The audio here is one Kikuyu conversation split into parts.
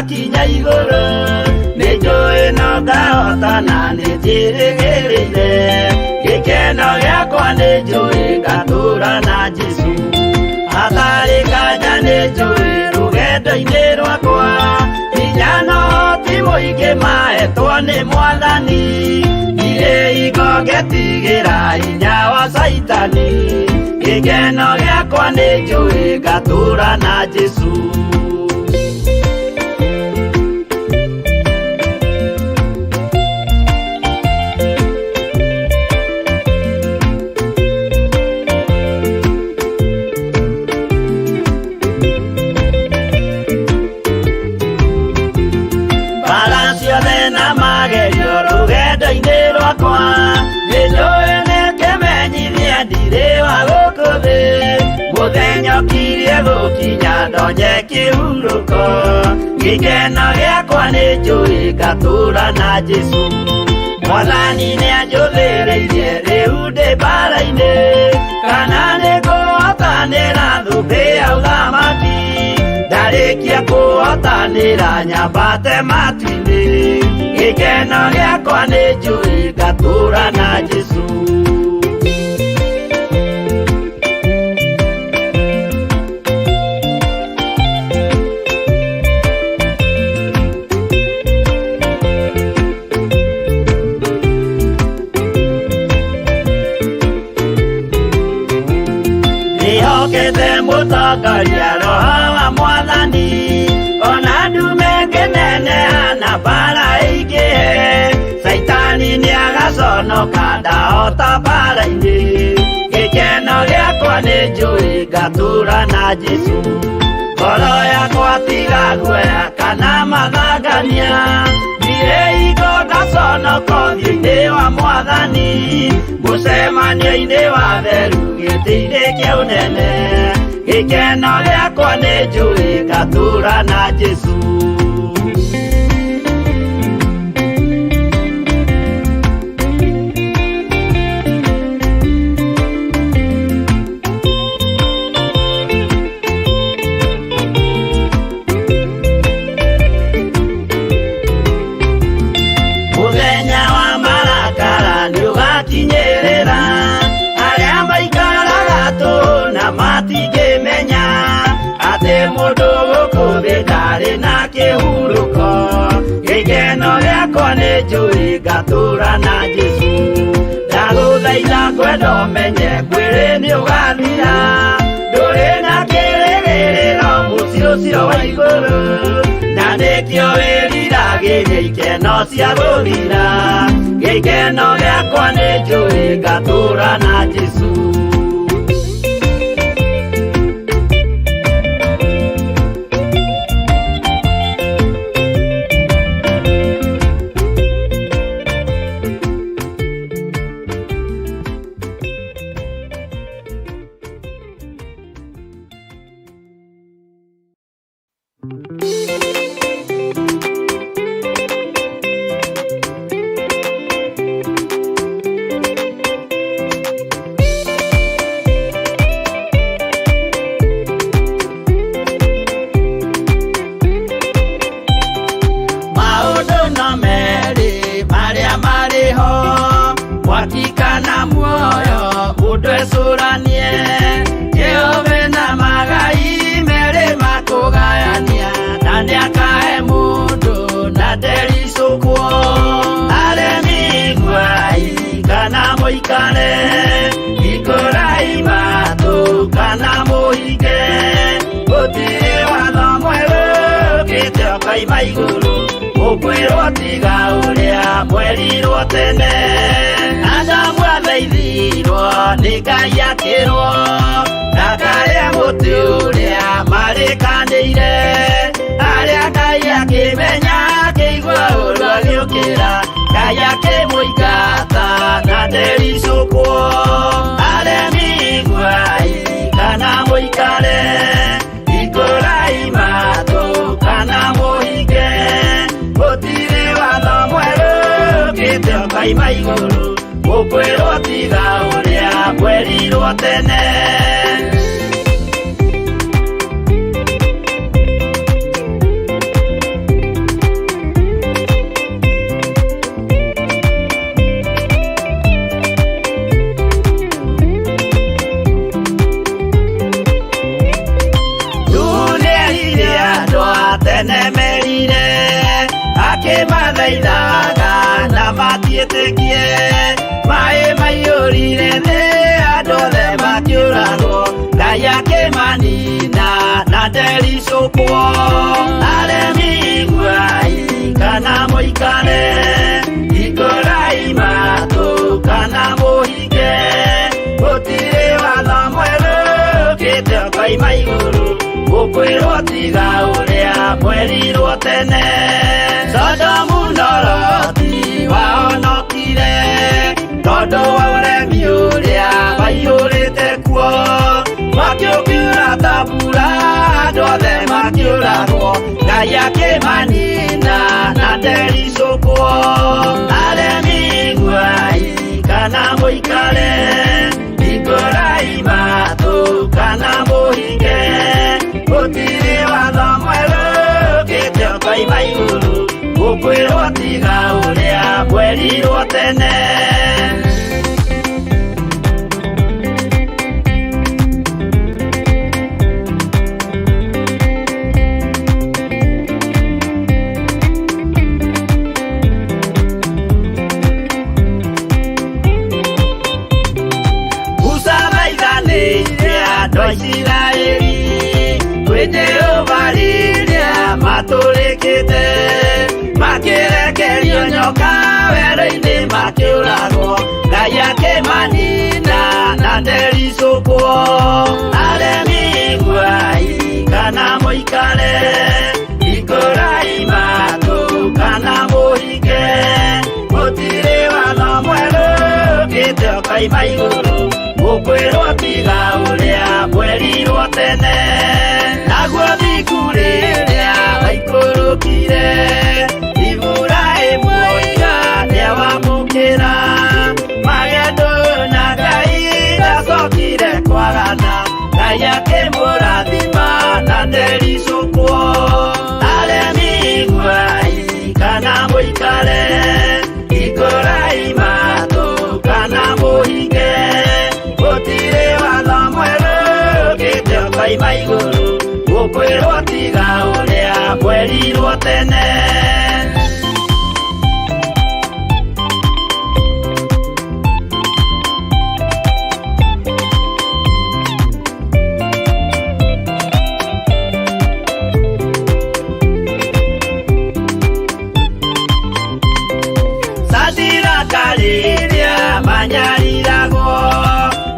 wakinya iguru nijui no ngahotana nijirigirire gikeno giakwa nijui ngatura na Jesu hatarĩ nganja nijui rũgendo-inĩ rwakwa hinya na ũhoti mũingĩ mahetwo nĩ Mwathani irĩ hingo ngetigĩra hinya wa Saitani gĩkeno gĩakwa nĩnjũĩ ngatũũra na Jesu. Mũthenya gũkinya ndonye kĩhurũko gĩkeno gĩakwa nĩnjũĩ ngatũũra na Jesu. Mwathani nĩanjũthĩrĩirie rĩu ndĩ mbara-inĩ kana nĩngũhotanĩra thũmbĩ ya ũthamaki ndarĩkia kũhotanĩra nyambate matu-inĩ gĩkeno gĩakwa nĩnjũĩ ngatũũra na Jesu. Mũtongoria Roho wa Mwathani ona ndume ngĩneneana mbara ĩingĩhe Saitani nĩagaconoka ndahota mbara-inĩ gĩkeno gĩakwa nĩnjũĩ ngatũũra na Jesu. Ngoro yakwa tiga guoya kana mathangania thire hingo ngaconoka ũthiũ-inĩ wa Mwathani mũcemanio-inĩ wa theru gĩtĩ-inĩ kĩa ũnene gĩkeno gĩakwa nĩnjũĩ ngatũũra na Jesu. Mũthenya wa marakara nĩũgakinyĩrĩra arĩa maikaraga tũhũ na matingĩmenya atĩ mũndũ gũkũ thĩ ndarĩ na kĩhurũko gĩkeno gĩakwa nĩnjũĩ ngatũũra na Jesu. Ndagũthaitha ngwenda ũmenye mwĩrĩ nĩũgathira ndũrĩ na kĩrĩgĩrĩro mũciĩ ũcio wa igũrũ na nĩkĩo wĩriragĩria ikeno cia gũthira gĩkeno gĩakwa nĩnjũĩ ngatũũra na Jesu. Ũkwĩrwo tiga ũrĩa mwerirwo tene Adamu athaithirwo nĩ Ngai akĩrwo ndakarĩa mũtĩ ũrĩa marĩkanĩire arĩa Ngai akĩmenya akĩigua ũndũ agĩũkĩra Ngai akĩmũingata na ndericũkwo aremi iguai kana mũikare ikũrai matũ kana mũhinge gũtirĩ watho mwerũ ũkĩte ũkaima igũrũ ũkwĩrwo tiga ũrĩa mwerirwo tene enemerire akimathaithaga na matiĩtĩkie maĩ maiyũrire thĩ andũ othe makĩũragwo Ngai akĩmanina na ndericũkwo aremi iguai kana mũikare ikũrai matũ kana mũhinge gũtirĩ watho mwerũ ũkĩte ũkoima igũrũ gũkwĩrwo tiga ũrĩa mwerirwo tene Sodomu na Loti wahonokire tondũ wa ũremi ũrĩa waiyũrĩte kuo mwaki ũkiura ta mbura andũ othe makĩũragwo Ngai akĩmanina na ndericũkwo aremi iguai kana mũikare ikũrai matũ kana mũhinge gũtirĩ watho mwerũ ũkĩte ũkoima igũrũ gũkwĩrwo tiga ũrĩa mwerirwo tene Isiraeli kwĩnĩ ũbarĩria matũrĩkĩte makĩrekerio nyoka werũ-inĩ makĩũragwo Ngai akĩmanina na ndericũkwo aremi iguai kana mũikare ikũrai matũ kana mũhinge gũtirĩ watho mwerũ ũkĩte ũkoima igũrũ gũkwĩrwo tiga ũrĩa mwerirwo tene naguo thiku rĩrĩa waikũrũkire Iburahĩmu oiga nĩawamũkĩra magendo na Ngai ndacokire kwarana Ngai akĩmũrathima na ndericũkwo aremi iguai kana mũikare ikũrai matũ kana mũhinge gũtirĩ watho mwerũ ũkĩte ũkoima igũrũ gũkwĩrwo tiga ũrĩa mwerirwo tene Sadiraka rĩrĩa manyariragwo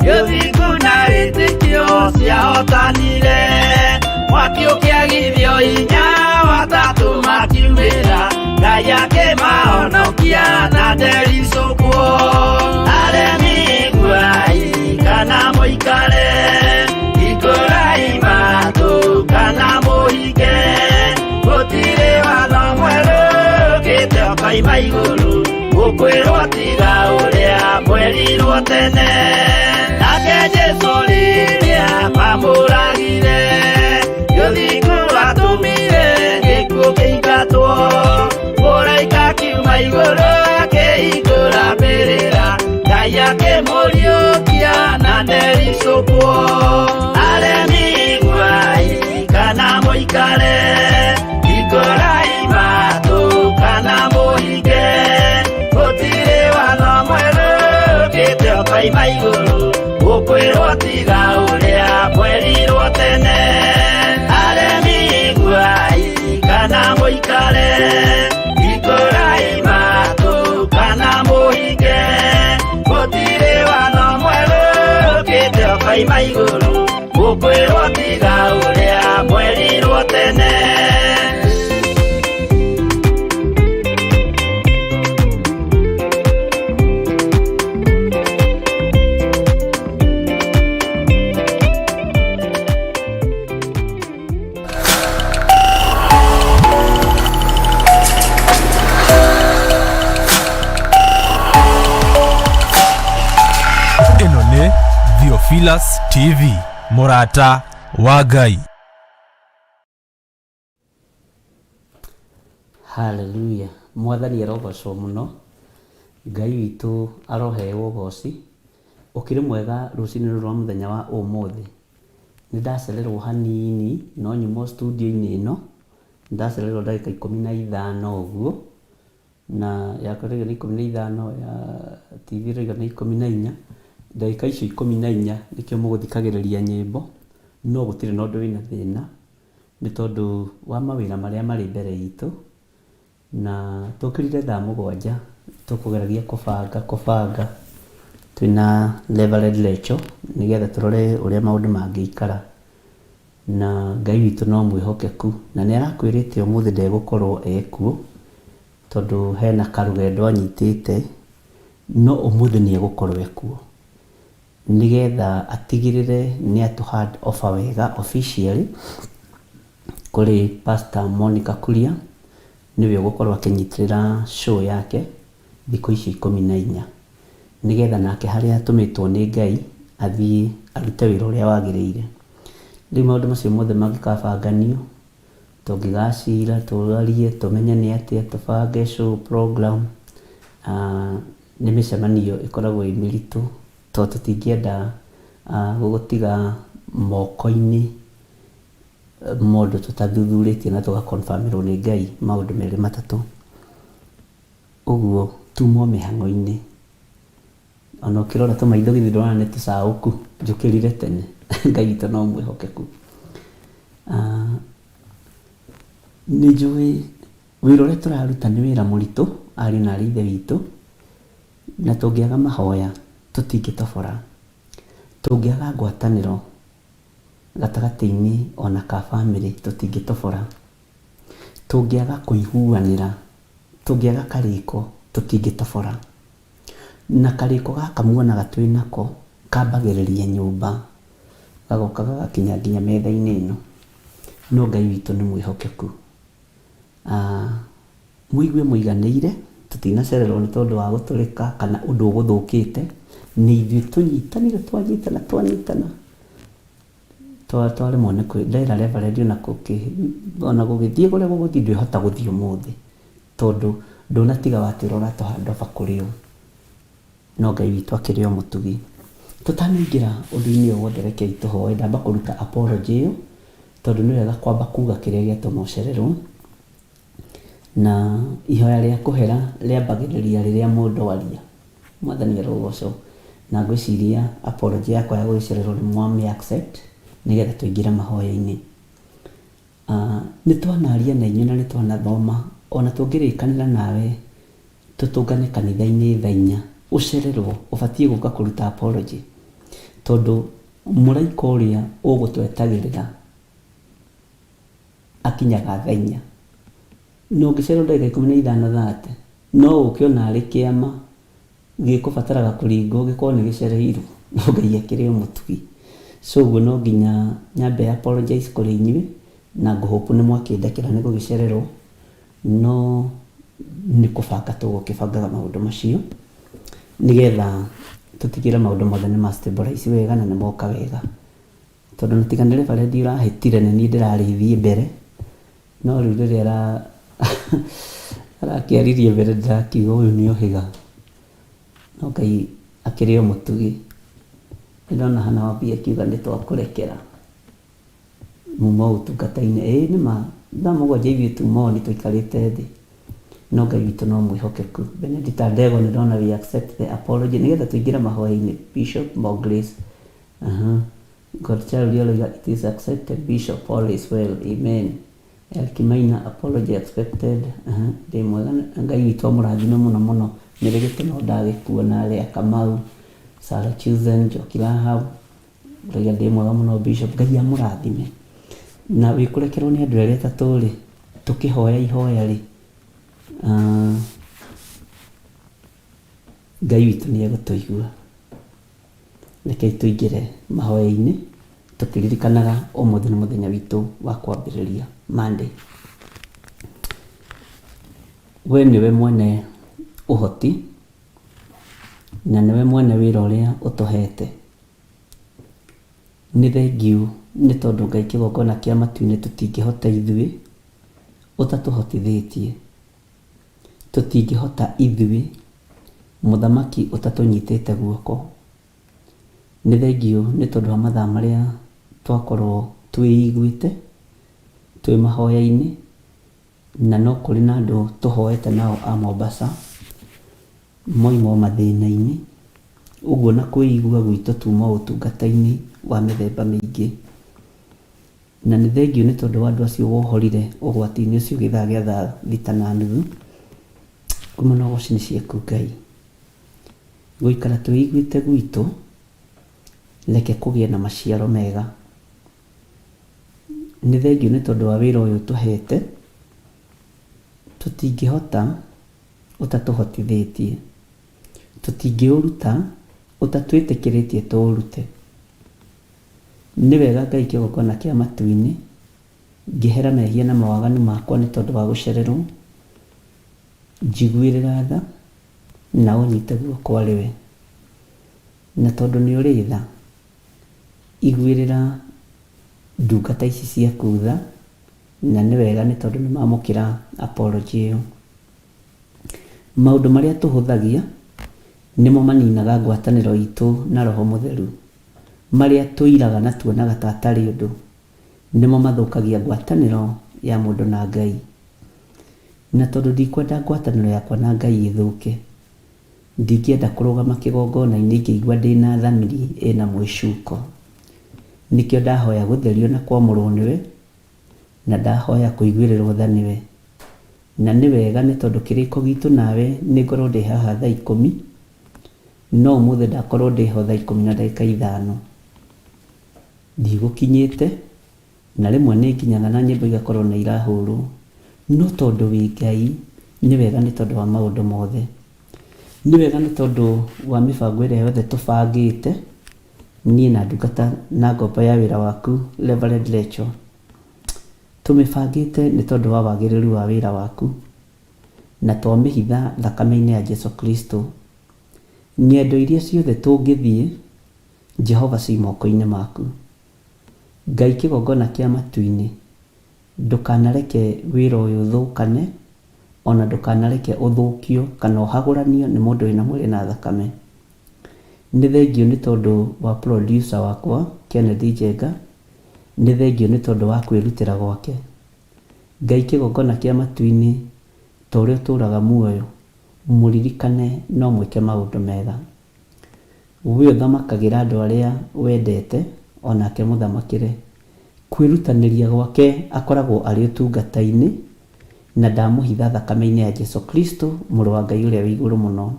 gĩthiku na wĩtĩkio ciahotanire mwaki ũkĩagithio hinya watatũ makiumĩra Ngai akĩmahonokia na ndericũkwo aremi iguai kana mũikare ikũrai matũ kana mũhinge gũtirĩ watho mwerũ ũkĩte ũkoima igũrũ gũkwĩrwo tiga ũrĩa mwerirwo tene nake Jesũ rĩrĩa mamũragire gĩthiku atũmire gĩkuũ kĩingatwo mũraika kiuma igũrũ akĩhingũra mbĩrĩra Ngai akĩmũriũkia na ndericũkwo aremi iguai kana mũikare ikũrai matũ kana mũhinge gũtirĩ watho mwerũ ũkĩte ũkoima igũrũ gũkwĩrwo tiga ũrĩa mwerirwo tene aremi iguai kana mũikare ikũrai matũ kana mũhinge gũtirĩ watho mwerũ ũkĩte ũkoima igũrũ gũkwĩrwo tiga ũrĩa mwerirwo tene Theophilus TV Mũrata wa Ngai. Hallelujah. Mwathani arogocwo muno. Ngai witũ arohewo goci. Ũkĩrĩ mwega rũcinĩ rwa mũthenya wa ũmũthĩ. Nĩ ndacererwo hanini no nyumo studio-inĩ ĩno ndacererwo ndagĩka 15 ũguo, na yakwa rĩgĩ nĩ 15 ya TV rĩgĩ nĩ 14. Ndagĩka icio 14 nĩkĩo mũgũthikagĩrĩria nyĩmbo, no gũtirĩ na ũndũ wĩna thĩna, nĩ tondũ wa mawĩra marĩa marĩ mbere itũ, na tũkĩrire thaa 7 tũkũgeragia kũbanga twĩna Reverend Rachel nĩgetha tũrore ũrĩa maũndũ mangĩikara, na Ngai witũ no mwĩhokeku, na nĩ arakwĩrĩte ũmũthĩ ndegũkorwo ekuo, tondũ hena karũgendo anyitĩte, no ũmũthĩ nĩ egũkorwo ekuo, nĩgetha atigĩrĩre nĩ atũ hand over wega officially kũrĩ Pastor Monica Kuria, nĩwe ũgũkorwo akĩnyitĩrĩra show yake thikũ ici 14, nĩgetha nake harĩa atũmĩtwo nĩ Ngai athiĩ arute wĩra ũrĩa wagĩrĩire. Rĩu maũndũ macio mothe mangĩkabanganio, tũngĩgacira tũrarie tũmenye nĩ atĩa tũbange show program, nĩ mĩcemanio ĩkoragwo ĩ mĩritũ, tondũ tũtingĩenda gũgũtiga moko-inĩ mũndũ tũtathuthurĩtie na tũgakonfirmĩrwo nĩ Ngai maũndũ merĩ matatũ. Ũguo tumwo mĩhang'o-inĩ, ona ũkĩrora tũmaitho githĩ ndũrona nĩ tũcaũku, njũkĩrire tene. Ngai witũ no mwĩhokeku. Nĩ njũĩ wĩra ũrĩa tũraruta nĩ wĩra mũritũ, ariũ na aarĩ a ithe witũ, na tũngĩaga mahoya tũtingĩtobora, tũngĩaga ngwatanĩro gatagatĩ-inĩ ona ka bamĩrĩ tũtingĩtobora, tũngĩaga kũiguanĩra, tũngĩaga karĩko tũtingĩtobora, na karĩko gaka muonaga twĩ nako kambagĩrĩria nyũmba gagoka gagakinya nginya metha-inĩ ĩno, no Ngai witũ nĩ mwĩhokeku. Mũigue mũiganĩire, tũtinacererwo nĩ tondũ wa gũtũrĩka kana ũndũ ũgũthũkĩte, nĩ ithuĩ tũnyitanire twanyitana twaremwo nĩ kwĩndera Reverend ona gũgĩthiĩ kũrĩa gũgũthiĩ ndwĩhota gũthiĩ ũmũthĩ, tondũ ndũnatiga watĩra ũratũhanda kũrĩ o, no Ngai witũ akĩrĩ o mũtugi. Tũtanaingĩra ũndũ-inĩ o wothe rekei tũhoe, ndamba kũruta apology ĩyo, tondũ nĩ wega kwamba kuga kĩrĩa gĩatũma ũcererwo, na ihoya rĩa kũhera rĩambagĩrĩria rĩrĩa mũndũ aria. Mwathani arogocwo, na ngwĩciria apology yakwa ya gũgĩcererwo nĩ mwamĩ accept, nĩgetha tũingĩre mahoya-inĩ. Nĩ twanaria na inyuĩ na nĩ twanathoma, ona tũngĩrĩkanĩra nawe tũtũngane kanitha-inĩ thaa 4, ũcererwo ũbatiĩ gũka kũruta apology, tondũ mũraika ũrĩa ũgũtwetagĩrĩra akinyaga thaa 4, no ũngĩcererwo ndagĩka 15-30, no ũke ona arĩ kĩama gĩkũbataraga kũringwo gĩkorwo nĩ gĩcereirwo, no Ngai akĩrĩ o mũtugi. So ũguo no nginya nyambe apologize kũrĩ inyuĩ, na ngũhope nĩ mwakĩndekera nĩ gũgĩcererwo, no nĩ kũbanga tũgũkĩbangaga maũndũ macio, nĩgetha tũtigĩre maũndũ mothe nĩ ma stabilize wega na nĩ moka wega, tondũ natiga nĩ Reverend ũrahĩtire nĩ niĩ ndĩrarĩthiĩ mbere, no rĩu rĩrĩa arakĩaririe mbere ndĩrakiuga ũyũ nĩ ũhĩga, no Ngai akĩrĩ o mũtugi. Ndĩrona hana wambia akiuga nĩ twakũrekera muma ũtungata-inĩ, nĩ ma thaa 7 ithuĩ tuma nĩ tũikarĩte thĩ, no Ngai witũ no mwĩhokeku. Benedict Ndegwa nĩ ndona we accept the apology, nĩgetha tũingĩre mahoya-inĩ. Bishop more grace, God child aroiga it is accepted. Bishop all is well, amen. Elkimaina apology accepted. Ndĩ mwega, Ngai witũ amũrathime mũno mũno, nĩrĩgĩte no ndagĩkuona Lea Kamau, Sarah Chosen, Njokira hau, ndauga ndĩ mwega mũno Bishop, Ngai amũrathime. Na wĩkũrekerwo nĩ andũ erĩ atatũ rĩ, tũkĩhoya ihoya rĩ, Ngai witũ nĩ egũtũigua. Rekei tũingĩre mahoya-inĩ tũkĩririkanaga ũmũthĩ nĩ mũthenya witũ wa kwambĩrĩria Monday. We nĩwe mwene ũhoti na nĩwe mwene wĩra ũrĩa ũtũhete. Nĩ thengiũ nĩ tondũ Ngai kĩgongona kĩa matu-inĩ tũtingĩhota ithuĩ ũtatũhotithĩtie, tũtingĩhota ithuĩ mũthamaki ũtatũnyitĩte guoko. Nĩ thengiũ nĩ tondũ wa mathaa marĩa twakorwo twĩiguĩte twĩ mahoya-inĩ na no kũrĩ na andũ tũhoete nao a Mombasa moima mathĩna-inĩ, ũguo na kwĩigua gwitũ tuma ũtungata-inĩ wa mĩthemba mĩingĩ. Na nĩ thengio nĩ tondũ wa andũ acio wohorire ũgwati-inĩ ũcio gĩthaa gĩa thaa 6:30 kuma na gocini ciaku Ngai. Gũikara twĩiguĩte gwitũ, reke kũgĩe na maciaro mega. Nĩ thengio nĩ tondũ wa wĩra ũyũ tũhete, tũtingĩhota ũtatũhotithĩtie, tũtingĩũruta ũtatwĩtĩkĩrĩtie tũũrute. Nĩ wega Ngai kĩgongona kĩa matu-inĩ, ngĩhera mehia na mawaganu makwa nĩ tondũ wa gũcererwo, njiguĩrĩra tha na ũnyite guoko arĩwe. Na tondũ nĩ ũrĩ tha, iguĩrĩra ndungata ici ciaku tha, na nĩ wega nĩ tondũ nĩ mamũkĩra apology ĩyo. Maũndũ marĩa tũhũthagia nĩmo maninaga ngwatanĩro itũ na Roho Mũtheru. Marĩa tũiraga na tuonaga ta atarĩ ũndũ nĩmo mathũkagia ngwatanĩro ya mũndũ na Ngai. Na tondũ ndikwenda ngwatanĩro yakwa na Ngai ĩthũke, ndingĩenda kũrũgama kĩgongona-inĩ ngĩigua ndĩna thamiri ĩna mwĩcuko. Nĩkĩo ndahoya gũtherio na kwamũrwo nĩwe, na ndahoya kũiguĩrĩrwo tha nĩwe. Na nĩ wega nĩ tondũ kĩrĩko gitũ nawe nĩ ngorwo ndĩ haha thaa 10, no ũmũthĩ ndakorwo ndĩho thaa 10:05. Ndigũkinyĩte, na rĩmwe nĩ nginyaga na nyĩmbo igakorwo na irahũrwo, no tondũ wĩ Ngai, nĩ wega nĩ tondũ wa maũndũ mothe. Nĩ wega nĩ tondũ wa mĩbango ĩrĩa yothe tũbangĩte, niĩ na ndungata na ngombo ya wĩra waku Reverend Rachel. Tũmĩbangĩte nĩ tondũ wa wagĩrĩru wa wĩra waku, na twamĩhitha thakame-inĩ ya Jesu Kristo. Ng'endo iria ciothe tũngĩthiĩ, Jehova ci moko-inĩ maku. Ngai kĩgongona kĩa matu-inĩ, ndũkanareke wĩra ũyũ ũthũkane, ona ndũkanareke ũthũkio kana ũhagũranio nĩ mũndũ wĩna mwĩrĩ na thakame. Nĩ thengio nĩ tondũ wa producer wakwa Kennedy Njenga, nĩ thengio nĩ tondũ wa kwĩrutĩra gwake. Ngai kĩgongona kĩa matu-inĩ, ta ũrĩa ũtũũraga muoyo, mũririkane no mwĩke maũndũ mega. We ũthamakagĩra andũ arĩa wendete, onake mũthamakĩre. Kwĩrutanĩria gwake akoragwo arĩ ũtungata-inĩ, na ndamũhitha thakame-inĩ ya Jesu Kristo, mũrũ wa Ngai ũrĩa wĩ igũrũ mũno.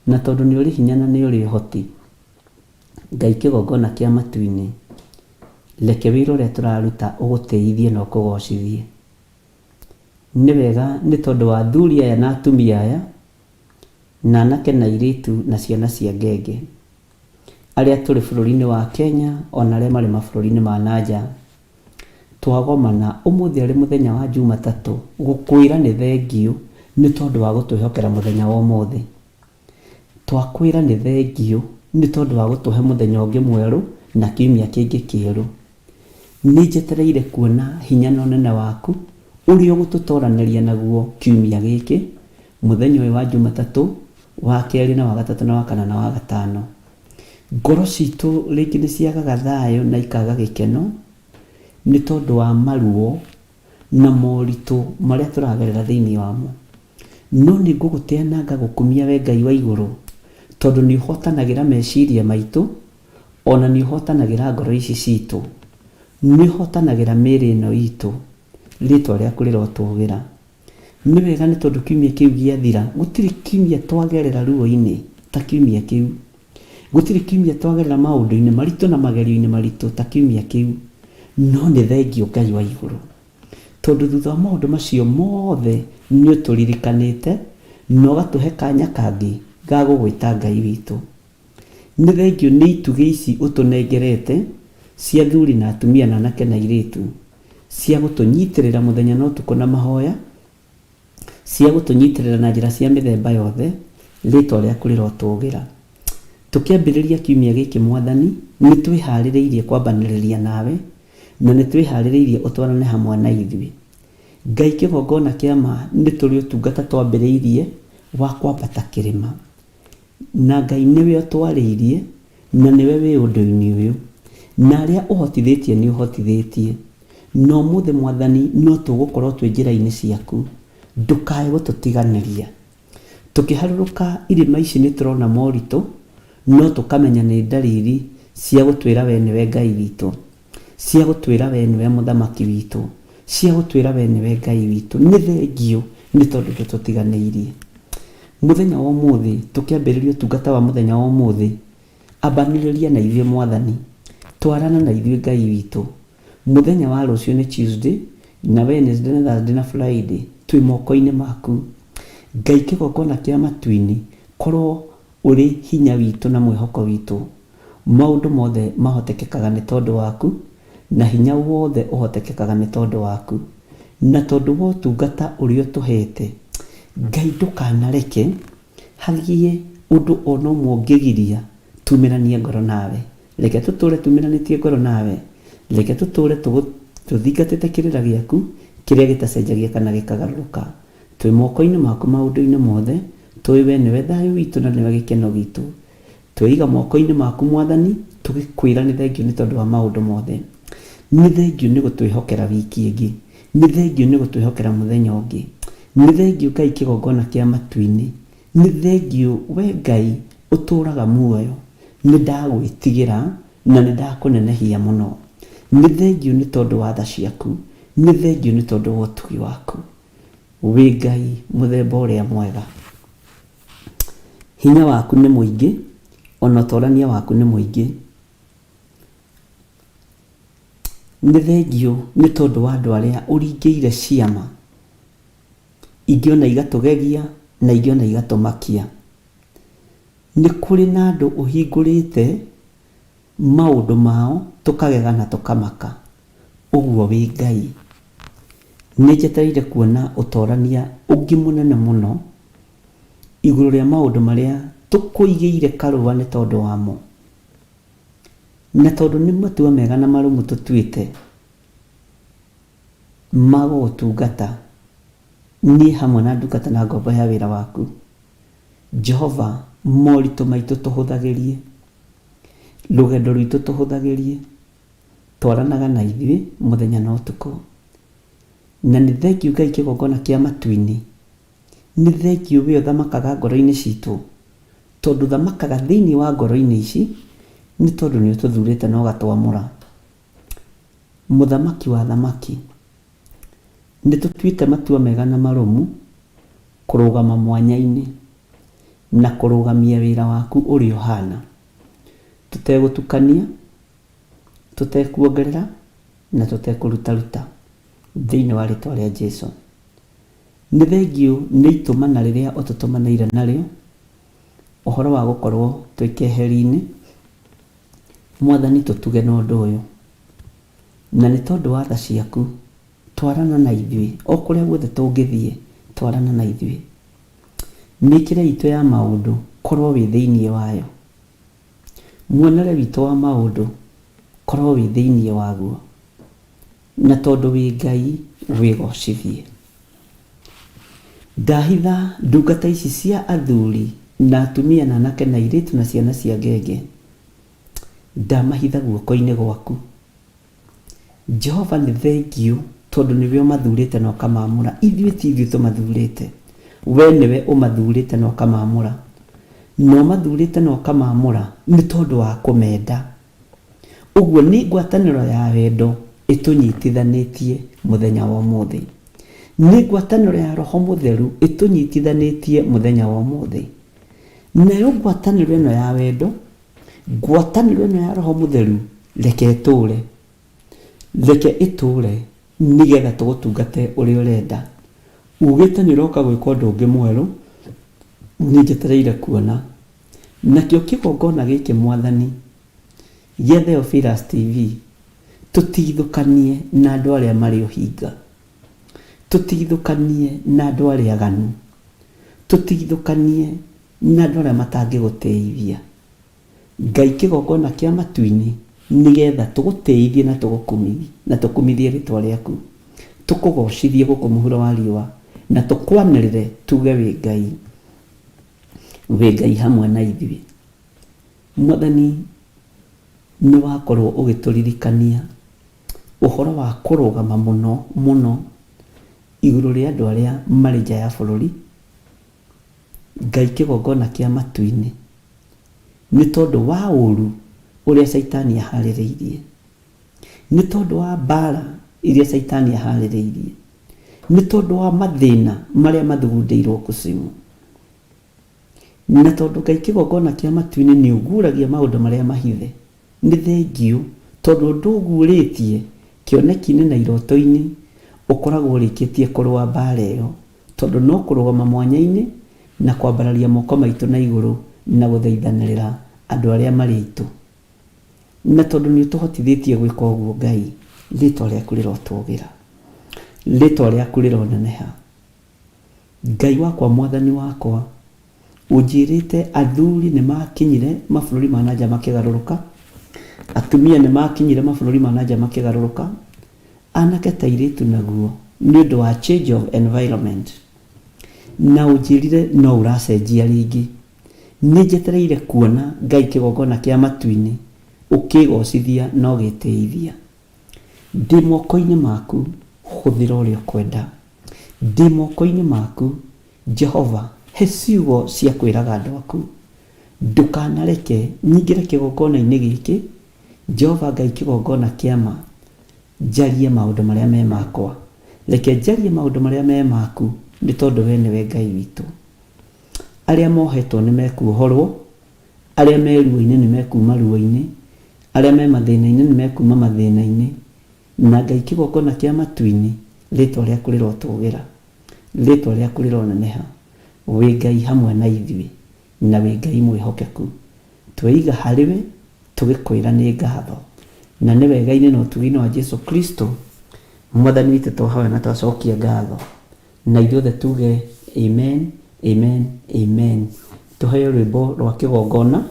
Na tondũ nĩ ũrĩ hinya na nĩ ũrĩ ũhoti, Ngai kĩgongona kĩa matu-inĩ, reke wĩra ũrĩa tũraruta ũgũteithie na ũkũgocithie. Nĩ wega nĩ tondũ wa athuri aya na atumia aya, na anake na airĩtu na ciana cia ngenge, arĩa tũrĩ bũrũri-inĩ wa Kenya, ona arĩa marĩ mabũrũri-inĩ ma nanja, twagomana ũmũthĩ arĩ mũthenya wa Jumatatũ, gũkwĩra nĩ thengio nĩ tondũ wa gũtwĩhokera mũthenya wa ũmũthĩ. Twakwĩra nĩ thengio nĩ tondũ wa gũtũhe mũthenya ũngĩ mwerũ na kiumia kĩngĩ kĩerũ. Nĩ njetereire kuona hinya na ũnene waku ũrĩa ũgũtũtoranĩria naguo kiumia gĩkĩ, mũthenya ũyũ wa Jumatatũ, wa kerĩ na wa gatatũ na wa kana na wa gatano. Ngoro citũ rĩngĩ nĩ ciagaga thayũ na ikaga gĩkeno nĩ tondũ wa maruo na moritũ marĩa tũragerera thĩinĩ wamo. No nĩ ngũgũteananga gũkumia we Ngai wa igũrũ, tondũ nĩ ũhotanagĩra meciria maitũ, ona nĩ ũhotanagĩra ngoro ici citũ, nĩ ũhotanagĩra mĩĩrĩ ĩno itũ, rĩtwa rĩaku rĩrotũgĩra. Nĩ wega nĩ tondũ kiumia kĩu gĩathira, gũtirĩ kiumia twagerera ruo-inĩ ta kiumia kĩu, gũtirĩ kiumia twagerera maũndũ-inĩ maritũ na magerio-inĩ maritũ ta kiumia kĩu. No nĩ thengio Ngai wa igũrũ, tondũ thutha wa maũndũ macio mothe nĩ ũtũririkanĩte na ũgatũhe kanya kangĩ ga gũgwĩta Ngai witũ. Nĩ thengio nĩ itugĩ ici ũtũnengerete cia athuri na atumia na anake na airĩtu, cia gũtũnyitĩrĩra mũthenya na ũtukũ na mahoya, cia gũtũnyitĩrĩra na njĩra cia mĩthemba yothe, rĩtwa rĩaku rĩrotũgĩra. Tũkĩambĩrĩria kiumia gĩkĩ Mwathani, nĩ twĩharĩrĩirie kwambanĩrĩria nawe, na nĩ twĩharĩrĩirie ũtwarane hamwe na ithuĩ. Ngai kĩgongona kĩa ma, nĩ tũrĩ ũtungata twambĩrĩirie wa kwambata kĩrĩma, na Ngai nĩwe ũtwarĩirie, na nĩwe wĩ ũndũ-inĩ ũyũ, na arĩa ũhotithĩtie nĩ ũhotithĩtie. no mũthĩ Mwathani no tũgũkorwo twĩ njĩra-inĩ ciaku, ndũkae gũtũtiganĩria. Tũkĩharũrũka irĩma ici nĩ tũrona moritũ, no tũkamenya nĩ ndariri cia gũtwĩra we nĩwe Ngai witũ, cia gũtwĩra we nĩwe mũthamaki witũ, cia gũtwĩra we nĩwe Ngai witũ. Nĩ thengio nĩ tondũ ndũtũtiganĩirie. Mũthenya wa ũmũthĩ tũkĩambĩrĩria ũtungata wa mũthenya wa ũmũthĩ, ambanĩrĩria na ithuĩ Mwathani, twarana na ithuĩ Ngai witũ. Mũthenya wa rũciũ nĩ Tuesday, na Wednesday na Thursday na Friday twĩ moko-inĩ maku. Ngai kĩgongona kĩa matu-inĩ, korwo ũrĩ hinya witũ na mwĩhoko witũ. Maũndũ mothe mahotekekaga nĩ tondũ waku, na hinya wothe ũhotekekaga nĩ tondũ waku. Na tondũ wa ũtungata ũrĩa ũtũhete, Ngai ndũkanareke hagĩe ũndũ ona ũmwe ũngĩgiria tumĩranie ngoro nawe. Reke tũtũre tumĩranĩtie ngoro nawe, reke tũtũre tũthingatĩte kĩrĩra gĩaku kĩrĩa gĩtacenjagia kana gĩkagarũrũka. Twĩ moko-inĩ maku maũndũ-inĩ mothe, tũĩ we nĩwe thayũ witũ na nĩwe gĩkeno gitũ. Twĩiga moko-inĩ maku Mwathani, tũgĩkwĩra nĩ thengio nĩ tondũ wa maũndũ mothe. Nĩ thengio nĩ gũtwĩhokera wiki ĩngĩ, nĩ thengio nĩ gũtwĩhokera mũthenya ũngĩ, nĩ thengio Ngai kĩgongona kĩa matu-inĩ, nĩ thengio we Ngai ũtũraga muoyo. Nĩ ndagwĩtigĩra na nĩ ndakũnenehia mũno. Nĩ thengio nĩ tondũ wa tha ciaku, nĩ thengio nĩ tondũ wa ũtugi waku. Wĩ Ngai mũthemba ũrĩa mwega. Hinya waku nĩ mũingĩ, ona ũtũrania waku nĩ mũingĩ. Nĩ thengio nĩ tondũ wa andũ arĩa ũringĩire ciama, ingĩ ona igatũgegia na ingĩ ona igatũmakia. Nĩ kũrĩ na andũ ũhingũrĩte maũndũ mao tũkagega na tũkamaka. Ũguo wĩ Ngai, nĩ njetereire kuona ũtorania ũngĩ mũnene mũno igũrũ rĩa maũndũ marĩa tũkũigĩire karũa nĩ tondũ wamo, na tondũ nĩ matua mega na marũmu tũtuĩte magũgũtungata niĩ hamwe na ndungata na ngombo ya wĩra waku. Jehova, moritũ maitũ tũhũthagĩrie, rũgendo rwitũ tũhũthagĩrie, twaranaga na ithuĩ mũthenya na ũtukũ. Na nĩ thengio Ngai kĩgongona kĩa matu-inĩ, nĩ thengio we ũthamakaga ngoro-inĩ citũ, tondũ thamakaga thĩinĩ wa ngoro-inĩ ici nĩ tondũ nĩ ũtũthurĩte na ũgatwamũra. Mũthamaki wa thamaki, nĩ tũtuĩte matua mega na marũmu kũrũgama mwanya-inĩ na kũrũgamia wĩra waku ũrĩa ũhana, tũtegũtukania, tũtekuongerera na tũtekũrutaruta, thĩinĩ wa rĩtwa rĩa Jesũ. Nĩ thengio nĩ itũmana rĩrĩa ũtũtũmanĩire narĩo, ũhoro wa gũkorwo twĩ keheri-inĩ. Mwathani, tũtuge na ũndũ ũyũ, na nĩ tondũ wa tha ciaku, twarana na ithuĩ o kũrĩa guothe tũngĩthiĩ, twarana na ithuĩ. Mĩkĩre itũ ya maũndũ korwo wĩ thĩinĩ wayo, muonere witũ wa maũndũ korwo wĩ thĩinĩ waguo, na tondũ wĩ Ngai wĩgocithie. Ndahitha ndungata ici cia athuri na atumia na anake na airĩtu na ciana cia ngenge, ndamahitha guoko-inĩ gwaku. Jehova, nĩ thengio tondũ nĩwe ũmathurĩte na ũkamamũra. Ithuĩ ti ithuĩ tũmathurĩte, we nĩwe ũmathurĩte na ũkamamũra, na ũmathurĩte na ũkamamũra nĩ tondũ wa kũmenda. Ũguo nĩ ngwatanĩro ya wendo ĩtũnyitithanĩtie mũthenya wa ũmũthĩ, nĩ ngwatanĩro ya Roho Mũtheru ĩtũnyitithanĩtie mũthenya wa ũmũthĩ. Nayo ngwatanĩro ĩno ya wendo, ngwatanĩro ĩno ya Roho Mũtheru, reke ĩtũre, reke ĩtũre nĩgetha tũgũtungate ũrĩa ũrenda. Ugĩte nĩ ũroka gwĩka ũndũ ũngĩ mwerũ, nĩ njetereire kuona. Nakĩo kĩgongona gĩkĩ Mwathani gĩa Theophilus TV, tũtigithũkanie na andũ arĩa marĩ ũhinga, tũtigithũkanie na andũ arĩa aganu, tũtigithũkanie na andũ arĩa matangĩgũteithia. Ngai kĩgongona kĩa matu-inĩ, nĩgetha tũgũteithie na tũkumithie rĩtwa rĩaku, tũkũgocithie gũkũ mũhuro wa riũa, na tũkwanĩrĩre tuge wĩ Ngai, wĩ Ngai hamwe na ithuĩ. Mwathani, nĩ wakorwo ũgĩtũririkania uhoro wa kurugama muno muno iguru ria andu aria mari nja ya bururi Ngai kigongona kia matu-ini ni tondu wa uru uria Saitani ahaririirie, ni tondu wa mbara iria Saitani ahaririirie, ni tondu wa mathina maria mathugundeirwo kusimu, na tondu Ngai kigongona kia matu-ini ni uguragia maundu maria mahithe. Ni thengiu tondu nduguritie kioneki-ini na iroto-ini ukoragwo urikitie kurua mbara iyo, tondu no kurugama mwanya-ini na kwambararia moko maitu na iguru na guthaithanirira andu aria mari itu. Na tondu ni tuhotithitie gwika uguo Ngai, ritwa riaku rirotugira, ritwa riaku rironeneha. Ngai wakwa, mwathani wakwa, unjirite athuri ni makinyire mabururi ma nanja makigaruruka, atumia ni makinyire mabururi ma nanja makigaruruka, anake ta iritu naguo ni undu wa change of environment, na unjirire no uracenjia ringi. Ni njetereire kuona Ngai kigongona kia matu-ini ukigocithia no giteithia. Ndi moko-ini maku, huthira uria kwenda. Ndi moko-ini maku, Jehova, he ciugo cia kwiraga andu aku. Ndukanareke nyingire kigongona-ini giki, Jehova Ngai kigongona kiama, njarie maundu maria me makwa. Reke njarie maundu maria me maku ni tondu we niwe Ngai witu. Aria mohetwo ni mekuohorwo, aria me ruo-ini ni mekuma ruo-ini, aria me mathina-ini ni mekuma mathina-ini. Na Ngai kigongona kia matu-ini, ritwa riaku rirotugira, ritwa riaku rironeneha. Wi Ngai hamwe na ithui, na wi Ngai mwihokeku. Tweiga hariwe tugikwira ni ngatho, na ni wega-ini na utugi-ini wa Jesu Kristo mwathani witu twahoya na twacokia ngatho. Na ithuothe tuge amen, amen, amen. Tuheo rwimbo rwa kigongona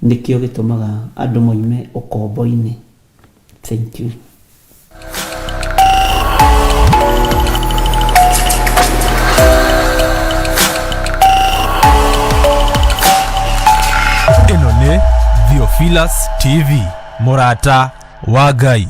nikio gitumaga andu moime ukombo-ini. Thank you. Ino ni Theophilus TV, murata wa Ngai.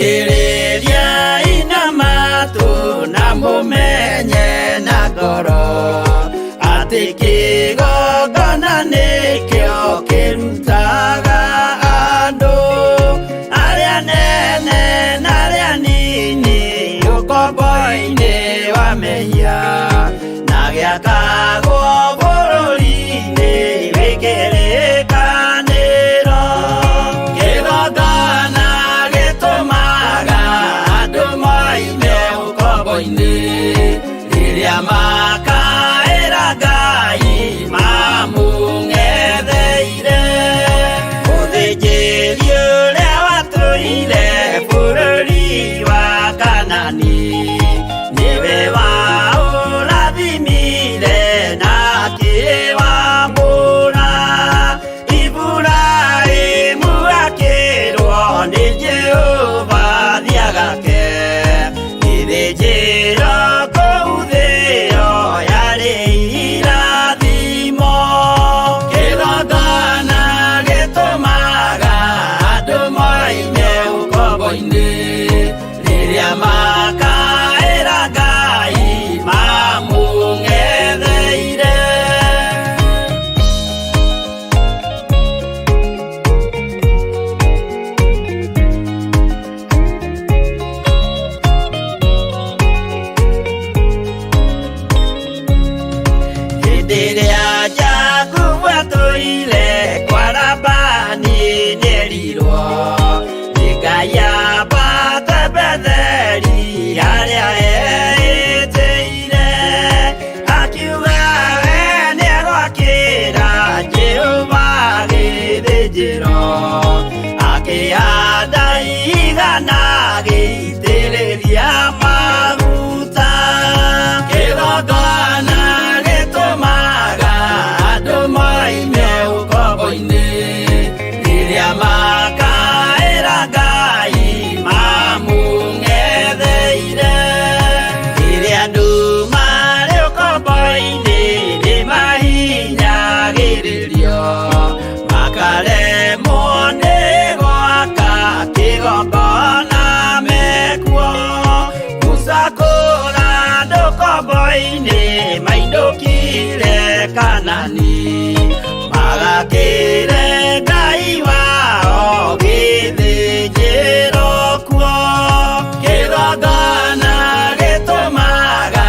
Kiriria ina matu na mumenye na ngoro ati kigongona nikio kirutaga andu aria nene na aria nini ukombo-ini wa mehia na giakagwo bururi-ini wikirikaniro. Kigongona riria makaira Ngai mamung'etheire, uthinjiri uria watuire bururi wa Kanani niwe waurathimire na akiwamũra. Iburaimu akirwo ni Jehova thiagake, ithĩnjĩro kũu thĩ-ĩyo yarĩ irathimo. Kĩgongona gĩtũmaga andũ moime ũkombo-inĩ, rĩrĩa makaĩra Ngai ciana gĩitĩrĩria maguta. Kĩgongona gĩtũmaga andũ moime ũkombo-inĩ rĩrĩa makaĩra Ngai mamũng'etheire. Rĩrĩa andũ marĩ ũkombo-inĩ nĩ mahinyagĩrĩrio makaremwo nĩ gwaka kĩgongona mekuo. Gũcakũra andũ ũkombo-inĩ mainũkire Kanani magakĩre Ngai wao gĩthĩnjĩro kuo. Kĩgongona gĩtũmaga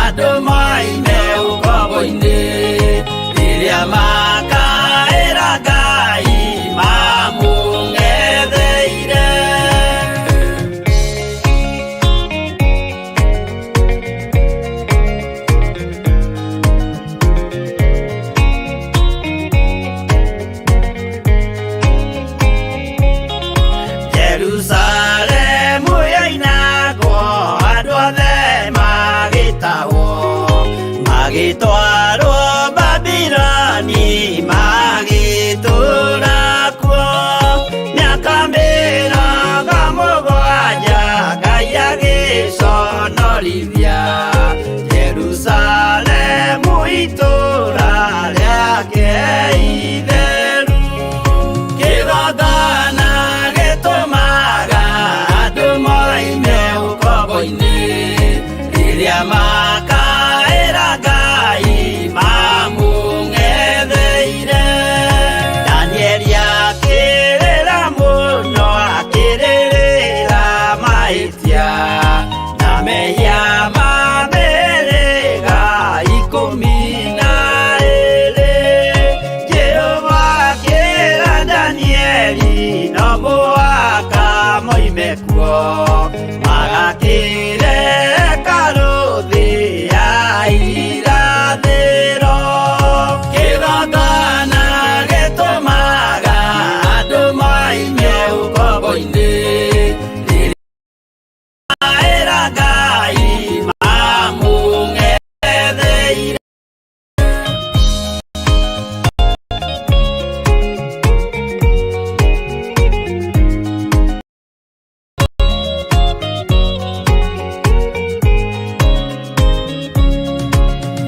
andũ moime ũkombo-inĩ rĩrĩa makaĩra Ngai mamũng'etheire. Jerusalemu yainagwo andũ othe magĩtahwo magĩtwarwo Babironi magĩtũũra kuo. Mĩaka mĩrongo mũgwanja Ngai agĩconorithia Jerusalemu itũũra rĩake itheru. Kĩgongona gĩtũmaga andũ moime ũkombo-inĩ rĩrĩa makaĩra Ngai mamũng'etheire. Danieli akĩrĩra mũno akĩrĩrĩra mahĩtia na mehia ma mĩhĩrĩga 12. Jehova akĩra Danieli no mũhaka moime kuo magakĩre hekarũ thĩ ya irathĩro. Kĩgongona gĩtũmaga andũ moime ũkombo-inĩ rĩrĩa makaĩra Ngai mamũng'etheire.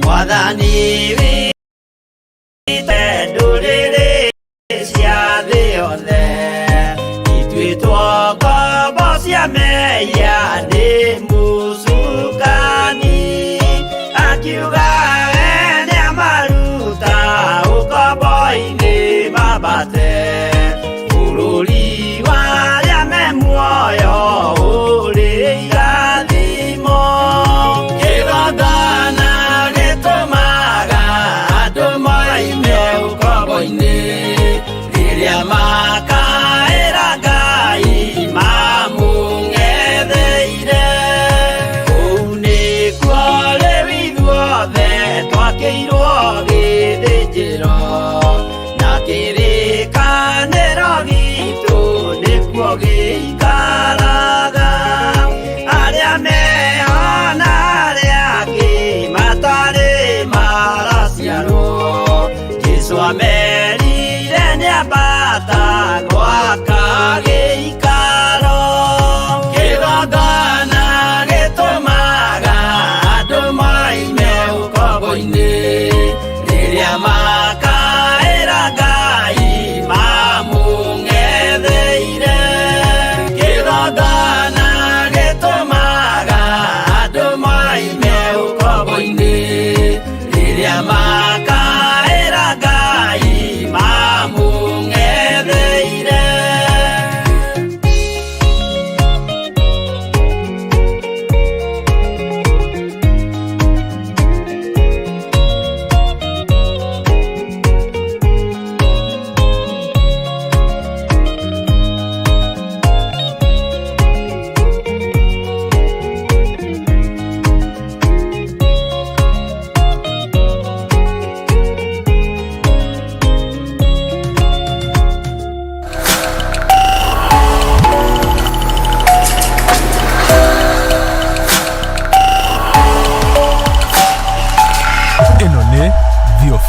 Mwathani witũ ndũrĩrĩ cia thĩ yothe ituĩtwo ngombo cia mehia nĩ mũcukani. Akiuga we nĩamaruta ũkombo-inĩ mambate bũrũri wa arĩa me muoyo ũrĩ irathimo. Kĩgongona gĩtũmaga andũ moime ũkombo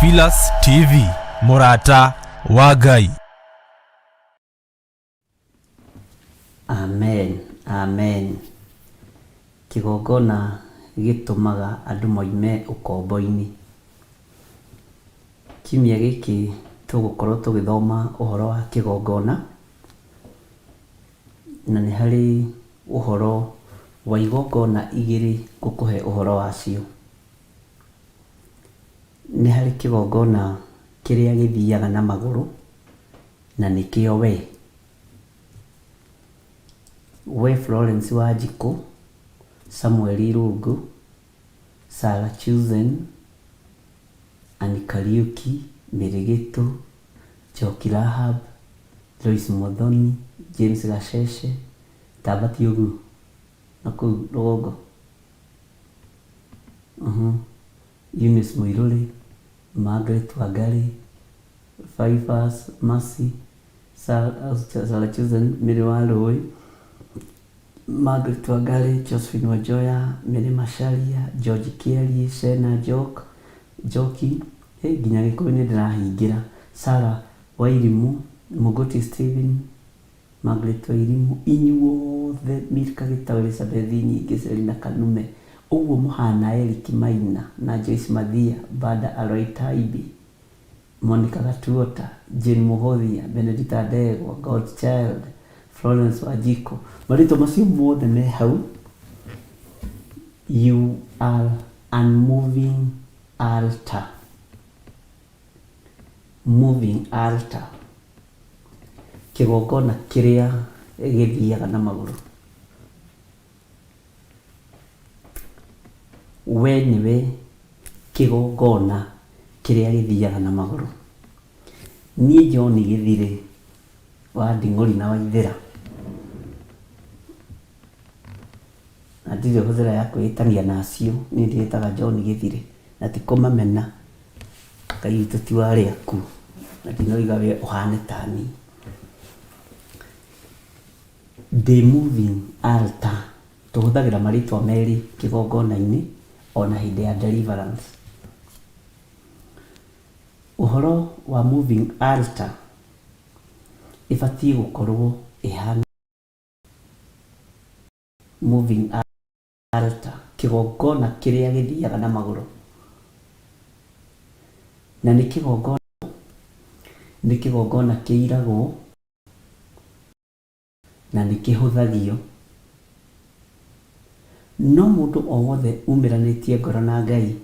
Theophilus TV, Murata wa Ngai. Amen, amen. Kigongona gĩtũmaga andũ moime ũkombo-inĩ. Kiumia gĩkĩ tũgũkorwo tũgĩthoma ũhoro wa kĩgongona, na nĩ harĩ ũhoro wa igongona igĩrĩ ngũkũhe ũhoro wacio. Nĩ harĩ kĩgongona kĩrĩa gĩthiaga na magũrũ, na nĩkĩo we Florence Wanjikũ, Samuel Irungu, Sarah Chosen, Anne Kariuki, Mĩrĩgĩtũ, Njoki Rahab, Lois Muthoni, James Gasheshe, Tabati Ũgu na kũu rũgongo, Eunice Mũirũrĩ, Margaret Wangari, Fivers, Mercy, Sarah Chosen, Mĩrĩ wa Rũĩ, Margaret Wangari, Josephine Wanjoya, Mary Macharia, George Kiarie, Shena Njoki, nginya Gĩkũyũ nĩ ndĩrahingĩra, Sarah Wairimu, Mũgũti Stephen, Margaret Wairimu, inyuothe, Milka Gĩtaũ, Elizabeth Nyingĩ, Selina Kanume, ũguo mũhana Eric Maina na Joyce Mathia, Bada Aroi Taibi, Monica Gatuota, Jane Muhothia, Benedita Ndegwa, Godchild, Florence Wanjikũ, marĩtwa macio mothe me hau. You are unmoving altar. Moving altar. Kĩgongona kĩrĩa gĩthiaga na magũrũ. We nĩwe kĩgongona kĩrĩa gĩthiaga na magũrũ. Niĩ John Gĩthirĩ wa Nding'ori na Waithĩra, na ndirĩ hũthĩra ya kwĩtania nacio, niĩ ndĩĩtaga John Gĩthirĩ, na ti kũmamena, Ngai witũ ti warĩ aku, na ndinoiga we ũhane ta niĩ. The moving altar, tũhũthagĩra marĩtwa merĩ kĩgongona-inĩ ona hĩndĩ ya deliverance. Ũhoro wa moving altar ĩbatiĩ gũkorwo ĩhana moving altar, kĩgongona kĩrĩa gĩthiaga na magũrũ. Na nĩ kĩgongona kĩiragwo na nĩ kĩhũthagio. No mũndũ o wothe umĩranĩtie ngoro na Ngai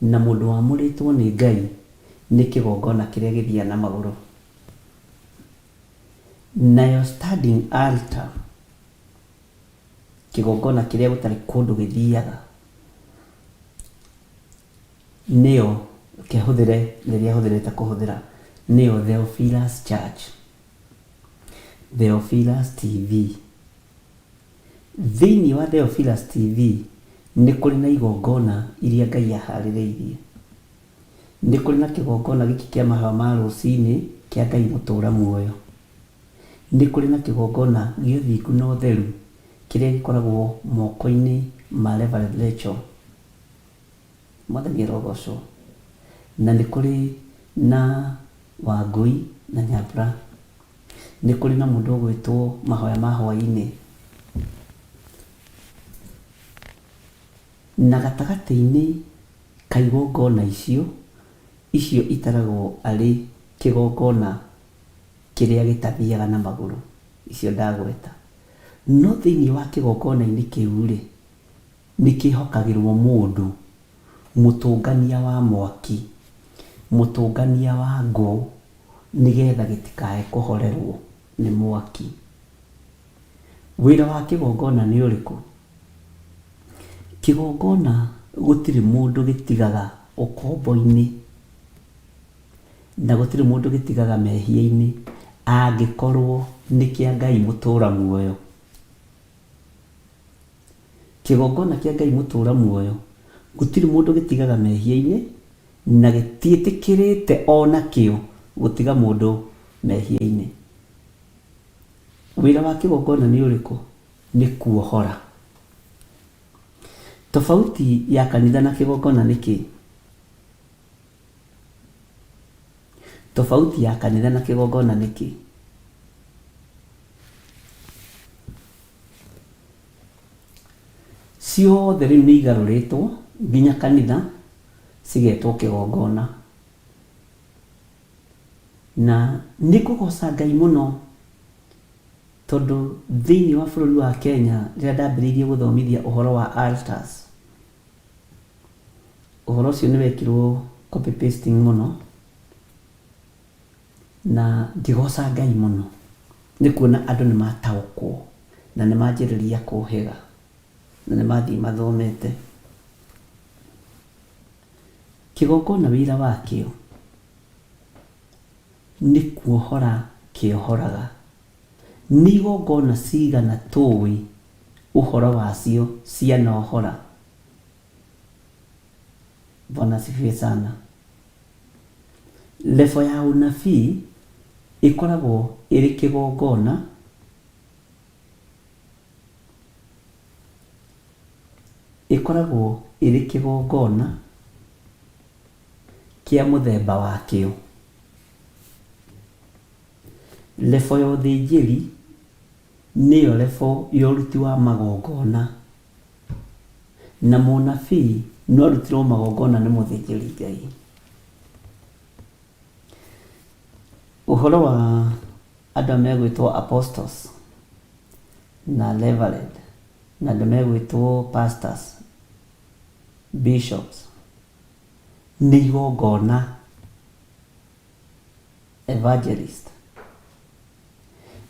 na mũndũ wamũrĩtwo nĩ Ngai, nĩ kĩgongona kĩrĩa gĩthiaga na magũrũ. Nayo standing altar, kĩgongona kĩrĩa gũtarĩ kũndũ gĩthiaga, nĩyo kĩhũthĩre rĩrĩa hũthĩrĩte kũhũthĩra, nĩyo Theophilus Church, Theophilus TV. Thĩinĩ wa Theophilus TV nĩ kũrĩ na igongona iria Ngai aharĩrĩirie. Nĩ kũrĩ na kĩgongona gĩkĩ kĩa mahũa ma rũcinĩ kĩa Ngai mũtũra muoyo. Nĩ kũrĩ na kĩgongona gĩa ũthingu na ũtheru kĩrĩa gĩkoragwo moko-inĩ ma Reverend Rachel, Mwathani arogocwo. Na nĩ kũrĩ na Wangũi na Nyambura. Nĩ kũrĩ na mũndũ ũgwĩtwo mahoya ma hwaĩ-inĩ. Na gatagatĩ-inĩ ka igongona icio itaragwo arĩ kĩgongona kĩrĩa gĩtathiaga na magũrũ, icio ndagweta. No thĩinĩ wa kĩgongona-inĩ kĩu-rĩ, nĩ kĩhokagĩrwo mũndũ, mũtũngania wa mwaki, mũtũngania wa ngũ, nĩgetha gĩtikae kũhorerwo nĩ mwaki. Wĩra wa kĩgongona nĩ ũrĩkũ? Kĩgongona gũtirĩ mũndũ gĩtigaga ũkombo-inĩ, na gũtirĩ mũndũ gĩtigaga mehia-inĩ, angĩkorwo nĩ kĩa Ngai mũtũra muoyo. Kĩgongona kĩa Ngai mũtũra muoyo, gũtirĩ mũndũ gĩtigaga mehia-inĩ, na gĩtiĩtĩkĩrĩte ona kĩo gũtiga mũndũ mehia-inĩ. Wĩra wa kĩgongona nĩ ũrĩkũ? Nĩ kuohora. Tofauti ya kanitha na kĩgongona nĩ kĩ? tofauti ya kanitha na kigongona niki? Ciothe rĩu nĩ igarũrĩtwo nginya kanitha cigetwo kigongona, na nĩ kũgoca Ngai mũno tondũ thĩinĩ wa bũrũri wa Kenya rĩrĩa ndambĩrĩirie gũthomithia ũhoro wa altars, ũhoro ũcio nĩ wekirwo copy pasting mũno, na ngĩgoca Ngai mũno nĩ kuona andũ nĩ mataũkwo na nĩ manjĩrĩria kũhĩga na nĩ mathiĩ mathomete. Kigongona wĩra wakĩo nĩ kuohora kĩohoraga. Nĩ igongona cigana tũĩ ũhoro wacio cianohora? Bwana asifiwe sana. Level ya ũnabii ĩkoragwo ĩrĩ kĩgongona kĩa mũthemba wakĩo. Level ya ũthĩnjĩri nĩyo level ya ũruti wa magongona, na mũnabii no arutirwo magongona nĩ mũthĩnjĩri Ngai. Ũhoro wa andũ megwĩtwo apostles na reverend na andũ megwĩtwo pastors, bishops, nĩ igongona, evangelist,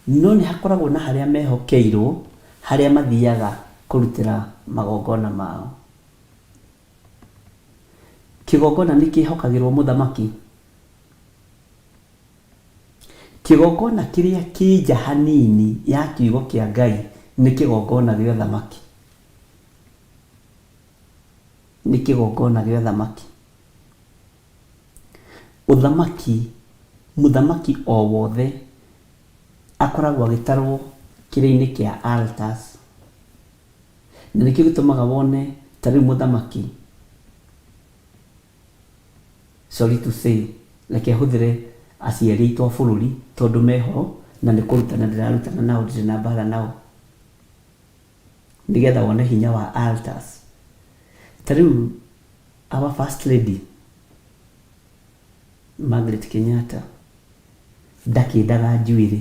no nĩ hakoragwo na harĩa mehokeirwo, harĩa mathiaga kũrutĩra magongona mao. Kigongona nĩ kĩhokagĩrwo mũthamaki. Kigongona kĩrĩa kĩnja hanini ya kiugo kĩa Ngai nĩ kigongona gĩa ũthamaki. Nĩ kigongona gĩa ũthamaki. Ũthamaki, mũthamaki o wothe akoragwo agĩtarwo kĩrĩa-inĩ kĩa altars, na nĩkĩo gĩtũmaga wone ta rĩu mũthamaki, sorry to say, reke hũthĩre aciari aitũ a bũrũri tondũ meho na nĩ kũrutana ndĩrarutana nao, ndirĩ na mbara nao, nĩgetha wone hinya wa altars. Ta rĩu our first lady Margaret Kenyatta ndakĩndaga njuĩrĩ,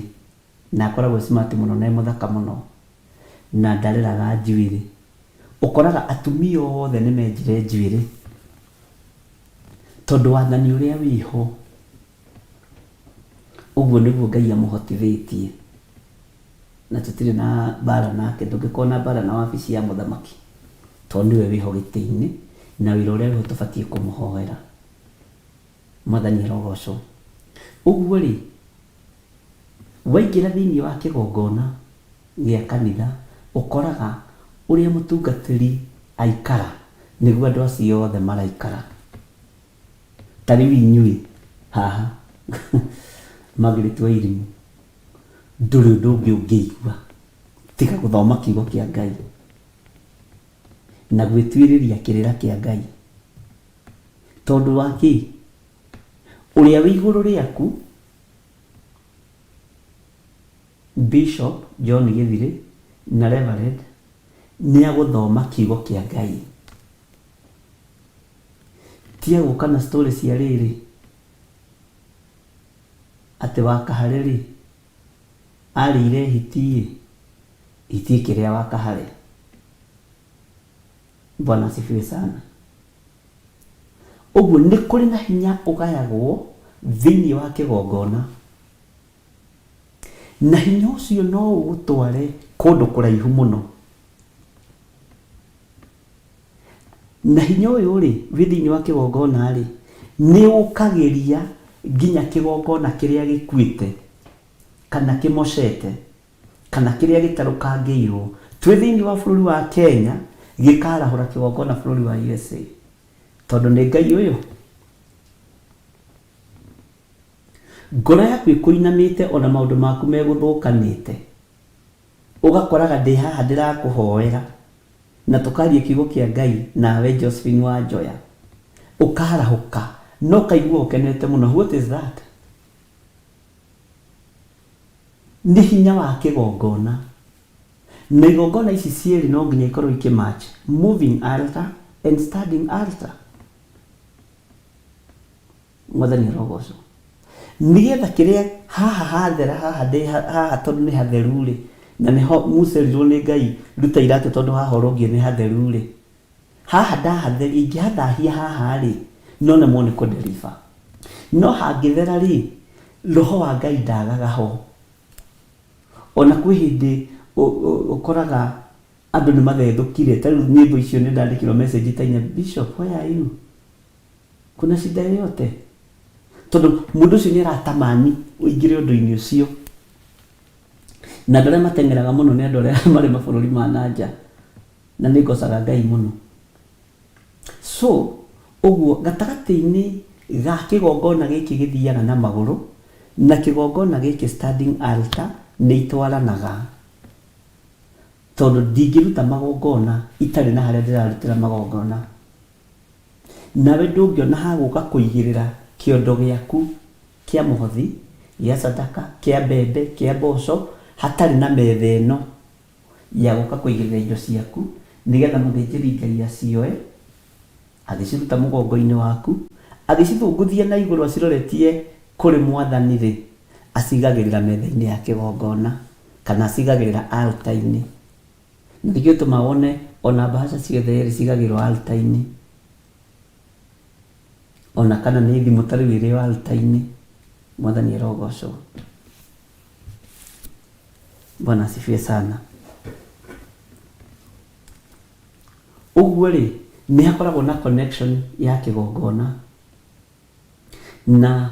na akoragwo smart mũno na mũthaka mũno, na ndareraga njuĩrĩ. Ũkoraga atumia othe nĩ menjire njuĩrĩ tondũ wathani ũrĩa wĩho, ũguo nĩguo Ngai amũhotithĩtie, na tũtirĩ na mbara nake. Ndũngĩkorwo na mbara na wabici ya mũthamaki tondũ nĩwe wĩho gĩtĩ-inĩ, na wĩra ũrĩa wĩho tũbatiĩ kũmũhoera. Mwathani arogocwo. Ũguo rĩ, waingĩra thĩinĩ wa kĩgongona gĩa kanitha, ũkoraga ũrĩa mũtungatĩri aikara nĩguo andũ acio othe maraikara. Ta rĩu inyuĩ haha Margaret Wairimu, ndũrĩ ũndũ ũngĩ ũngĩigua tiga gũthoma kiugo kĩa Ngai na gwĩtuĩrĩria kĩrĩra kĩa Ngai. Tondũ wa kĩ? Ũrĩa wĩ igũrũ rĩaku, Bishop John Gĩthirĩ na Reverend, nĩ agũthoma kiugo kĩa Ngai. Tia gũka na story cia rĩrĩ atĩ Wakahare rĩ arĩire hiti kĩrĩa Wakahare. Bwana asifiwe sana. Ũguo nĩ kũrĩ na hinya ũgayagwo thĩinĩ wa kĩgongona, na hinya ũcio no ũgũtware kũndũ kũraihu mũno. Na hinya ũyũ rĩ, wĩ thĩinĩ wa kĩgongona rĩ, nĩ ũkagĩria nginya kĩgongona kĩrĩa gĩkuĩte kana kĩmocete kana kĩrĩa gĩtarũkangĩirwo twĩ thĩinĩ wa bũrũri wa Kenya gĩkarahũra kĩgongona bũrũri wa USA, tondũ nĩ Ngai ũyũ. Ngoro yaku ĩkũinamĩte, ona maũndũ maku megũthũkanĩte, ũgakoraga ndĩ haha ndĩrakũhoera na tũkaria kiugo kĩa Ngai nawe Josephine Wanjoya, ũkarahũka no kaigua ũkenete mũno. What is that? nĩ hinya wa kĩgongona, na igongona ici cierĩ no nginya ikorwo ikĩmatch moving altar and standing altar. Mwathani arogocwo. Nĩgetha kĩrĩa haha hathera haha tondũ nĩ hatheru rĩ, na nĩho mucerirwo nĩ Ngai ruta iratũ tondũ haha ũrongio nĩ hatheru rĩ, haha ndahatheria ingĩhathahia haha rĩ, no nemwo nĩ kũnderiba. No hangĩthera rĩ, roho wa Ngai ndagaga ho. Ona kwĩ hĩndĩ ũkoraga andũ nĩ mathethũkire, ta rĩu nyĩmbo icio nĩ ndandĩkĩrwo message ta inya, Bishop, where are you? Kuna shida yoyote? Tondũ mũndũ ũcio nĩ aratamani ũingĩre ũndũ-inĩ ũcio. Na andũ arĩa mateng'eraga mũno nĩ andũ arĩa marĩ mabũrũri ma nanja, na nĩ ngocaga Ngai mũno. So ũguo gatagatĩ-inĩ ga kĩgongona gĩkĩ gĩthiaga na magũrũ na kĩgongona gĩkĩ standing altar nĩ itwaranaga, tondũ ndingĩruta magongona itarĩ na harĩa ndĩrarutĩra magongona. Nawe ndũngĩona ha gũka kũigĩrĩra kĩondo gĩaku kĩa mũhothi, gĩa sadaka, kĩa mbembe, kĩa mboco hatarĩ na metha ĩno ya gũka kũigĩrĩra indo ciaku, nĩgetha mũthĩnjĩri Ngai acioe agĩciruta mũgongo-inĩ waku, agĩcithũngũthia na igũrũ aciroretie kũrĩ Mwathani rĩ, acigagĩrĩra metha-inĩ ya kĩgongona kana acigagĩrĩra altar-inĩ. Na nĩkĩo ũtũma wone ona mbahaca ciothe rĩ cigagĩrwo altar-inĩ, ona kana nĩ thimũ ta rĩu ĩrĩ altar-inĩ. Mwathani arogocwo. Bwana asifiwe sana. Ũguo rĩ, nĩ hakoragwo na connection ya kĩgongona na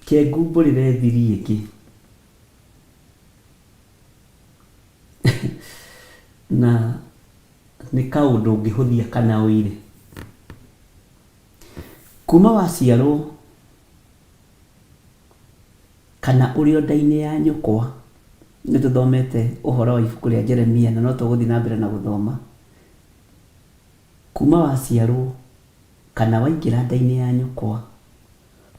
kĩngumbũrĩre thiri ĩngĩ. Na nĩ kaũndũ ũngĩhũthia kana ũire. Kuma waciarwo kana ũrĩ o nda-inĩ ya nyũkwa, nĩ tũthomete ũhoro wa ibuku rĩa Jeremia na no tũgũthiĩ na mbere na gũthoma. Kuma waciarwo kana waingĩra nda-inĩ ya nyũkwa,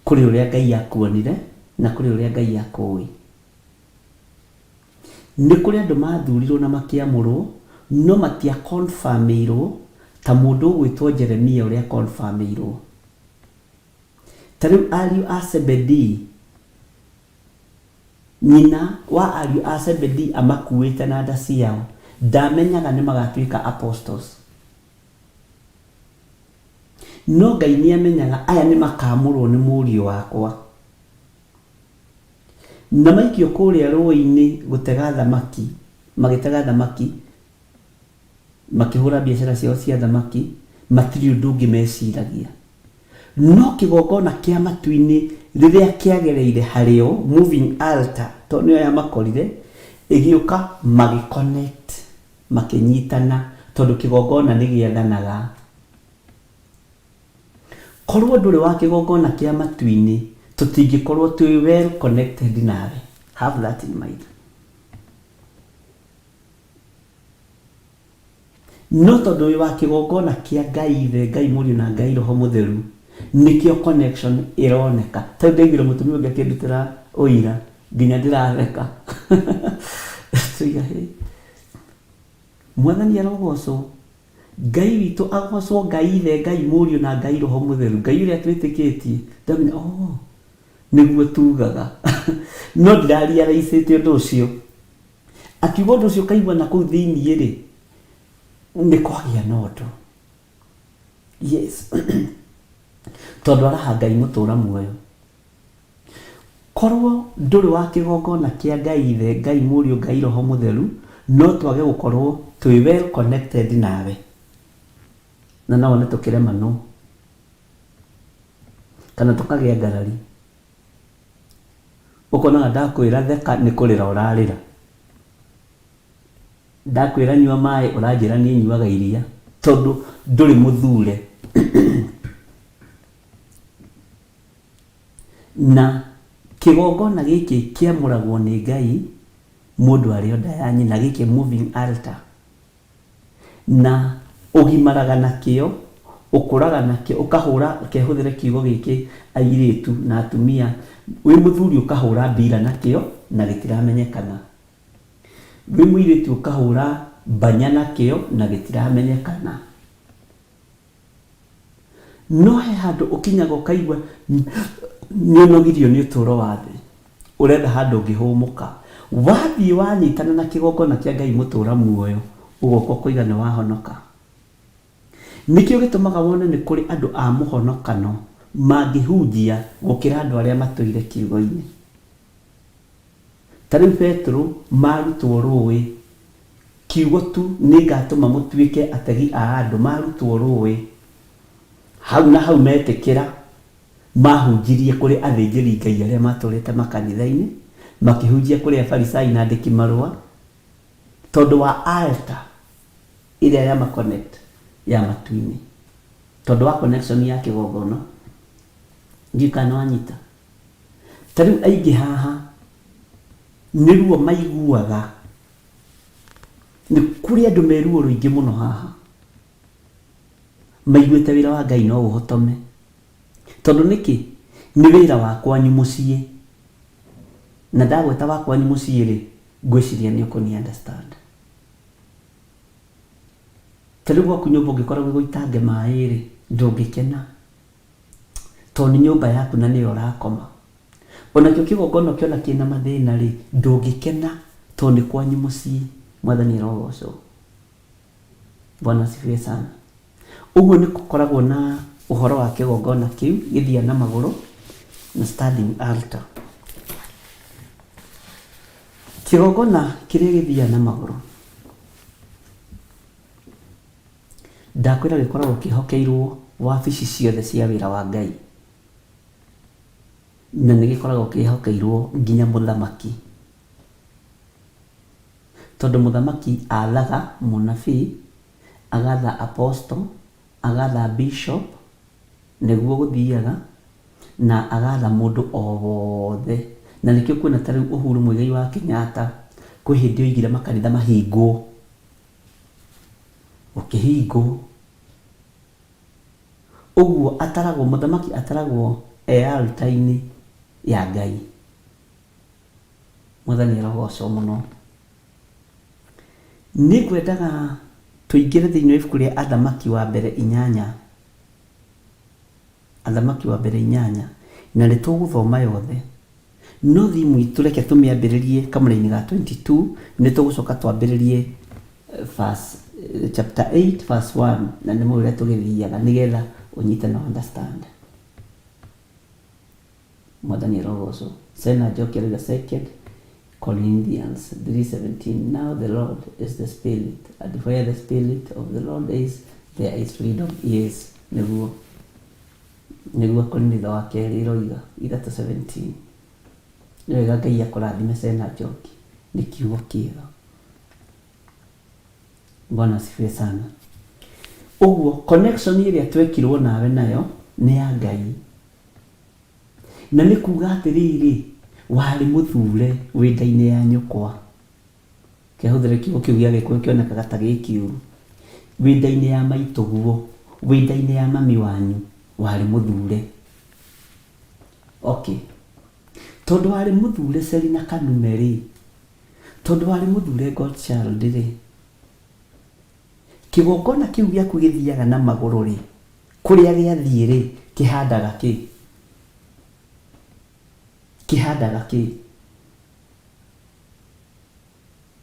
kũrĩ ũrĩa Ngai akuonire na kũrĩ ũrĩa Ngai akũĩ. Nĩ kũrĩ andũ mathurirwo na makĩamũrwo no matia confirmĩirwo ta mũndũ ũgwĩtwo Jeremia ũrĩa confirmĩirwo. Ta rĩu ariũ a Zebedi, nyina wa ariũ a Zebedi amakuĩte na nda ciao, ndamenyaga nĩ magatuĩka apostles. No Ngai nĩ amenyaga aya nĩ makamũrwo nĩ mũriũ wakwa. Na maikio kũrĩa rũĩ-inĩ gũtega thamaki, magĩtega thamaki, makĩhũra biacara ciao cia thamaki, matirĩ ũndũ ũngĩ meciragia. No kĩgongona kĩa matu-inĩ rĩrĩa kĩagereire harĩo moving altar, tondũ nĩyo yamakorire, ĩgĩũka magĩconnect, makĩnyitana, tondũ kĩgongona nĩ gĩathanaga. Korwo ndũrĩ wa kĩgongona kĩa matu-inĩ, tũtingĩkorwo twĩ well connected nawe. Have that in mind. No tondũ wĩ wa kĩgongona kĩa Ngai Ithe, Ngai Mũriũ na Ngai Roho Mũtheru, nĩkĩo connection ĩroneka. Ta rĩu ndaiguire mũtumia ũngĩ akĩndutĩra ũira nginya ndĩratheka. Mwathani arogocwo. Ngai witũ agocwo, Ngai Ithe, Ngai Mũriũ na Ngai Roho Mũtheru. Ngai ũrĩa twĩtĩkĩtie. Ndamenya nĩguo tugaga. No ndirarealize ũndũ ũcio. Akiuga ũndũ ũcio kaigua na kũu thĩiniĩ rĩ, nĩ kwagĩa na ũndũ. Yes. Tondũ araha Ngai mũtũra muoyo. Korwo ndũrĩ wa kĩgongona kĩa Ngai Ithe, Ngai Mũriũ, Ngai Roho Mũtheru, no twage gũkorwo twĩ well connected nawe. Na no one tũkĩremanwo kana tũkagĩa ngarari. Ũkonaga ndakwĩra theka nĩ kũrĩra ũrarĩra. Ndakwĩra nyua maĩ ũranjĩra niĩ nyuaga iria, tondũ ndũrĩ mũthure. Na kĩgongona gĩkĩ kĩamũragwo nĩ Ngai mũndũ arĩ o nda ya nyina, gĩkĩ moving altar, na ũgimaraga nakĩo ukuraga nakio ukahura ukehuthira kiugo giki airitu na atumia wi muthuri ukahura mbira nakio na gitiramenyekana wi muiritu ukahura banya nakio na gitiramenyekana no he handu ukinyaga ukaigua nionogirio ni uturo wa thi urenda handu ngihumuka wathie wanyitana na kigongona kia Ngai mutura muoyo ugoka kuiga ni wahonoka nikio gitumaga wone ni kuri andu a muhonokano mangihunjia gukira andu aria matoire kiugo-ini tari Petro marutwo rũĩ kiugo tu ni ngatuma mutuike ategi a andu marutwo rũĩ hau na hau metikira mahunjirie kuri athinjiri Ngai aria maturite makanitha-ini makihunjia kuri afarisai na andiki marua tondu wa altar iria ya connect ya matuini tondu wa connection ya kigongona ngikana wanyita tariu aingi haha niruo maiguaga ni kuri andu meruo ruingi muno haha maiguite wira wa Ngai no uhotome tondu niki ni wira wakwa ni mucii na ndagweta wakwa ni mucii ri ngwiciria ni ukoni understand tariu gwaku nyumba ungikorwo gwitange mai ri ndungikena tondu nyumba yaku na niyo urakoma onakio kigongona kiona kina mathina ri ndungikena tondu ni kwanyu mucii mwathani rogoco Bwana asifiwe sana uguo ni kukoragwo na uhoro wa kigongona kiu githia na maguru na standing altar kigongona kiria githia na maguru ndakwira gikoragwo kihokeirwo wabici ciothe cia wira wa Ngai na nĩ gikoragwo kihokeirwo nginya muthamaki tondu muthamaki athaga munabii agatha apostle agatha bishop niguo guthiaga na agatha mundu o wothe na nikio kwina tariu Uhuru Muigai wa Kenyatta kwi hindi oigire makanitha mahingwo ukihingo uguo ataragwo muthamaki ataragwo altar-ini ya Ngai mwathani rogoco muno ni ngwendaga tuingire thiini wa ibuku ria athamaki wa mbere 8 athamaki wa mbere 8 na nituguthoma yothe no thimu itu reke tumiambiririe kamuri-ini ga 22 nitugucoka twambiririe verse chapter 8 verse 1 na nimo ria tugithiaga nigetha unyite na understand mwathani rogoco sena jokere second Corinthians 3:17 now the Lord is the Spirit and where the Spirit of the Lord is there is freedom yes niguo Korintho wa keri roiga 3:17 wega Ngai akurathime sena joki ni kiugo kiega Bwana asifiwe sana uguo connection iria twekirwo nawe nayo ni ya Ngai na ni kuga atiriri wari muthure winda-ini ya nyukwa kehuthire kiugo kiu gia gikuyu kionekaga ta gikiuru winda-ini ya maituguo winda-ini ya mami wanyu wari muthure okay tondu wari muthure Selina Kanume ri tondu wari muthure Godchild ri kigongona kiu giaku githiaga na maguru ri kuria giathie ri kihandaga ki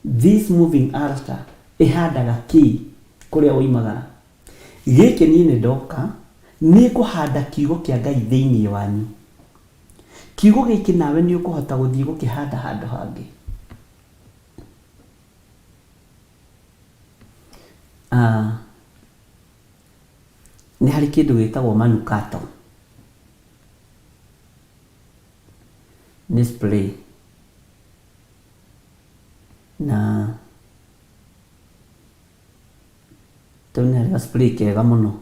this moving altar ihandaga ki kuria uimagara giki ni ndoka ni kuhanda kiugo kia Ngai thiini wanyu kiugo giki nawe ni ukuhota guthii gukihanda handu hangi ni hari kindu gitagwo manukato ni spray na tuna spray kega muno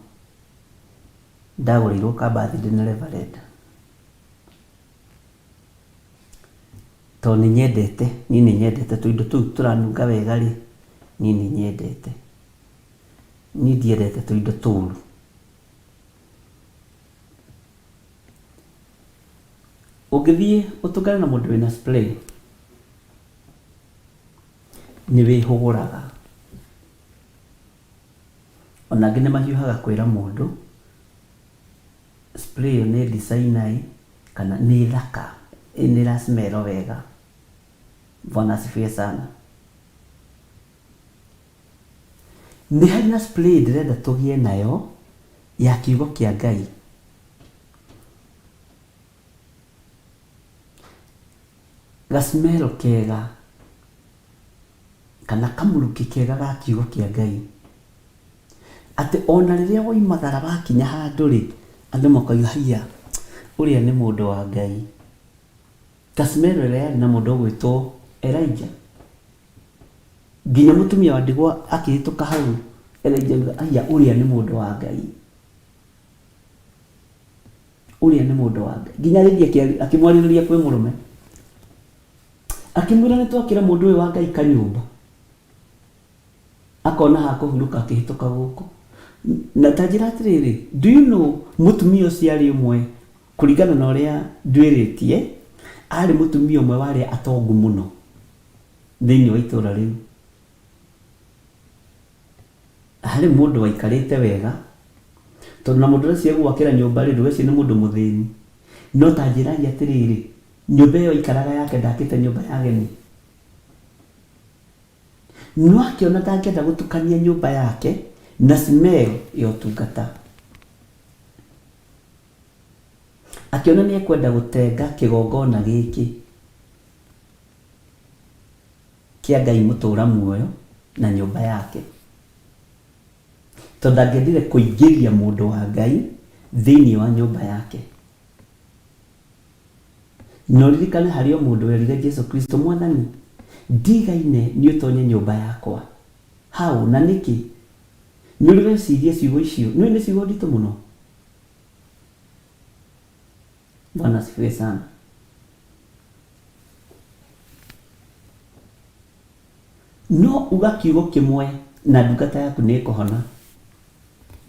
ndagurirwo kabathi ndina Reverend to ni nyendete tuindo tu turanunga wega ri ni nyendete ni ndiendete tuindo turu ũngĩthiĩ ũtũngane na mũndũ wĩna spray nĩ wĩhũgũraga. Ona angĩ nĩ mahiũhaga kwĩra mũndũ spray ĩyo nĩ design kana nĩ thaka, nĩ ĩra smell wega. Bwana asifiwe sana. Nĩ harĩ na spray ndĩrenda tũgĩe nayo ya kiugo kĩa Ngai. Gasmell kega kana kamũrukĩ kega ga kiugo kĩa Ngai, atĩ ona rĩrĩa woimagara wakinya handũ rĩ, andũ makoiga haiya ũrĩa nĩ mũndũ wa Ngai. Gasmell ĩrĩa yarĩ na mũndũ ũgwĩtwo Elijah, nginya mũtumia wa ndigwa akĩhĩtũka hau, Elijah haiya ũrĩa nĩ mũndũ wa Ngai, ũrĩa nĩ mũndũ wa Ngai. Nginya rĩngĩ akĩmwarĩrĩria kwĩ mũrũme, akĩmwĩra nĩ twakĩra mũndũ ũyũ wa Ngai kanyũmba, akona ha kũhurũka akĩhĩtũka gũkũ. Na ta njĩra atĩrĩrĩ, do you know mũtumia ũcio arĩ ũmwe kũringana na ũrĩa ndwĩrĩtie, arĩ mũtumia ũmwe warĩ atongu mũno thĩinĩ wa itũũra rĩu. Harĩ mũndũ waikarĩte wega, tondũ na mũndũ ũcio egwakĩra nyũmba rĩ, ndũgecirie nĩ mũndũ mũthĩni. No ta njĩra atĩrĩrĩ, nyũmba ĩyo ikaraga yake, ndakĩte nyũmba ya ageni. No akĩona ndangĩenda gũtukania nyũmba yake na smell ya ũtungata. Akĩona nĩ ekwenda gũtenga kĩgongona gĩkĩ kĩa Ngai mũtũũra muoyo na nyũmba yake, tondũ ndangĩendire kũingĩria mũndũ wa Ngai thĩinĩ wa nyũmba yake. No ririkane harĩ o mũndũ werire Jesu Kristo, Mwathani ndigaine nĩ ũtonye nyũmba yakwa. Hau na nĩkĩ? Nĩ ũrĩgeciria ciugo icio nĩ ciugo nditũ mũno. Bwana asifiwe sana. No uga kiugo kĩmwe na ndungata yaku nĩ ĩkũhona,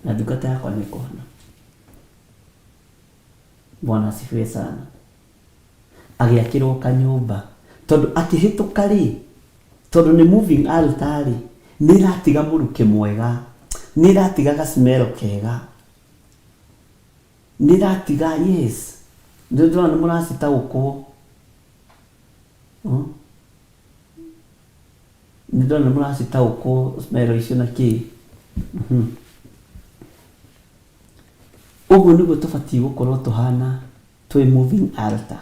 na ndungata yakwa nĩ ĩkũhona. Bwana asifiwe sana. Agĩakĩrwo kanyũmba, tondũ akĩhĩtũka rĩ, tondũ nĩ moving altar rĩ, nĩ ĩratiga mũrukĩ mwega, nĩ ĩratiga gasmell kega, nĩ ĩratiga yes. Ndĩrona nĩ mũracitaũkwo, ndĩrona nĩ mũracitaũkwo smell icio na kĩ. Ũguo nĩguo tũbatiĩ gũkorwo tũhana twĩ moving altar,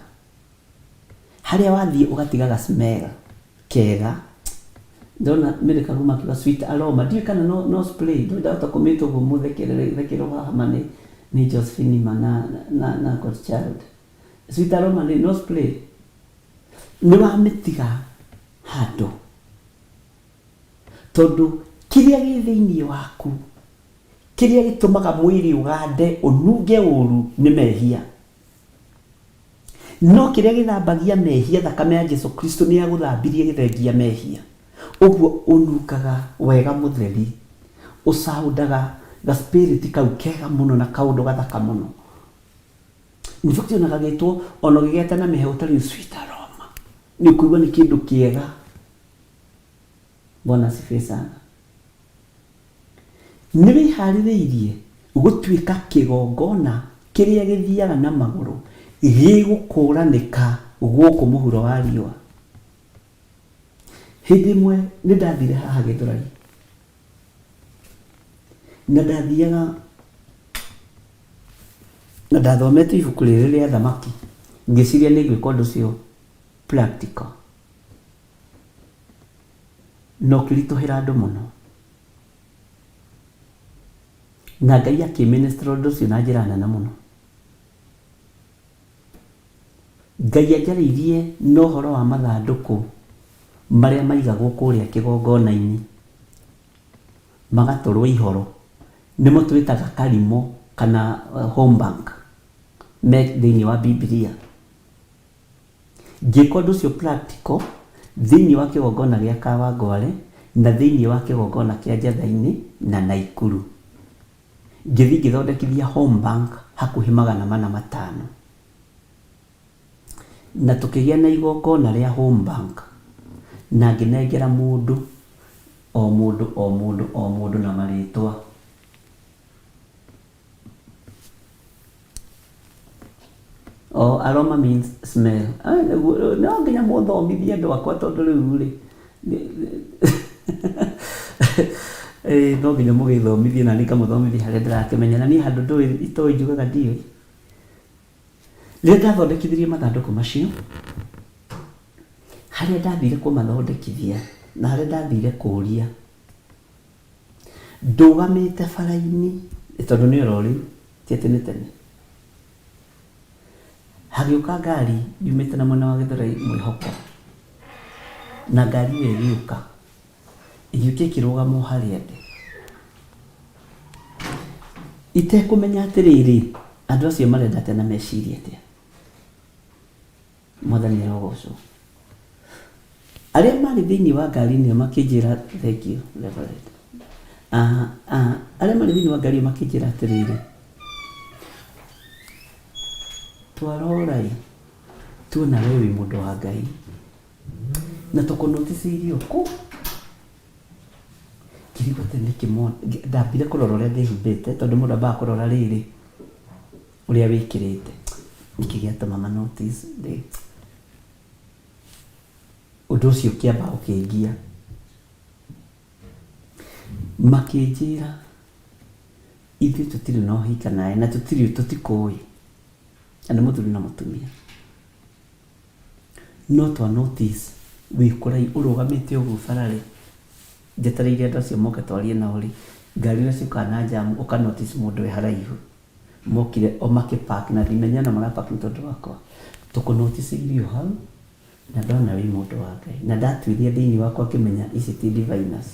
harĩa wathiĩ ũgatiga gasmell kega. Ndona Mĩrĩka Ruma akiuga sweet aroma, ndiũĩ kana no spray, ndahota kũmĩta ũguo mũthekererwo haha nĩ Josephine na Godchild. Sweet aroma nĩ no spray, nĩ wamĩtiga handũ, tondũ kĩrĩa gĩ thĩinĩ waku, kĩrĩa gĩtũmaga mwĩrĩ ũgande ũnunge ũru nĩ mehia. No kĩrĩa gĩthambagia mehia, thakame ya Jesu Kristo nĩ yagũthambirie gĩthengia mehia. Ũguo ũnungaga wega mũtheri, ũcaundaga gaspirit kau kega mũno na kaũndũ gathaka mũno. In fact ona gagĩtwo ona gĩgeta na mĩheo ũtarĩ sweet aroma, nĩ ũkũigua nĩ kĩndũ kĩega. Bwana asifiwe sana. Nĩ wĩharĩrĩirie gũtuĩka kĩgongona kĩrĩa gĩthiaga na magũrũ gĩgũkũranĩka gũkũ mũhuro wa riũa. Hĩndĩ ĩmwe nĩ ndathire haha Gĩthũrai, na ndathiaga na ndathomete ibuku rĩrĩ rĩa thamaki, ngĩciria nĩ gwĩka ũndũ ũcio practical, no kĩritũhĩra andũ mũno. Na Ngai akĩministra ũndũ ũcio na njĩra nene mũno. Ngai anjarĩirie na ũhoro wa mathandũkũ marĩa maigagwo kũrĩa kĩgongona-inĩ, magatũrwo ihoro, nĩmo twĩtaga karimũ kana home bank me thĩinĩ wa Biblia. Ngĩka ũndũ ũcio practical thĩinĩ wa kĩgongona gĩa Kawangware na thĩinĩ wa kĩgongona kĩa Njatha-inĩ na Naikuru. Ngĩthiĩ ngĩthondekithia home bank hakuhĩ 450. na tukĩgĩa na igongona rĩa home bank na ngĩnengera mũndũ o mũndũ na marĩtwa. Aroma means smell. No nginya mũthomithie andũ akwa tondũ rĩu rĩ no nginya mũgĩthomithie na nikamũthomithia harĩa ndĩrakĩmenya, na niĩ handũ itoĩ njugaga ndiũĩ. Rĩrĩa ndathondekithirie mathandũkũ macio, harĩa ndathire kũmathondekithia na harĩa ndathire kũria, ndũgamĩte bara-inĩ tondũ nĩ oro rĩu ti atĩ nĩ tene, hagĩũka ngari yumĩte na mwena wa Gĩthũrai Mwĩhoko, na ngari ĩyo ĩgĩũka ĩgĩũka ĩkĩrũgama harĩa ndĩ, itekũmenya atĩrĩrĩ andũ acio marenda atĩa na meciria atĩa. Mwathani arogocwo. Arĩa marĩ thĩinĩ wa ngari nĩo makĩnjĩra thank you Reverend. Arĩa marĩ thĩinĩ wa ngari makĩnjĩra atĩrĩrĩ, twarorai tuona wewe wĩ mũndũ wa Ngai na tũkũnoticirie ũkũ. Kĩrigwo atĩ nĩ kĩmona, ndambire kũrora ũrĩa ndĩhumbĩte tondũ mũndũ ambaga kũrora rĩrĩ ũrĩa wĩkĩrĩte, nĩkĩgĩatũma manotice ũndũ ũcio ũkĩamba ũkĩngia. Makĩnjĩra ithuĩ tũtirĩ na ũhika nawe na tũtikũĩ, na nĩ mũthuri na mũtumia, no twa notice wĩ kũraihu ũrũgamĩte ũguo bara-rĩ, njetereire andũ acio moke twarie nao rĩ, ngari iria ciũkaga na jamu ũka notice mũndũ wĩ haraihu, mokire o makĩpark na ndimenya na marapark nĩ tondũ wakwa, tũkũnoticirio hau na ndona wĩ mũndũ wa Ngai, na ndatuithia thĩinĩ wakwa ngĩmenya ici ti diviners,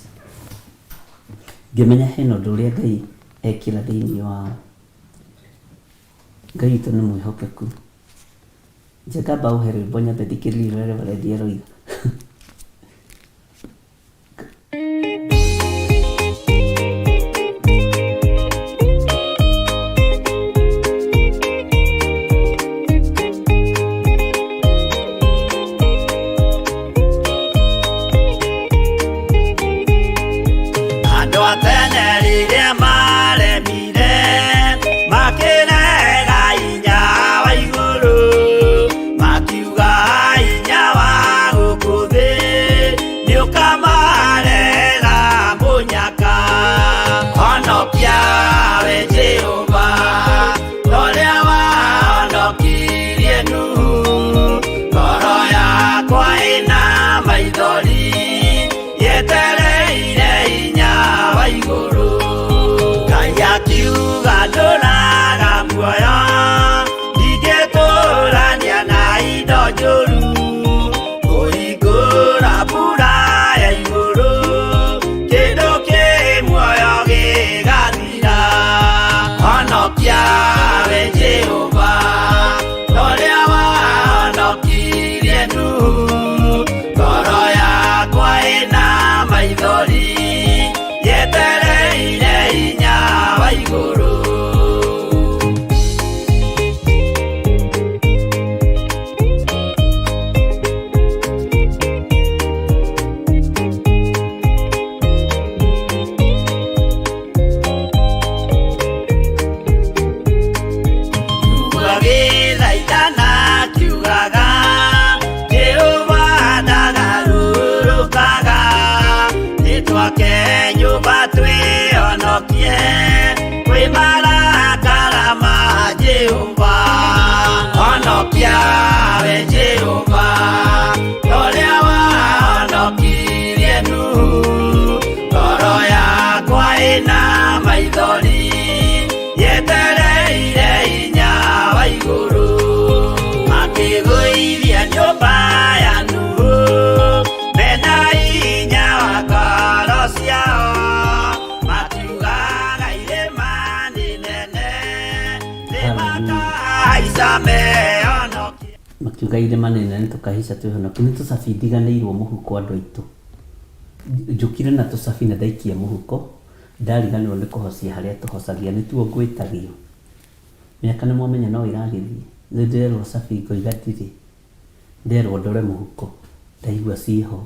ngĩmenya hena ũndũ ũrĩa Ngai ekĩra thĩinĩ wao. Ngai witũ nĩ mwĩhokeku. Njengamba ũhe rwĩmbo nyambe thikĩrĩrie rũrĩa Reverend aroiga. Makiuga irĩma nene nĩ tũkahica twĩhonokie, nĩ tũcabi ndiganĩirwo mũhuko andũ aitũ. Njũkire na tũcabi na ndaikia mũhuko, ndariganĩrwo nĩ kũhocia harĩa tũhocagia, nĩtuo ngwĩtagio. Mĩaka nĩ mwamenya no ĩragĩthiĩ, nĩ ndĩrerwo cabi ngoiga ndirĩ, nderwo ndore mũhuko, ndaigua ciĩho,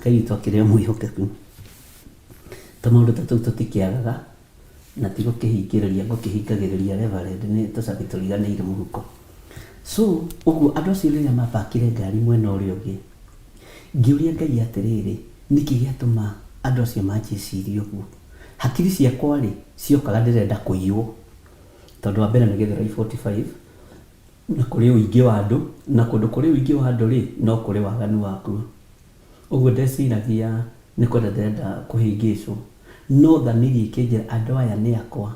Ngai witũ akĩrĩ o mwĩhokeku. Tũmaũndũ ta tũu tũtikĩagaga, na ti gũkĩhingĩrĩria ngũkĩhingagĩrĩria Reverend nĩ tũcabi tũriganĩire mũhuko. So ũguo andũ acio rĩrĩa mapakire ngari mwena ũrĩa ũngĩ, ngĩũria Ngai atĩrĩrĩ, nĩkĩ gĩatũma andũ acio manjĩcirie ũguo? Hakiri ciakwa rĩ ciokaga ndĩrenda kũiywo, tondũ wa mbere nĩ Gĩthũrai 45 na kũrĩ ũingĩ wa andũ, na kũndũ kũrĩ ũingĩ wa andũ rĩ no kũrĩ waganu wakuo. Ũguo ndeciragia nĩ kwenda ndĩrenda kũhĩngĩcwo, no thamiri ĩkĩnjĩra andũ aya nĩ akwa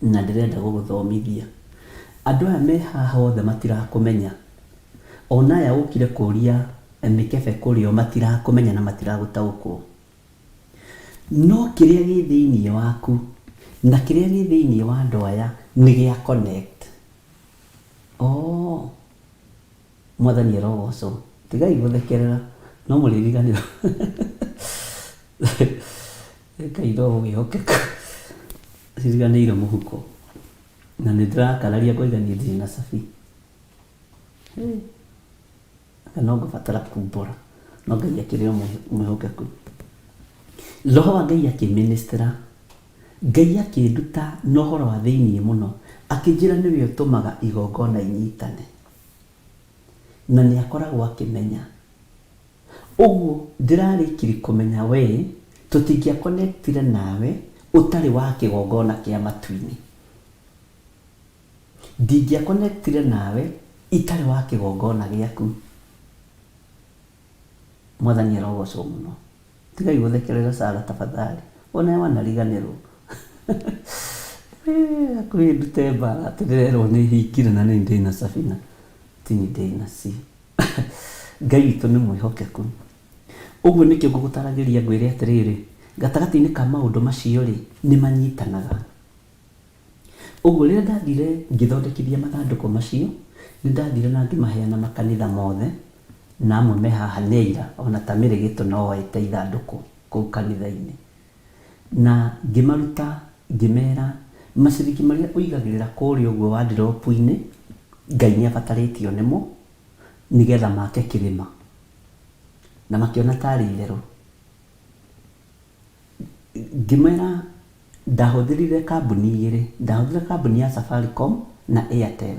na ndĩrenda gũgũthomithia. Andũ aya me haha othe matirakũmenya, ona aya ũkire kũria mĩkebe kũrĩo matirakũmenya na matiragũtaũkwo, no kĩrĩa gĩ thĩinĩ waku na kĩrĩa gĩ thĩinĩ wa andũ aya nĩ gĩa connect. Mwathani arogocwo, tigai gũthekerera, no mũrĩriganĩrwo Ngai no ũgĩhokeka, ciriganĩire mũhuko, na nĩ ndĩrakararia ngoiga niĩ ndirĩ na cabi, no ngũbatara kumbũra, no Ngai akĩrĩ o mwĩhokeku. Roho wa Ngai akĩmĩnĩstĩra, Ngai akĩnduta na ũhoro wa thĩinĩ mũno, akĩnjĩra nĩwe ũtũmaga igongona inyitane, na nĩ akoragwo akĩmenya. Ũguo ndĩrarĩkiri kũmenya we tũtingĩakonektire nawe ũtarĩ wa kĩgongona kĩa matu-inĩ, ndingĩakonektire nawe itarĩ wa kĩgongona gĩaku. Mwathani arogocwo mũno, tigai gũthekerera Sarah tafadhali, ona wanariganĩrwo hakuhĩ ndute mbara atĩ ndĩrerwo nĩ hingire na nĩ ndĩ na cabina, tini ndĩ na ci Ngai witũ nĩ mwĩhokeku. Ũguo nĩkĩo ngũgũtaragĩria ngwĩre atĩrĩrĩ, gatagatĩ-inĩ ka maũndũ macio rĩ nĩ manyitanaga. Ũguo rĩrĩa ndathire ngĩthondekithia mathandũkũ macio, nĩ ndathire na ngĩmaheana makanitha mothe, na amwe me haha nĩ aira, ona ta Mĩrĩgĩtũ no oete ithandũkũ kũu kanitha-inĩ, na ngĩmaruta ngĩmera maciringi marĩa ũigagĩrĩra kũrĩa ũguo wardrobe-inĩ Ngai nĩ abatarĩtio nĩmo nĩgetha make kĩrĩma, na makĩona tarĩ itherũ. Ngĩmera ndahũthĩrire kambuni igĩrĩ, ndahũthĩrire kambuni ya Safaricom na Airtel.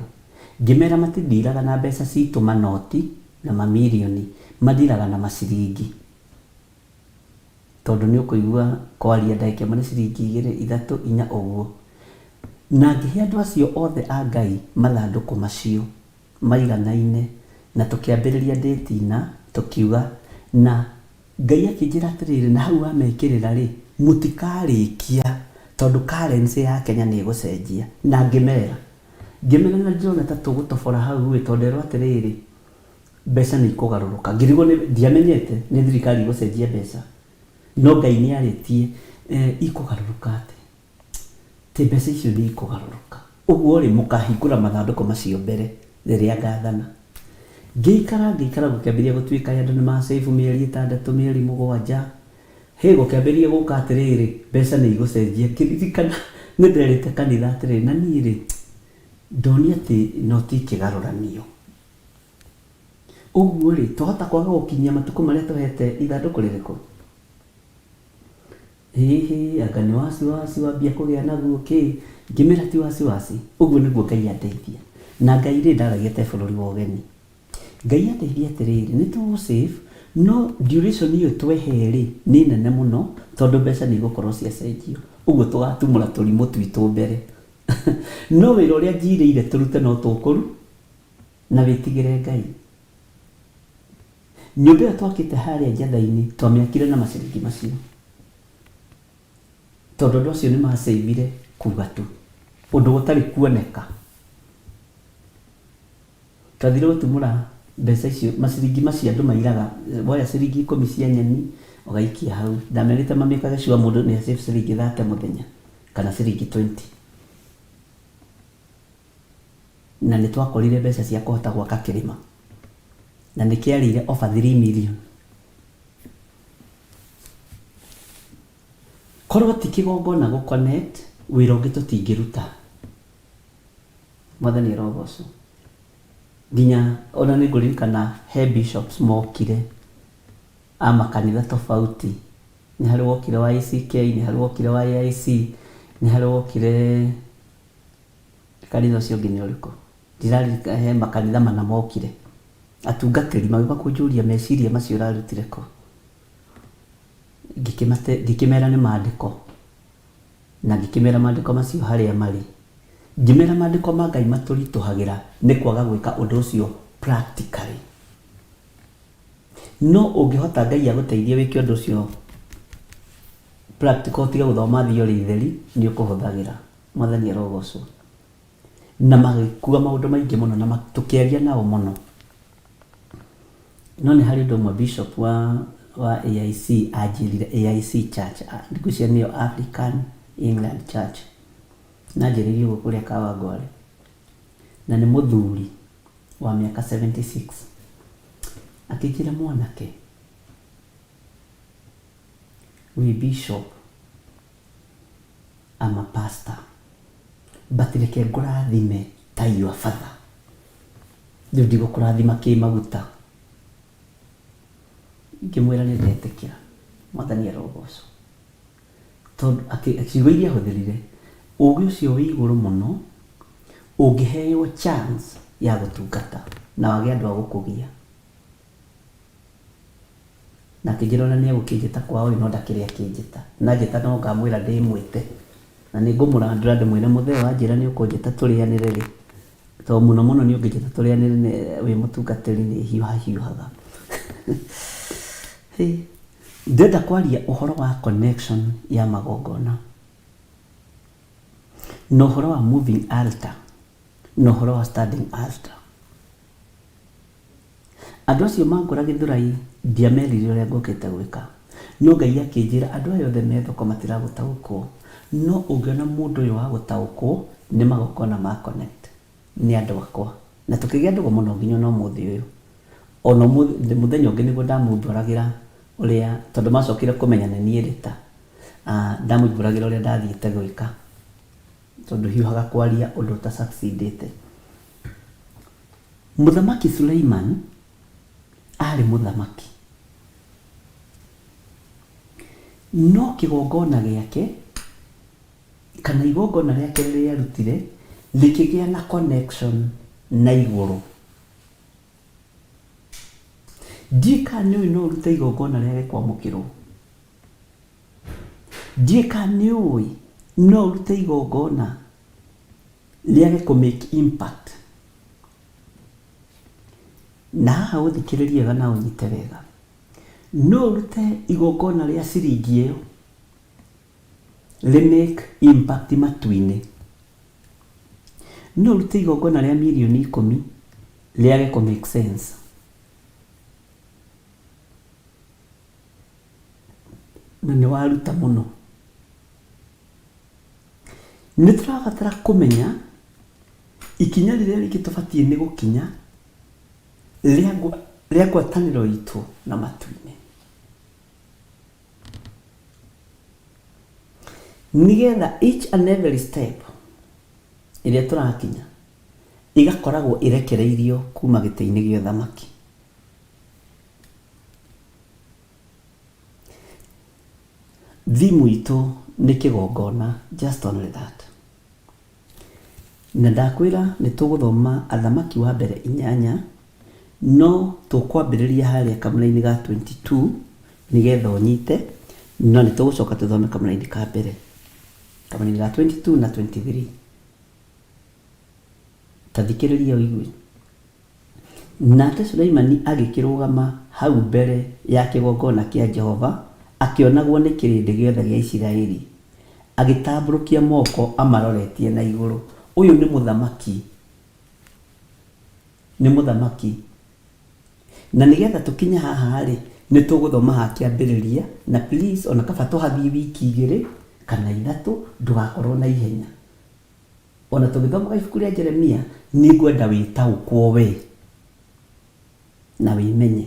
Ngĩmera matindiraga na mbeca citũ manoti na mamirioni, mathiraga na maciringi, tondũ nĩ ũkũigua kwaria ndagĩka ĩmwe nĩ ciringi 2, 3, 4 ũguo. Na ngĩhe andũ acio othe a Ngai mathandũkũ macio maiganaine, na tũkĩambĩrĩria ndĩtina tũkiuga, na Ngai akĩnjĩra atĩrĩrĩ, na hau wamekĩrĩra rĩ mũtikarĩkia, tondũ currency ya Kenya nĩ ĩgũcenjia. Na ngĩmera na ndĩrona ta tũgũtobora hau tondũ nderwo atĩrĩrĩ mbeca nĩ ikũgarũrũka. Ngĩrigwo ndiamenyete nĩ thirikari ĩgũcenjia mbeca, no Ngai nĩ arĩtie ikũgarũrũka atĩ tĩ mbeca icio nĩ ikũgarũrũka. Ũguo rĩ mũkahingũra mathandũkũ macio mbere rĩrĩa ngathana. Ngĩikara gũkĩambĩrĩria gũtuĩka andũ nĩ masave mĩeri 6, mĩeri 7, gũkĩambĩrĩria gũka atĩrĩrĩ mbeca nĩ igũcenjia. Kĩririkana nĩ nderĩte kanitha atĩrĩrĩ, na niĩ rĩ ndonio atĩ no ti kĩgarũranio. Ũguo rĩ twahota kwaga gũkinyia matukũ marĩa tũhete ithandũkũ rĩrĩkũ? Anga nĩ wasiwasi wambia kũgĩa naguo kĩ? Ngĩmera ti wasiwasi. Ũguo nĩguo Ngai andeithia, na Ngai rĩ ndaragia ta bũrũri wa ũgeni. Ngai andeithia atĩrĩrĩ, nĩ tũgũ save, no duration ĩyo twehe rĩ nĩ nene mũno, tondũ mbeca nĩ igũkorwo ciacenjio. Ũguo tũgatumũra tũrimũ twitũ mbere. No wĩra ũrĩa njirĩire tũrute no tũkũru na wĩtigĩre Ngai. Nyũmba ĩyo twakĩte harĩa njatha-inĩ twamĩakire na maciringi macio, tondũ andũ acio nĩ maceivire kuga tu ũndũ gũtarĩ kuoneka. Twathire gũtumũra mbeca icio, maciringi macio andũ mairaga, woya ciringi 10 cia nyeni ũgaikia hau. Ndamerĩte mamĩkage sure mũndũ nĩ save ciringi 30 mũthenya kana ciringi 20, na nĩ twakorire mbeca cia kũhota gwaka kĩrĩma, na nĩ kĩarĩire over 3 million. Korwo ti kĩgongona gũ connect, wĩra ũngĩ tũtingĩruta. Mwathani arogocwo. nginya ona nĩ ngũririkana he bishops mokire a makanitha tofauti. Nĩ harĩ wokire wa ACK, nĩ harĩ wokire wa AIC, nĩ harĩ wokire kanitha ũcio ũngĩ nĩ ũrĩkũ, ndiraririkana, he makanitha mana mokire atungatĩri magĩũka kũnjũria meciria macio ũrarutire kũ. Ngĩkĩmera nĩ maandĩko, na ngĩkĩmera maandĩko macio harĩa marĩ. Ngĩmera maandĩko ma Ngai matũritũhagĩra nĩ kwaga gwĩka ũndũ ũcio practically. No ũngĩhota Ngai agũteithie wĩke ũndũ ũcio practical, tiga gũthoma theory theri, nĩ ũkũhũthagĩra. Mwathani arogocwo. Na magĩkua maũndũ maingĩ mũno na tũkĩaria nao mũno. No nĩ harĩ ũndũ ũmwe bishop wa AIC anjĩrire, AIC church, ndikucia nĩyo African England Church, na njĩrĩirie ũguo kũrĩa Kawangware, na nĩ mũthuri wa mĩaka 76. Akĩnjĩra mwanake, we bishop, I'm a pastor, but reke ngũrathime ta your father. Rĩu ndigũkũrathima kĩmaguta. Ngĩmwĩra nĩ ndetĩkĩra. Mwathani arogocwo. Tondũ akiugo iria ahũthĩrire, ũũgĩ ũcio wĩ igũrũ mũno, ũngĩheo chance ya gũtungata na wage andũ a gũkũgia. Na akĩnjĩra ona nĩ egũkĩnjĩta kwao no ndakĩrĩ akĩnjĩta. Na njĩta no ngamwĩra ndĩmwĩte. Na nĩ ngũmũrandũra ndĩmwĩre mũthee wanjĩra nĩ ũkũnjĩta tũrĩanĩre rĩ. Tondũ mũno mũno nĩ ũngĩnjĩta tũrĩanĩre wĩ mũtungatĩri nĩ hiũhaga. Ndĩrenda kwaria ũhoro wa connection ya magongona, na ũhoro wa moving altar, na ũhoro wa standing altar. Andũ acio mangũra Gĩthũrai ndiamerire ũrĩa ngũkĩte gwĩka. No Ngai akĩnjĩra andũ aya othe me thoko matiragũtaũkwo. No ũngĩona mũndũ ũyũ wa gũtaũkwo nĩ magongona ma connect, nĩ andũ akwa. Na tũkĩgĩa ndũgũ mũno nginya no mũthĩ ũyũ. Ona mũthenya ũngĩ nĩguo ndamũmbũragĩra ũrĩa, tondũ macokire kũmenya nĩ niĩ rĩta. Ndamũmbũragĩra ũrĩa ndathiĩte gwĩka. Tondũ hiũhaga kwaria ũndũ ta succeedĩte. Mũthamaki Suleiman arĩ mũthamaki. No kĩgongona gĩake kana igongona rĩake rĩrĩa arutire rĩkĩgĩa na connection na igũrũ. Ndiĩka nĩ ũĩ no ũrute igongona rĩage kwamũkĩrwo. Ndiĩka nĩ ũĩ no ũrute igongona rĩage kũ-make impact. Na haha ũthikĩrĩrie wega na ũnyite wega. No ũrute igongona rĩa ciringi ĩyo rĩ-make impact matu-inĩ. No ũrute igongona rĩa mirioni 10 rĩage kũ-make sense. Na nĩ waruta mũno. Nĩ tũrabatara kũmenya ikinya rĩrĩa rĩngĩ tũbatiĩ nĩ gũkinya rĩa ngwatanĩro itũ na matu-inĩ. Nĩgetha each and every step ĩrĩa tũrakinya igakoragwo irekereirio kuma gĩtĩ-inĩ gĩa ũthamaki. Thimu itũ nĩ kĩgongona, just only that. Na ndakwĩra nĩ tũgũthoma Athamaki wa mbere 8, no tũkwambĩrĩria harĩa kamũra-inĩ ga 22 nĩgetha ũnyite, no nĩ tũgũcoka tũthome kamũra-inĩ ka mbere, kamũra-inĩ ga 22 na 23. Tathikĩrĩria ũigue. Nake Suleimani agĩkĩrũgama hau mbere ya kĩgongona kĩa Jehova, akĩonagwo nĩ kĩrĩndĩ gĩothe gĩa Isiraeli, agĩtambũrũkia moko amaroretie na igũrũ. Ũyũ nĩ mũthamaki. Nĩ mũthamaki. Na nĩgetha tũkinye haha rĩ, nĩ tũgũthoma ha kĩambĩrĩria, na please ona kaba tũhathiĩ wiki 2 kana 3, ndũgakorwo na ihenya. Ona tũgĩthoma ibuku rĩa Jeremia, nĩ ngwenda wĩtaũkwo we na wĩmenye.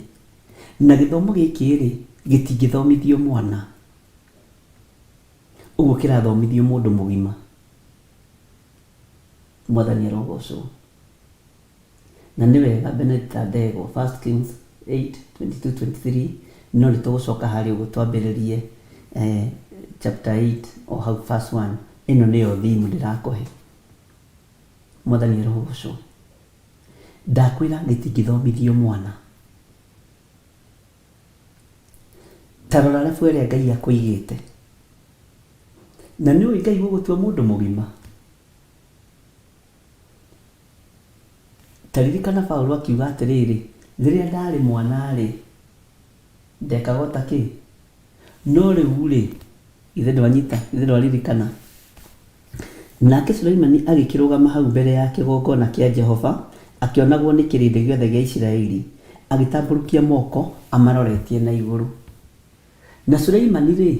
Na gĩthomo gĩkĩ rĩ, gĩtingĩthomithio mwana. Ũguo kĩrathomithio mũndũ mũgima. Mwathani arogocwo. na nĩ wega Benedict Adego 1 Kings 8:22-23 no nĩ tũgũcoka harĩ ũguo twambĩrĩrie chapter 8 o hau verse 1. Ĩno nĩyo theme ndĩrakũhe. Mwathani erogoco, ndakwĩra gĩtingĩthomithio mwana. Tarora refu ĩrĩa Ngai akũigĩte, na nĩ ũĩ Ngai gũgũtua mũndũ mũgima. Taririkana Paulo akiuga atĩrĩrĩ, rĩrĩa ndarĩ mwana-rĩ ndekaga o ta kĩ, no rĩu-rĩ ithe ndwanyita, ithe ndwaririkana. Nake Sulaimani agĩkĩrũgama hau mbere ya kĩgongona kĩa Jehova, akĩonagwo nĩ kĩrĩndĩ gĩothe gĩa Isiraeli, agĩtambũrũkia moko amaroretie na igũrũ. Na Sulaimani-rĩ,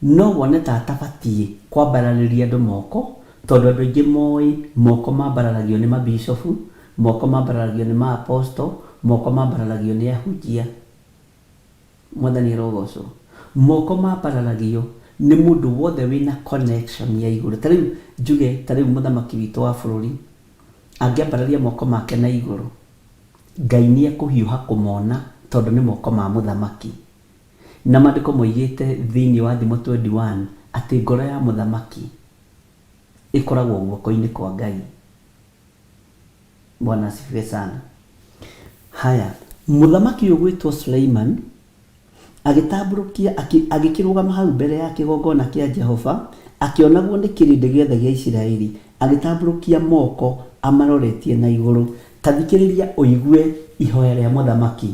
no wone ta atabatiĩ kwambararĩria andũ moko, tondũ andũ aingĩ moĩ moko mambararagio nĩ mabishofu, moko mambararagio nĩ maaposto, moko mambararagio nĩ ahunjia. Mwathani erogocwo. Moko mambararagio nĩ mũndũ wothe wĩna connection ya igũrũ. Ta rĩu njuge, ta rĩu mũthamaki witũ wa bũrũri angĩambararia moko make na igũrũ, Ngai nĩ ekũhiũha kũmona tondũ nĩ moko ma mũthamaki. Na maandĩko moigĩte thĩinĩ wa Thimo 21 atĩ ngoro ya mũthamaki ĩkoragwo guoko-inĩ kwa Ngai. Bwana asifiwe sana. Haya, mũthamaki ũyũ gwĩtwo Suleiman agĩtambũrũkia agĩkĩrũgama hau mbere ya kĩgongona kĩa Jehova, akĩonagwo nĩ kĩrĩndĩ gĩothe gĩa Isiraeli, agĩtambũrũkia moko amaroretie na igũrũ. Ta thikĩrĩria ũigue ihoya rĩa mũthamaki.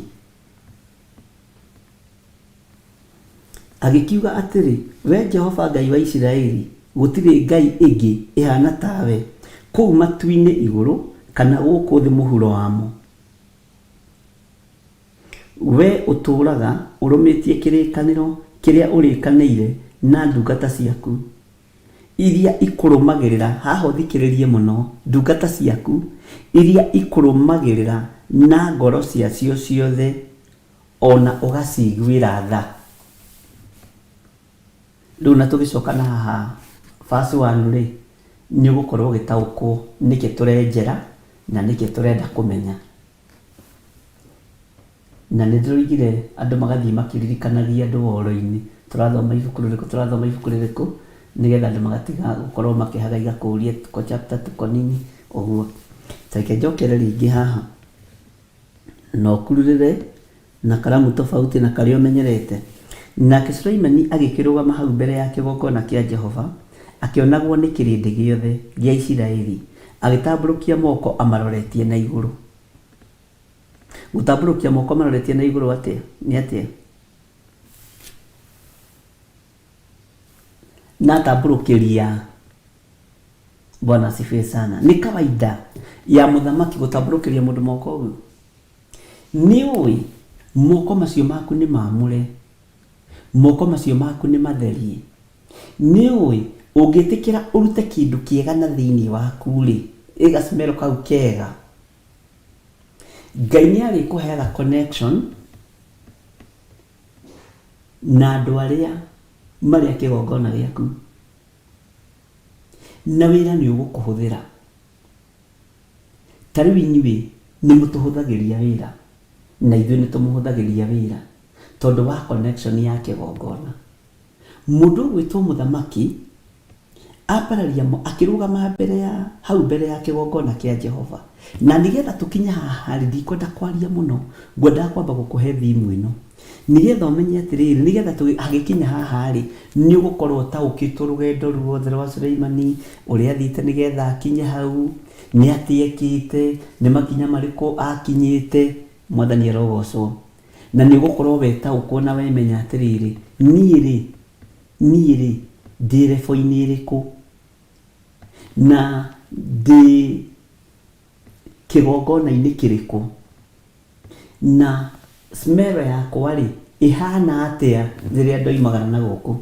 Agĩkiuga atĩrĩ, we Jehova Ngai wa Isiraeli, gũtirĩ Ngai ĩngĩ ĩhana tawe kũu matu-inĩ igũrũ kana gũkũ thĩ mũhuro wamo. We ũtũũraga ũrũmĩtie kĩrĩkanĩro kĩrĩa ũrĩkanĩire na ndungata ciaku iria ikũrũmagĩrĩra. Haha thikĩrĩrie mũno, ndungata ciaku iria ikũrũmagĩrĩra na ngoro ciacio ciothe, ona ũgaciguĩra tha. Rĩu na tũgĩcoka na haha verse 1-rĩ, nĩ ũgũkorwo ũgĩtaũkwo nĩkĩ tũrenjera na nĩkĩ tũrenda kũmenya. Na nĩ ndĩroigire andũ magathiĩ makĩririkanagia andũ ũhoro-inĩ, tũrathoma ibuku rĩrĩkũ, tũrathoma ibuku rĩrĩkũ, nĩgetha andũ magatiga gũkorwo makĩhagaga kũũria tuko chapter tuko nini ũguo. Reke njokere rĩngĩ haha na ũkururĩre na karamu tofauti na karĩa ũmenyerete. Nake Sulaimani agĩkĩrũgama hau mbere ya kĩgongona kĩa Jehova, akĩonagwo nĩ kĩrĩndĩ gĩothe gĩa Isiraeli, agĩtambũrũkia moko amaroretie na igũrũ. Gũtambũrũkia moko amaroretie na igũrũ atĩa? Nĩ atĩa? Na tambũrũkĩria. Bwana asifiwe sana. Nĩ kawaida ya mũthamaki gũtambũrũkĩria mũndũ moko ũguo. Nĩ ũĩ moko macio maku nĩ maamũre, moko macio maku nĩ matherie. Nĩ ũĩ ũngĩtĩkĩra ũrute kĩndũ kĩega na thĩinĩ waku-rĩ, ĩgacimero kau kega, Ngai nĩ arĩkũheaga connection na andũ arĩa marĩa kĩgongona gĩaku, na wĩra nĩ ũgũkũhũthĩra. Ta rĩu inyuĩ nĩ mũtũhũthagĩria wĩra na ithuĩ nĩ tũmũhũthagĩria wĩra tondũ wa connection ya kĩgongona. Mũndũ gwĩtwo mũthamaki ambararia akĩrũgama mbere ya hau mbere ya kĩgongona kĩa Jehova. Na nĩgetha tũkinye haha ndikwenda kwaria mũno, ngwendaga kwamba gũkũhe thimu ĩno nĩgetha ũmenye atĩrĩrĩ, nĩgetha agĩkinya haha-rĩ, nĩ ũgũkorwo ũtaũkĩtwo rũgendo ruothe rwa Sulaimani ũrĩa athiĩte nĩgetha akinye hau, nĩ atĩ ekĩte, nĩ makinya marĩkũ akinyĩte. Mwathani arogocwo. Na nĩ ũgũkorwo wetaũkwo na wemenya atĩrĩrĩ, niĩ-rĩ ndĩ level-inĩ ĩrĩkũ na ndĩ kĩgongona-inĩ kĩrĩkũ, na smell yakwa-rĩ ĩhana atĩa rĩrĩa ndoimagara na gũkũ.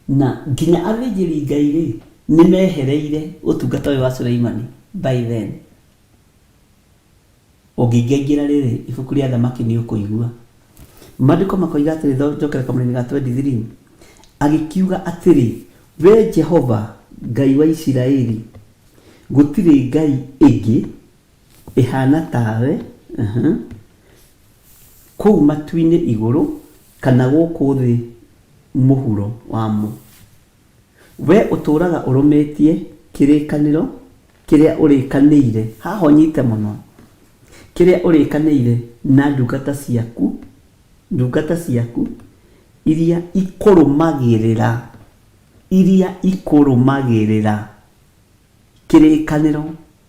Na nginya athĩnjĩri Ngai-rĩ nĩ mehereire ũtungata ũyũ wa Sulaimani by then. Ũngĩingĩra rĩrĩ ibuku rĩa thamaki nĩ ũkũigua maandĩko makoiga atĩrĩ, njokera kamũrĩ-inĩ ga 23, agĩkiuga atĩrĩ, we Jehova Ngai wa Isiraeli, gũtirĩ Ngai ĩngĩ ihana tawe kũu matu-inĩ igũrũ kana gũkũ thĩ mũhuro wamo. We ũtũraga ũrũmĩtie kĩrĩkanĩro kĩrĩa ũrĩkanĩire, haha ũnyite mũno, kĩrĩa ũrĩkanĩire na ndungata ciaku iria ikũrũmagĩrĩra kĩrĩkanĩro,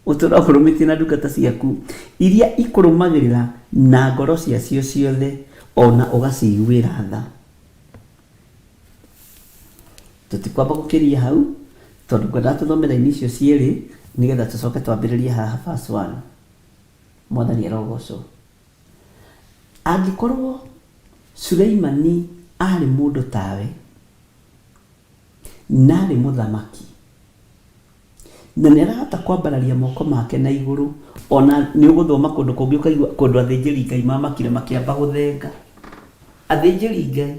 ũtũraga ũrũmĩtie na ndungata ciaku iria ikũrũmagĩrĩra na ngoro ciacio ciothe, ona ũgaciguĩra tha. Tũtikwamba gũkĩria hau tondũ ngwendaga tũthome raini icio cierĩ nĩgetha tũcoke twambĩrĩrie haha verse 1. Mwathani arogocwo. Angĩkorwo Suleimani arĩ mũndũ tawe na arĩ mũthamaki na nĩarahota kwambararia moko make na igũrũ, ona nĩ ũgũthoma kũndũ kũngĩ ũkaigua kũndũ athĩnjĩri Ngai mamakire makĩamba gũthenga athĩnjĩri Ngai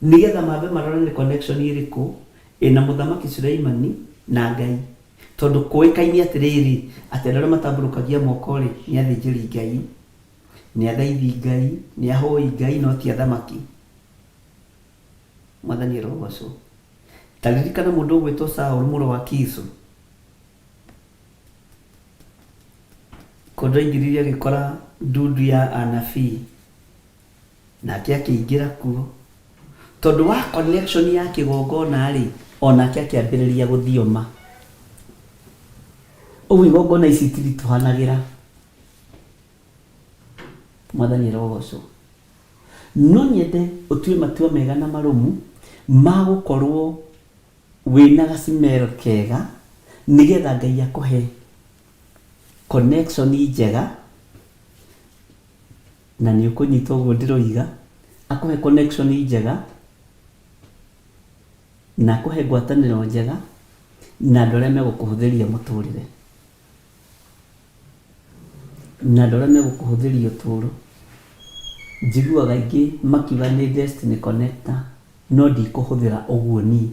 nĩgetha mambe marore nĩ connection ĩrĩkũ ĩna mũthamaki Suleimani na Ngai, tondũ kũĩkaine atĩrĩrĩ atĩ andũ arĩa matambũrũkagia moko rĩ nĩ athĩnjĩri Ngai, nĩ athaithi Ngai, nĩ ahoi Ngai, no ti athamaki. Mwathani arogocwo. Ta ririkana mũndũ ũgwĩtwo Saũlũ mũrũ wa Kisu, kũndũ aingĩrire agĩkora ndundu ya anabii nake akĩingĩra kuo, tondũ wa connection ya kĩgongona rĩ onake akĩambĩrĩria gũthioma. Ũguo igongona ici tiritũhanagĩra. Mwathani arogocwo. No nyende ũtue matua mega na marũmu ma gũkorwo wĩna gacimero kega nĩgetha Ngai akũhe connection njega, na nĩ ũkũnyita ũguo ndĩroiga, akũhe connection njega na akũhe ngwatanĩro njega na andũ arĩa megũkũhũthĩria mũtũrĩre, na andũ arĩa megũkũhũthĩria ũtũro. Njiguaga aingĩ makiuga nĩ destiny connector, no ndikũhũthĩra ũguo niĩ.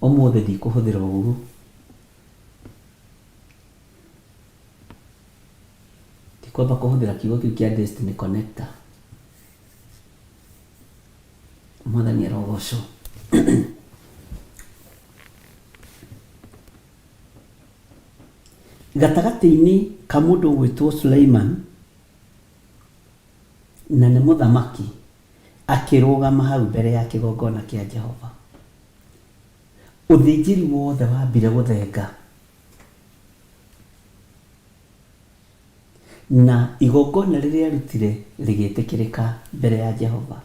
Ũmũthĩ ndikũhũthĩra ũguo. Ndikwamba kũhũthĩra kiugo kĩu kĩa destiny connector. Mwathani arogocwo. Gatagatĩ-inĩ ka mũndũ ũgwĩtwo Suleiman na nĩ mũthamaki akĩrũgama hau mbere ya kĩgongona kĩa Jehova, ũthĩnjĩri wothe wambire gũthenga na igongona rĩrĩa arutire rĩgĩtĩkĩrĩka mbere ya Jehova.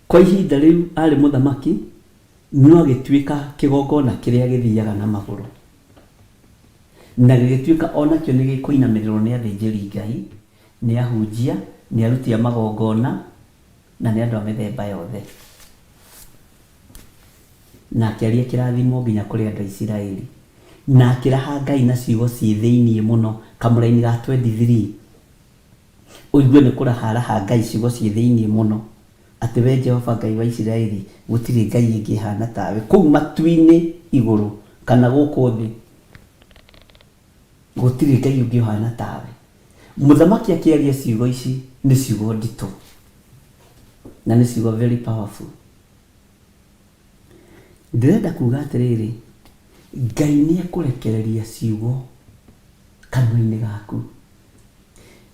Kwa ihinda rĩu arĩ mũthamaki no agĩtuĩka kĩgongona kĩrĩa gĩthiaga na magũrũ, na gĩgĩtuĩka onakĩo nĩ gĩkũinamĩrĩrwo nĩ athĩnjĩri Ngai, nĩ ahunjia, nĩ aruti a magongona na nĩ andũ a mĩthemba yothe, na akĩaria kĩrathimo nginya kũrĩ andũ a Isiraeli, na akĩraha Ngai na ciugo ciĩ thĩiniĩ mũno. Kamũra-inĩ ga 23 ũigue nĩ kũraharaha Ngai ciugo ciĩ thĩiniĩ mũno, atĩ we Jehova Ngai wa Isiraeli gũtirĩ Ngai ĩngĩ ĩhana tawe kũu matu-inĩ igũrũ kana gũkũ thĩ, gũtirĩ Ngai ũngĩ ũhana tawe. Mũthamaki akĩaria ciugo ici nĩ ciugo nditũ na nĩ ciugo very powerful. Ndĩrenda kuga atĩrĩrĩ, Ngai nĩ ekũrekereria ciugo kanua-inĩ gaku.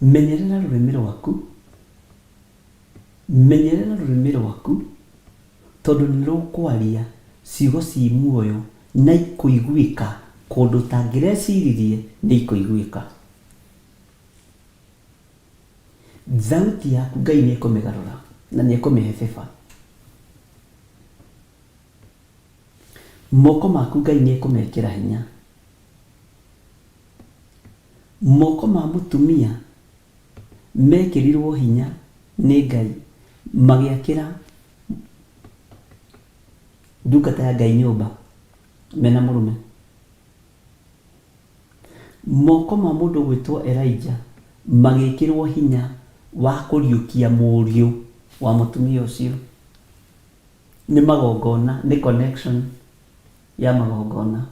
Menyerera rũrĩmĩ rwaku, menyerera rũrĩmĩ rwaku, tondũ nĩ rũkwaria ciugo ci muoyo na ikũiguĩka kũndũ ũtangĩreciririe nĩ ikũiguĩka. Thauti yaku Ngai nĩ ekũmĩgarũra na nĩ ekũmĩhe beba. Moko maku Ngai nĩ ekũmekĩra hinya. Moko ma mũtumia mekĩrirwo hinya nĩ Ngai magĩakĩra ndungata ya Ngai nyũmba mena mũrũme. Moko ma mũndũ gwĩtwo Elijah magĩkĩrwo hinya wa kũriũkia mũriũ wa mũtumia ũcio. nĩ magongona, nĩ connection ya magongona,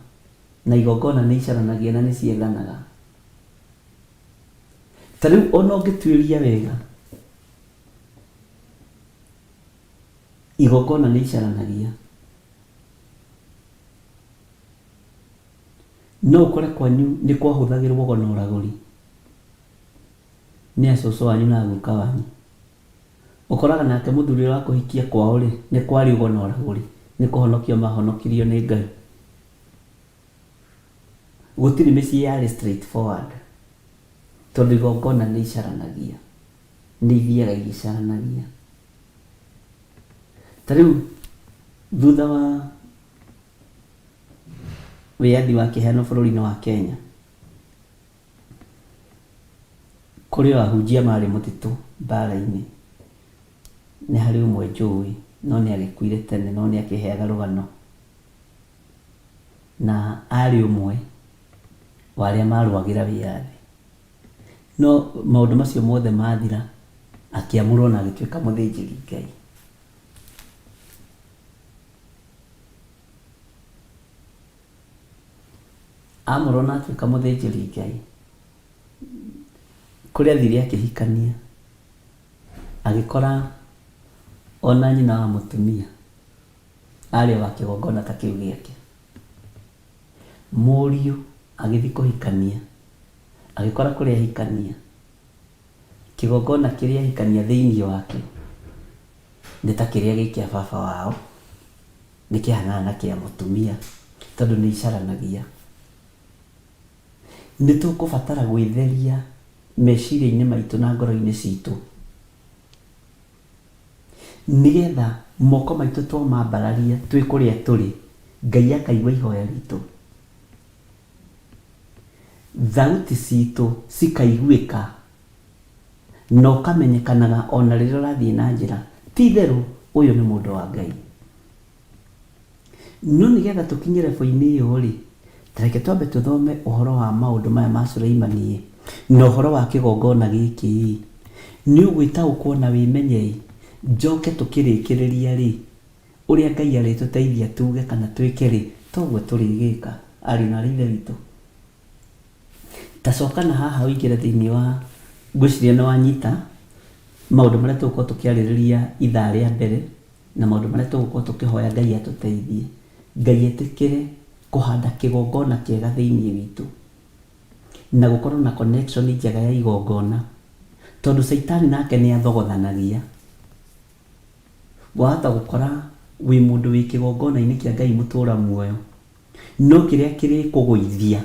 na igongona nĩ icaranagia na nĩ ciethanaga. Ta rĩu ona ũngĩtuĩria wega, igongona nĩ icaranagia. No ũkore kwanyu nĩ kwahũthagĩrwo gona ũragũri nĩ acũcũ wanyu na aguka wanyu. Ũkoraga nake mũthuri wa kũhikia kwao rĩ, nĩ kwarĩ gona ũragũri, nĩ kũhonokio mahonokirio nĩ Ngai. Gũtirĩ mĩciĩ yarĩ straight forward, tondũ igongona nĩ icaranagia, nĩ ithiaga igĩcaranagia. Ta rĩu thutha wa wĩyathi wa kĩheano bũrũri-inĩ wa Kenya, kũrĩ ahunjia marĩ mũtitũ mbara-inĩ, nĩ harĩ ũmwe njũĩ, no nĩ agĩkuire tene, no nĩ akĩheaga rũgano, na arĩ ũmwe wa arĩa marũagĩra wĩyathi. No maũndũ macio mothe mathira, akĩamũrwo na agĩtuĩka mũthĩnjĩri Ngai. Amũrwo na atuĩka mũthĩnjĩri Ngai, kũrĩa athire akĩhikania, agĩkora ona nyina wa mũtumia arĩ wa kĩgongona ta kĩu gĩake. Mũriũ agĩthiĩ kũhikania, agĩkora kũrĩa ahikania, kĩgongona kĩrĩa ahikania thĩinĩ wake nĩ ta kĩrĩa gĩ kĩa baba wao, nĩ kĩhanaga na kĩa mũtumia, tondũ nĩ icaranagia. Nĩ tũkũbatara gwĩtheria meciria-inĩ maitũ na ngoro-inĩ citũ, nĩgetha moko maitũ twamambararia twĩ kũrĩa tũrĩ, Ngai akaigua ihoya ritũ, thauti citũ cikaiguĩka, na ũkamenyekanaga ona rĩrĩa ũrathiĩ na njĩra, ti itherũ ũyũ nĩ mũndũ wa Ngai. No nĩgetha tũkinye level-inĩ ĩyo rĩ, tareke twambe tũthome ũhoro wa maũndũ maya ma Suleimani na ũhoro wa kĩgongona gĩkĩ. Nĩ ũgwĩtaũkwo na wĩmenye, njoke tũkĩrĩkĩrĩria rĩ, ũrĩa Ngai arĩtũteithia tuge kana twĩke rĩ, toguo tũrĩgĩka, ariũ na ithe witũ. Ta coka na haha ũingĩre thĩinĩ wa, ngwĩciria nĩ wanyita maũndũ marĩa tũgũkorwo tũkĩarĩrĩria ithaa rĩa mbere, na maũndũ marĩa tũgũkorwo tũkĩhoya Ngai atũteithie, Ngai etĩkĩre kũhanda kĩgongona kĩega thĩinĩ witũ, na gũkorwo na connection njega ya igongona, tondũ Saitani nake nĩ athogothanagia. Wahota gũkora wĩ mũndũ wĩ kĩgongona-inĩ kĩa Ngai mũtũra muoyo, no kĩrĩa kĩrĩ kũgũithia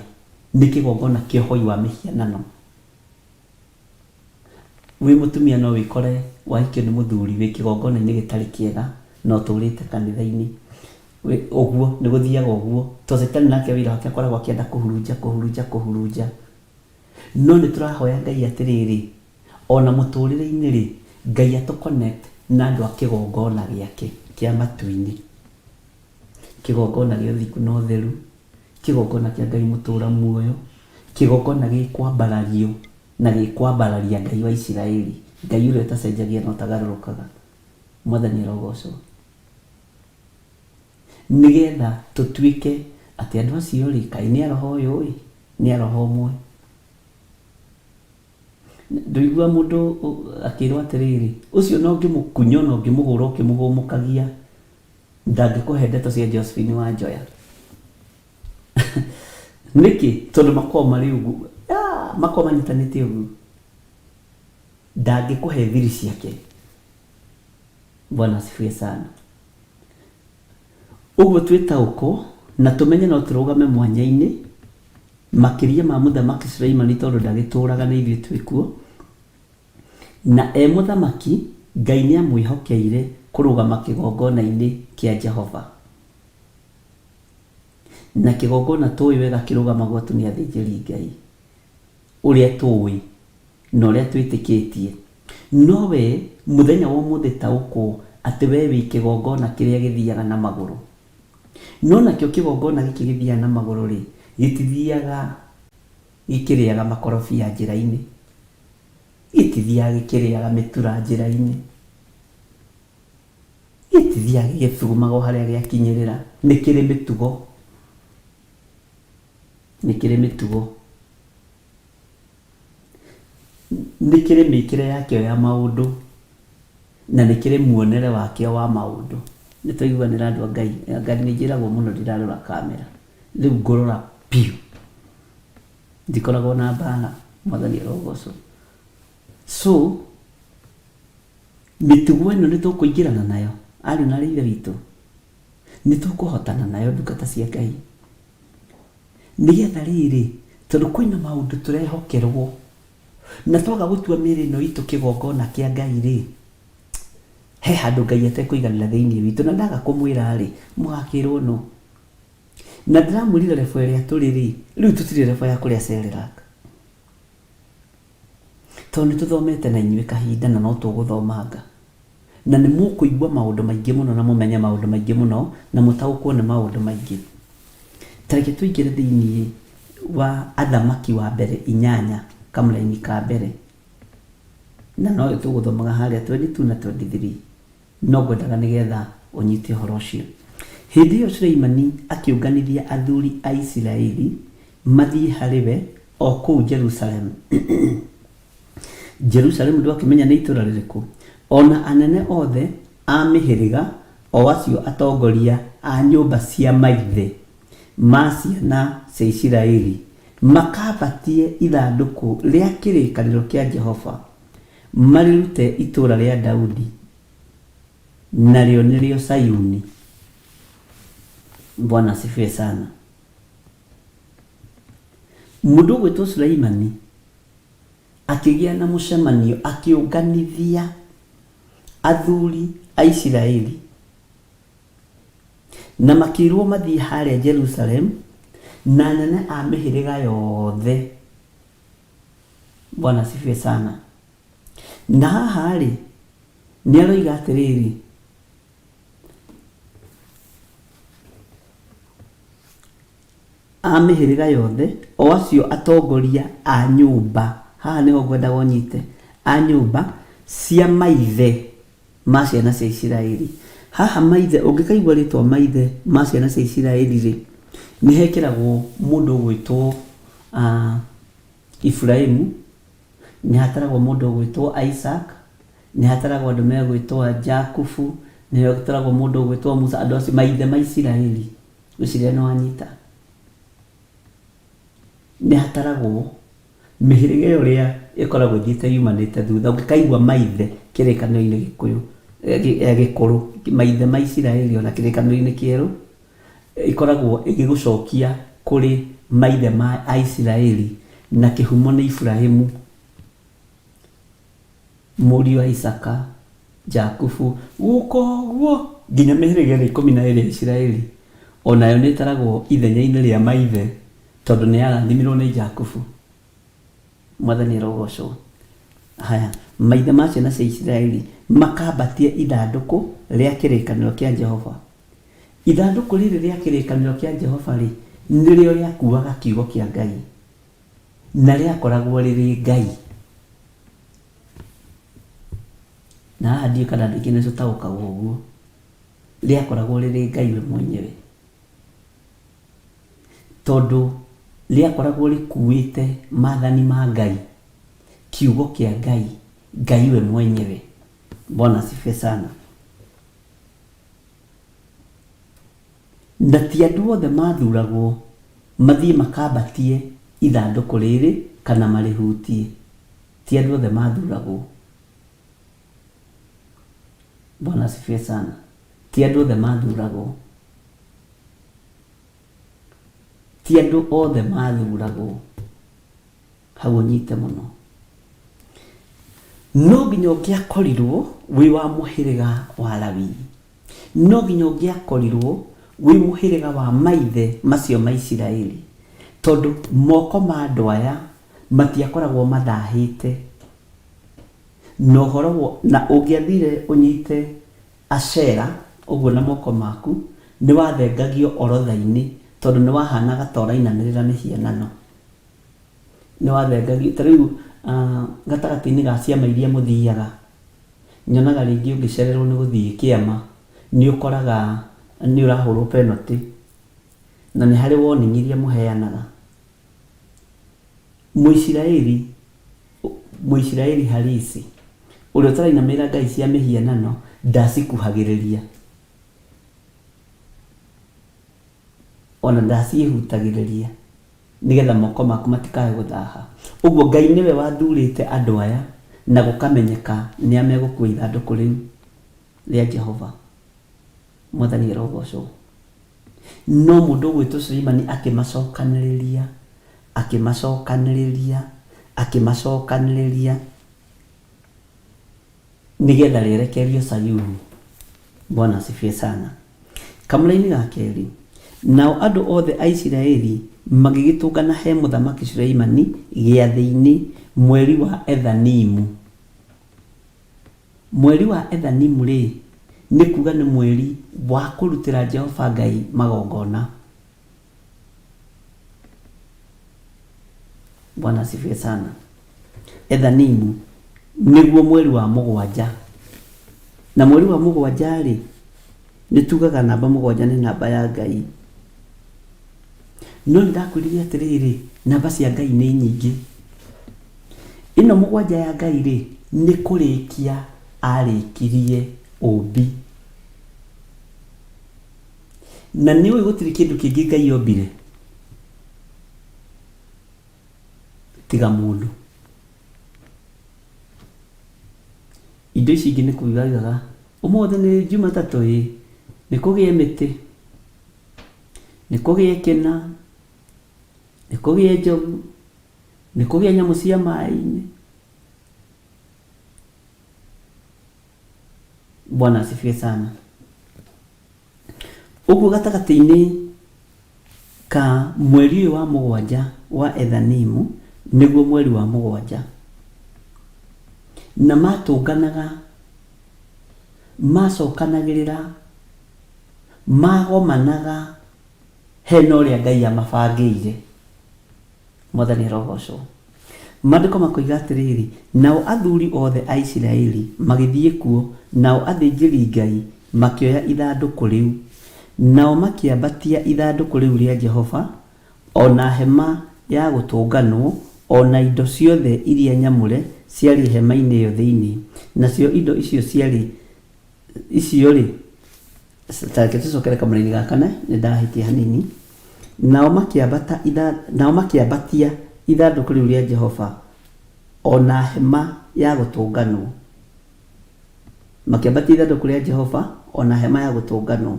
nĩ kĩgongona kĩa ũhoi wa mĩhianano. Wĩ mũtumia no wĩkore wahikio nĩ mũthuri wĩ kĩgongona-inĩ gĩtarĩ kĩega, no tũrĩte kanitha-inĩ ũguo, nĩ gũthiaga ũguo, tondũ Saitani nake wĩra wake akoragwo akĩenda kũhurunja. No nĩ tũrahoya Ngai atĩrĩrĩ, ona mũtũrĩre-inĩ rĩ, Ngai atũ connect na andũ a kĩgongona gĩake kĩa matu-inĩ, kĩgongona gĩa ũthingu na ũtheru, kĩgongona kĩa Ngai mũtũra muoyo, kĩgongona gĩkwambarario na gĩkwambararia Ngai wa Isiraeli, Ngai ũrĩa ũtacenjagia na ũtagarũrũkaga. Mwathani arogocwo. Nĩgetha tũtuĩke atĩ andũ acio rĩ, Kaĩ nĩ aroho ũyũ ĩ, nĩ aroho ũmwe. Ndũigua mũndũ akĩrwo atĩrĩrĩ, ũcio no ngĩmũkunya na ũngĩmũhũra ũkĩmũgũmũkagia, ndangĩkũhe ndeto cia Josephine Wanjoya. Nĩkĩ? Tondũ makoragwo marĩ ũguo, makoragwo manyitanĩte ũguo, ndangĩkũhe thiri ciake. Bwana asifiwe sana. Ũguo twĩtaũkwo na tũmenye no tũrũgame mwanya-inĩ makĩria ma mũthamaki Suleimani, tondũ ndagĩtũraga na ithuĩ twĩkuo, na mũthamaki Ngai nĩ amwĩhokeire kũrũgama kĩgongona-inĩ kĩa Jehova, na kĩgongona tũĩ wega kĩrũgamagwo tu nĩ athĩnjĩri Ngai ũrĩa tũĩ na ũrĩa twĩtĩkĩtie. No we mũthenya wa ũmũthĩ taũkwo atĩ we wĩ kĩgongona kĩrĩa gĩthiaga na magũrũ. No nakĩo kĩgongona gĩkĩ gĩthiaga na magũrũ rĩ, gĩtithiaga gĩkĩrĩaga makorobia njĩra-inĩ, gĩtithiaga gĩkĩrĩaga mĩtura njĩra-inĩ, gĩtithiaga gĩthugumaga o harĩa gĩakinyĩrĩra. Nĩ kĩrĩ mĩtugo, nĩ kĩrĩ mĩtugo, nĩ kĩrĩ mĩkĩre yakĩo ya maũndũ, na nĩ kĩrĩ muonere wakĩo wa maũndũ. Nĩ twaiguanĩra andũ a Ngai. Ngai nĩ njĩragwo mũno ndirarora kamera, rĩu ngũrora piũ, ndikoragwo na mbara, Mwathani arogocwo. So mĩtugo ĩno nĩ tũkũingĩrana nayo, ariũ na ithe witũ, nĩ tũkũhotana nayo ndungata cia Ngai, nĩgetha rĩrĩ, tondũ kwĩna maũndũ tũrehokerwo, na twaga gũtua mĩĩrĩ ĩno itũ kĩgongona kĩa Ngai rĩ, he handũ Ngai atekũiganĩra thĩinĩ witũ, na ndaga kũmwĩra rĩ, mũgakĩrwo no. Na ndĩramwĩrire lebo ĩrĩa tũrĩ rĩ, rĩu tũtirĩ lebo ya kũrĩa Cerelac, tondũ nĩ tũthomete na inyuĩ kahinda na no tũgũthomanga, na nĩ mũkũigua maũndũ maingĩ mũno na mũmenye maũndũ maingĩ mũno na mũtaũkwo nĩ maũndũ maingĩ. Ta reke tũingĩre thĩinĩ wa Athamaki wa mbere 8 kamũraini ka mbere, na no tũgũthomaga harĩa 22 na 23, no ngwendaga nĩgetha ũnyite ũhoro ũcio. Hĩndĩ ĩyo Suleimani akĩũnganithia athuri a Isiraeli mathiĩ harĩ we o kũu Jerusalemu. Jerusalemu ndwakĩmenya nĩ itũũra rĩrĩkũ. Ona anene othe a mĩhĩrĩga o acio atongoria a nyũmba cia maithe ma ciana cia Isiraeli makabatie ithandũkũ rĩa kĩrĩkanĩro kĩa Jehova, marĩrute itũũra rĩa Daudi, narĩo nĩrĩo Sayuni. Bwana asifiwe sana. Mũndũ ũgwĩtwo Suleimani akĩgĩa na mũcemanio, akĩũnganithia athuri a Isiraeli, na makĩrwo mathiĩ harĩa Jerusalemu na anene a mĩhĩrĩga yothe. Bwana asifiwe sana. Na haha rĩ, nĩ aroiga atĩrĩrĩ, a mĩhĩrĩga yothe o acio atongoria a nyũmba, haha nĩho ngwendaga ũnyite, a nyũmba cia maithe ma ciana cia Isiraeli. Haha maithe, ũngĩkaigua rĩtwa maithe ma ciana cia Isiraeli rĩ, nĩ hekĩragwo mũndũ ũgwĩtwo Ibrahimu, nĩ hataragwo mũndũ ũgwĩtwo Isaac, nĩ hataragwo andũ megwĩtwo Jakubu, nĩ hataragwo mũndũ ũgwĩtwo Musa, andũ acio maithe ma Isiraeli. Ũciria nĩ wanyita. Nĩ hataragwo mĩhĩrĩga ĩyo ĩrĩa ĩkoragwo ĩthiĩte yumanĩte thutha. Ũngĩkaigua maithe kĩrĩkanĩro-inĩ gĩkũrũ, maithe ma Isiraeli ona kĩrĩkanĩro-inĩ kĩerũ, ĩkoragwo ĩgĩgũcokia kũrĩ maithe ma Isiraeli, na kĩhumo nĩ Ibrahimu, mũriũ wa Isaka, Jakubu, gũkogwo nginya mĩhĩrĩga ĩrĩa 12 ya Isiraeli, onayo nĩ ĩtaragwo ithenya-inĩ rĩa maithe, tondũ nĩ yarathimirwo nĩ Jakubu. Mwathani arogocwo. Haya, maithe ma ciana cia Isiraeli makambatie ithandũkũ rĩa kĩrĩkanĩro kĩa Jehova. Ithandũkũ rĩrĩ rĩa kĩrĩkanĩro kĩa Jehova rĩ, nĩrĩo rĩakuaga kiugo kĩa Ngai, na rĩakoragwo rĩrĩ Ngai. Na haha ndiũ kana andũ aingĩ nĩ tũtaũkaga ũguo, rĩakoragwo rĩrĩ Ngai we mwenyewe, tondũ rĩakoragwo rĩkuĩte maathani ma Ngai, kiugo kĩa Ngai, Ngai we mwenyewe. Bwana asifiwe sana. Na ti andũ othe mathuragwo mathiĩ makambatie ithandũkũ rĩrĩ kana marĩhutie, ti andũ othe mathuragwo. Bwana asifiwe sana. Ti andũ othe mathuragwo, ti andũ othe mathuragwo. Hau ũnyite mũno. No nginya ũngĩakorirwo wĩ wa mũhĩrĩga wa Lawi, no nginya ũngĩakorirwo wĩ mũhĩrĩga wa maithe macio ma Isiraeli, tondũ moko ma andũ aya matiakoragwo mathahĩte. Na ũhoro na ũngĩathire ũnyite Ashera ũguo na moko maku, nĩ wathengagio orotha-inĩ, tondũ nĩ wahanaga ta ũrainanĩrĩra mĩhianano. Nĩ wathengagio. Ta rĩu gatagatĩ-inĩ ga ciama iria mũthiaga, nyonaga rĩngĩ ũngĩcererwo nĩ gũthiĩ kĩama, nĩ ũkoraga nĩ ũrahũrwo penalty na nĩ harĩ warning iria mũheanaga. Mũisiraeli halisi ũrĩa ũtarainamĩrĩra ngai cia mĩhianano ndacikuhagĩrĩria ona ndaciĩhutagĩrĩria nĩgetha moko maku matikae gũthaha. Ũguo Ngai nĩwe wathurĩte andũ aya na gũkamenyeka nĩ megũkua ithandũkũ rĩu rĩa Jehova. Mwathani arogocwo. No mũndũ ũgwĩtwo Suleimani akĩmacokanĩrĩria nĩgetha rĩerekerio Sayuni. Bwana asifiwe sana. Kamũra-inĩ ga kerĩ, nao andũ othe a Isiraeli magĩgĩtũngana he mũthamaki Suleimani gĩathĩ-inĩ mweri wa Ethanimu. Mweri wa Ethanimu rĩ, nĩ kuga nĩ mweri wa kũrutĩra Jehova Ngai magongona. Bwana asifiwe sana. Ethanimu nĩguo mweri wa mũgwanja, na mweri wa mũgwanja rĩ, nĩ tugaga namba mũgwanja nĩ namba ya Ngai. No ndakwĩrire atĩrĩrĩ, namba cia Ngai nĩ nyingĩ. Ĩno mũgwanja ya Ngai rĩ, nĩ kũrĩkia arĩkirie ũmbi. Na nĩ ũĩ gũtirĩ kĩndũ kĩngĩ Ngai ombire tiga mũndũ. Indo ici ingĩ nĩ kuigaga ũmũthĩ nĩ Jumatatũ ĩ, nĩ kũgĩe mĩtĩ, nĩ kũgĩe kĩna, nĩ kũgĩe njogu, nĩ kũgĩe nyamũ cia maĩ-inĩ. Bwana asifiwe sana. Ũguo gatagatĩ-inĩ ka mweri ũyũ wa mũgwanja wa Ethanimu nĩguo mweri wa mũgwanja, na matũnganaga, macokanagĩrĩra, magomanaga hena ũrĩa Ngai amabangĩire. Mwathani arogocwo. Maandĩko makoiga atĩrĩrĩ, nao athuri othe a Isiraeli magĩthiĩ kuo, nao athĩnjĩri Ngai makĩoya ithandũkũ rĩu, nao makĩambatia ithandũkũ rĩu rĩa Jehova, ona hema ya gũtũnganwo, ona indo ciothe iria nyamũre ciarĩ hema-inĩ ĩyo thĩinĩ. Nacio indo icio rĩ, tareke tũcokere kamũra-inĩ ga kana, nĩ ndahĩtia hanini. Nao makĩambatia ithandũkũ rĩu rĩa Jehova, ona hema ya gũtũnganwo. Makĩambatia ithandũkũ rĩa Jehova, ona hema ya gũtũnganwo,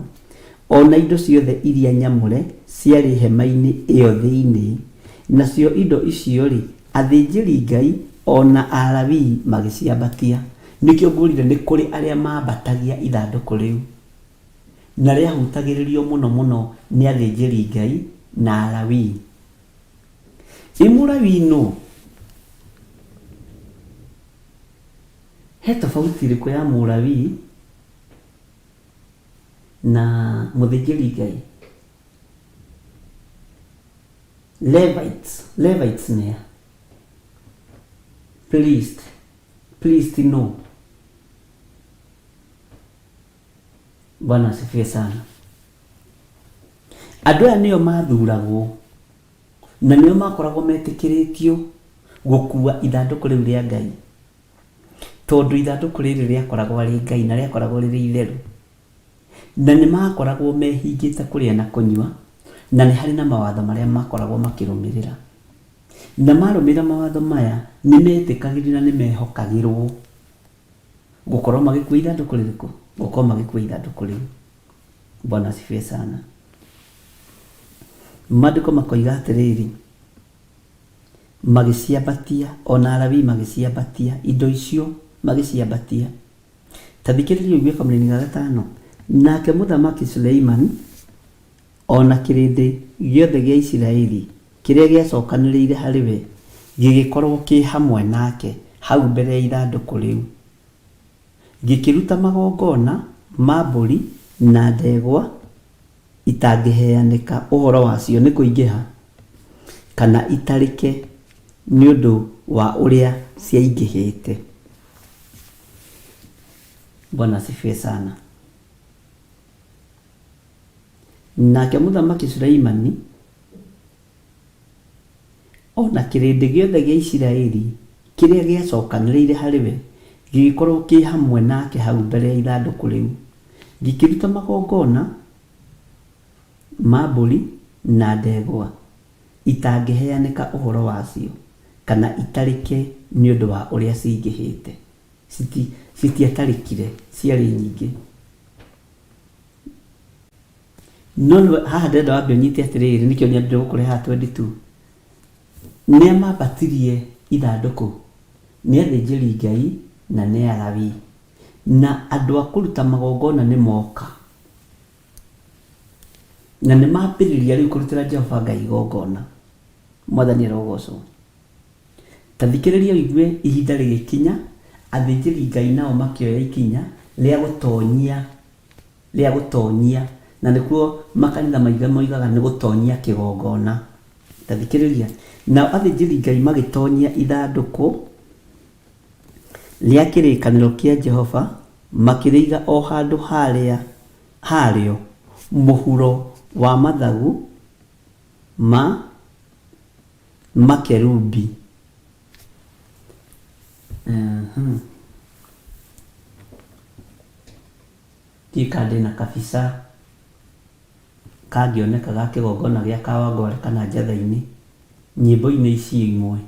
ona indo ciothe iria nyamũre ciarĩ hema-inĩ ĩyo thĩinĩ. Nacio indo icio rĩ, athĩnjĩri Ngai ona Alawii magĩciambatia. Nĩkĩo ngũrire nĩ kũrĩ arĩa maambatagia ithandũkũ rĩu, na rĩahutagĩrĩrio mũno mũno nĩ athĩnjĩri Ngai na Alawii. Mũlawii no, he tofauti ĩrĩkũ ya Mũlawii na mũthĩnjĩri Ngai? Levites nĩa? Priest no. Bwana asifiwe sana. Andũ aya nĩo mathuragwo na nĩo makoragwo metĩkĩrĩtio gũkua ithandũkũ rĩu rĩa Ngai, tondũ ithandũkũ rĩrĩ rĩakoragwo arĩ Ngai na rĩakoragwo rĩrĩ itheru, na nĩ makoragwo mehingĩte kũrĩa na kũnyua, na nĩ harĩ na mawatho marĩa makoragwo makĩrũmĩrĩra. Na marũmĩrĩra mawatho maya nĩ metĩkagĩrio na nĩ mehokagĩrwo gũkorwo magĩkua ithandũkũ rĩrĩkũ? Gũkorwo magĩkua ithandũkũ rĩu. Bwana asifiwe sana. Maandĩko makoiga atĩrĩrĩ, magĩciambatia, ona Alawii magĩciambatia, indo icio magĩciambatia. Ta thikĩrĩria ũigue kamũra-inĩ ga gatano. Nake mũthamaki Suleimani ona kĩrĩndĩ gĩothe gĩa Isiraeli kĩrĩa gĩacokanĩrĩire harĩ we gĩgĩkorwo kĩ hamwe nake hau mbere ya ithandũkũ rĩu, gĩkĩruta magongona ma mbũri na ndegwa itangĩheanĩka ũhoro wacio nĩ kũingĩha kana itarĩke nĩ ũndũ wa ũrĩa ciaingĩhĩte. Bwana asifiwe sana. nake mũthamaki Sulaimani ona kĩrĩndĩ gĩothe gĩa Isiraeli kĩrĩa gĩacokanĩrĩire harĩ we gĩgĩkorwo kĩ hamwe nake hau mbere ya ithandũkũ rĩu, gĩkĩruta magongona ma mbũri na ndegwa itangĩheanĩka ũhoro wacio kana itarĩke nĩ ũndũ wa ũrĩa cingĩhĩte. Citiatarĩkire, ciarĩ nyingĩ. No haha ndĩrenda wambe ũnyite atĩrĩrĩ, nĩkĩo nyambire gũkũrehe haha 22. Nĩa mambatirie ithandũkũ nĩ athĩnjĩri Ngai na nĩ Alawii, na andũ a kũruta magongona nĩ moka na nĩ mambĩrĩria rĩu kũrutĩra Jehova Ngai igongona. Mwathani arogocwo. Ta thikĩrĩria ũigue ihinda rĩgĩkinya, athĩnjĩri Ngai nao makĩoya ikinya rĩa gũtonyia, na nĩkuo makanitha maingĩ moigaga nĩ gũtonyia kĩgongona. Ta thikĩrĩria, nao athĩnjĩri Ngai magĩtonyia ithandũkũ rĩa kĩrĩkanĩro kĩa Jehova, makĩrĩiga o handũ harĩo mũhuro wa mathagu ma makerubi. Tikande na kabisa kangĩoneka ga kĩgongona gĩa Kawangware kana Njatha-inĩ nyĩmbo-inĩ ici imwe.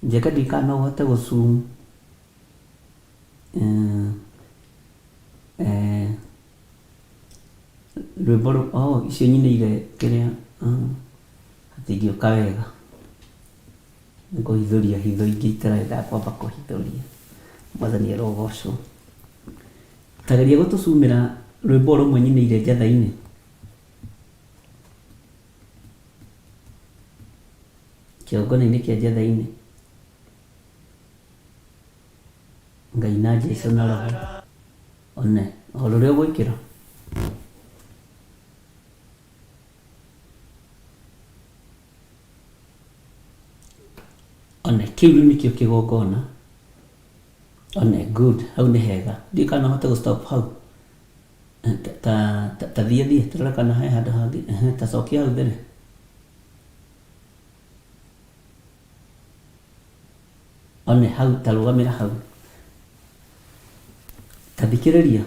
Njeka ndikana ũhote gũcuma rwĩmbo icio nyinĩire kĩrĩa hatingĩũka wega nĩ kũhithũria hitho ingĩ itarenda kwamba kũhithũria. Mwathani arogocwo. Ta geria gũtũcumĩra rwĩmbo rũmwe nyinĩire Njatha-inĩ. Kĩgongona-inĩ kĩa Njatha-inĩ. Ngai na Jesũ na Roho. One o rũrĩa ũgwĩkĩra. One kĩu rĩu nĩkĩo kĩgongona. One good, hau nĩ hega. Ndikana hote gũstop hau. Ta thiĩ tũrore kana he handũ hangĩ. Ta cokia hau mbere. One hau, ta rũgamĩra hau. Ta thikĩrĩria.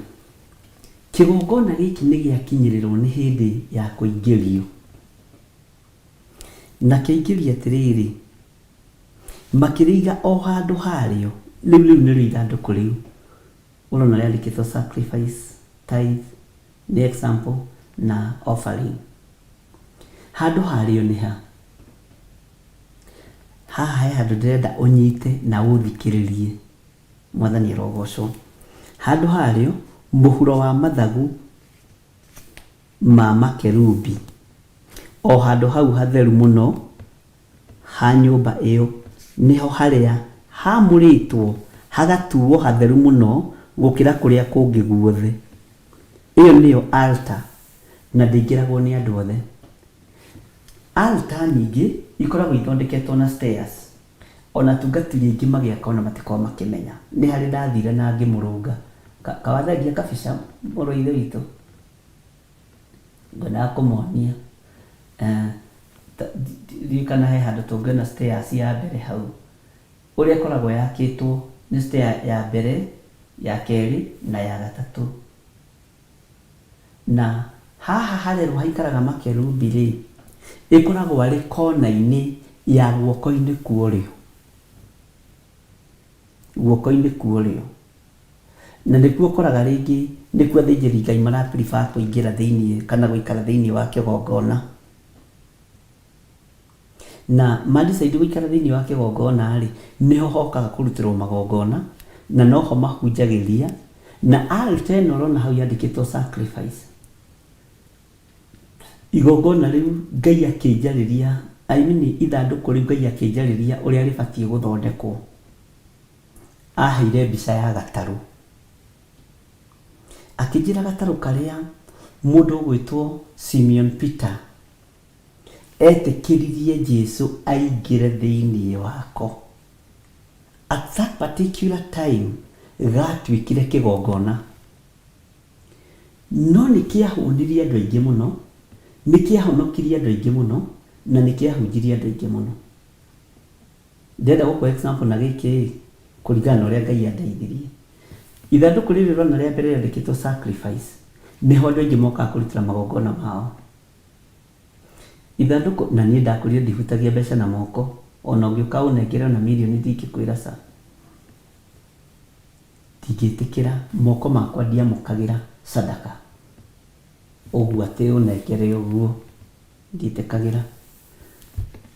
Kĩgongona gĩkĩ nĩ gĩakinyĩrĩrwo nĩ hĩndĩ ya kũingĩrio. Na kĩingĩria atĩrĩrĩ, makĩrĩiga o handũ harĩo. Rĩu nĩrĩo ithandũkũ rĩu. Ũrona rĩandĩkĩtwo sacrifice, tithe, nĩ example na offering. Handũ harĩo nĩ ha. Haha he handũ ndĩrenda ũnyite na ũthikĩrĩrie. Mwathani arogocwo. Handũ harĩo mũhuro wa mathagu ma makerubi. O handũ hau hatheru mũno ha nyũmba ĩyo nĩho harĩa hamũrĩtwo hagatuo hatheru mũno gũkĩra kũrĩa kũngĩ guothe. Ĩyo nĩyo altar na ndĩingĩragwo nĩ andũ othe. Altar ningĩ ikoragwo ithondeketwo na stairs. Ona tungatĩri aingĩ magĩaka ona matikoragwo makĩmenya. Nĩ harĩ ndathire na ngĩmũrũnga. Kawathengia kabica mũrũ ithe witũ. Ngwendaga kũmuonia. Ririkana he handũ tũngĩona stairs ya mbere hau. Ũrĩa ĩkoragwo yakĩtwo nĩ stair ya mbere, ya kerĩ na ya gatatũ. Na haha harerwo haikaraga makerubi rĩ, ĩkoragwo arĩ kona-inĩ ya guoko-inĩ kwa ũrĩo. Guoko-inĩ kwa ũrĩo. Na nĩkuo ũkoraga rĩngĩ nĩkuo athĩnjĩri Ngai mara prefer kũingĩra thĩinĩ kana gũikara thĩinĩ wa kĩgongona. Na mandicide gũikara thĩinĩ wa kĩgongona rĩ, nĩho hokaga kũrutĩrwo magongona na noho mahunjagĩria. Na altar ĩno ũrona hau yandĩkĩtwo sacrifice. Igongona rĩu Ngai akĩnjarĩria, ithandũkũ rĩu Ngai akĩnjarĩria ũrĩa rĩbatiĩ gũthondekwo. Aheire mbica ya gatarũ. Akĩnjĩra gatarũ karĩa mũndũ ũgwĩtwo Simeon Peter etĩkĩririe Jesũ aingĩre thĩinĩ wako. At that particular time gatuĩkire kĩgongona. No nĩ kĩahũnirie andũ aingĩ mũno Nĩkĩahonokirie andũ aingĩ mũno na nĩkĩahunjirie andũ aingĩ mũno. Ndĩrenda gũkũhe example na gĩkĩ kũringana na ũrĩa Ngai andeithirie. Ithandũkũ rĩrĩ rĩrona rĩa mbere rĩandĩkĩtwo sacrifice, nĩho andũ aingĩ mokaga kũrutĩra magongona mao. Ithandũkũ, na niĩ ndakũrire ndihutagia mbeca na moko, ona ũngĩũka ũnengere ona mirioni ndingĩkwĩra ca. Ndingĩtĩkĩra, moko makwa ndiamũkagĩra sadaka. Ũguo atĩ ũnengere ũguo ndiĩtĩkagĩra.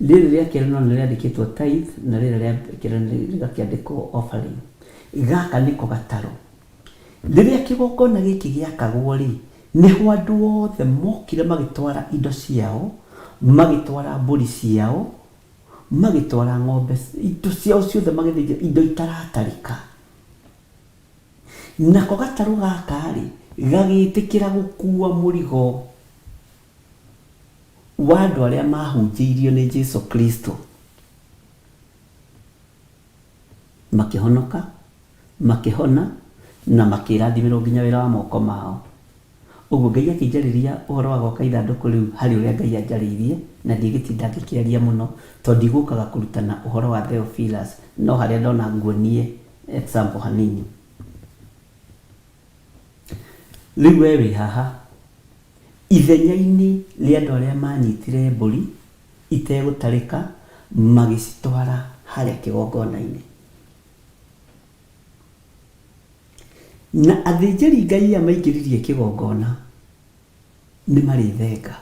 Rĩrĩ rĩa kerĩ no nĩrĩandĩkĩtwo tithe na rĩrĩ rĩa kerĩ rĩgakĩandĩkwo offering. Gaka nĩko gataro. Rĩrĩa kĩgongona gĩkĩ gĩakagwo rĩ, nĩho andũ othe mokire magĩtwara indo ciao, magĩtwara mbũri ciao, magĩtwara ng'ombe, indo ciao ciothe magĩthĩnja, indo itaratarĩka. Nako gatarũ gaka rĩ, gagĩtĩkĩra gũkua mũrigo wa andũ arĩa mahunjĩirio nĩ Jesũ Kristo. Makĩhonoka, makĩhona na makĩrathimĩrwo nginya wĩra wa moko mao. Ũguo Ngai akĩnjarĩria ũhoro wa gwaka ithandũkũ rĩu harĩ ũrĩa Ngai anjarĩirie, na ndigĩtinda ngĩkĩaria mũno tondũ ndigũkaga kũrutana ũhoro wa Theophilus, no harĩa ndona nguonie example hanini. Rĩu we wĩ haha ithenya-inĩ rĩa andũ arĩa manyitire mbũri itegũtarĩka magĩcitwara harĩa kĩgongona-inĩ. Na athĩnjĩri Ngai aya maingĩririe kĩgongona nĩ marĩ thenga,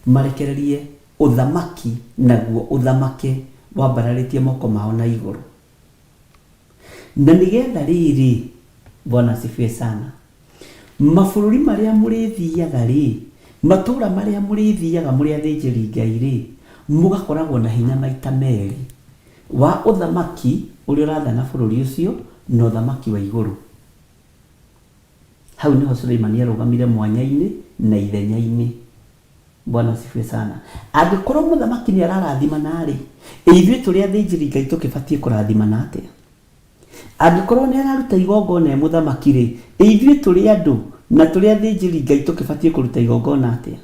marekererie ũthamaki naguo ũthamake wambararĩtie moko mao na igũrũ. Na nĩgetha rĩrĩ, Bwana asifiwe sana, mabũrũri marĩa mũrĩthiaga rĩ, matũũra marĩa mũrĩthiaga mũrĩ athĩnjĩri Ngai rĩ, mũgakoragwo na hinya maita merĩ wa ũthamaki ũrĩa ũrathana bũrũri ũcio na ũthamaki wa igũrũ. Hau nĩho Suleimani arũgamire mwanya-inĩ na ithenya-inĩ. Bwana asifiwe sana. Angĩkorwo mũthamaki nĩ ararathimana rĩ, ithuĩ tũrĩ athĩnjĩri Ngai tũkĩbatiĩ kũrathimana atĩa? Angĩkorwo nĩ araruta igongona mũthamaki rĩ, ithuĩ tũrĩ andũ na tũrĩ athĩnjĩri Ngai tũkĩbatiĩ kũruta igongona atĩa?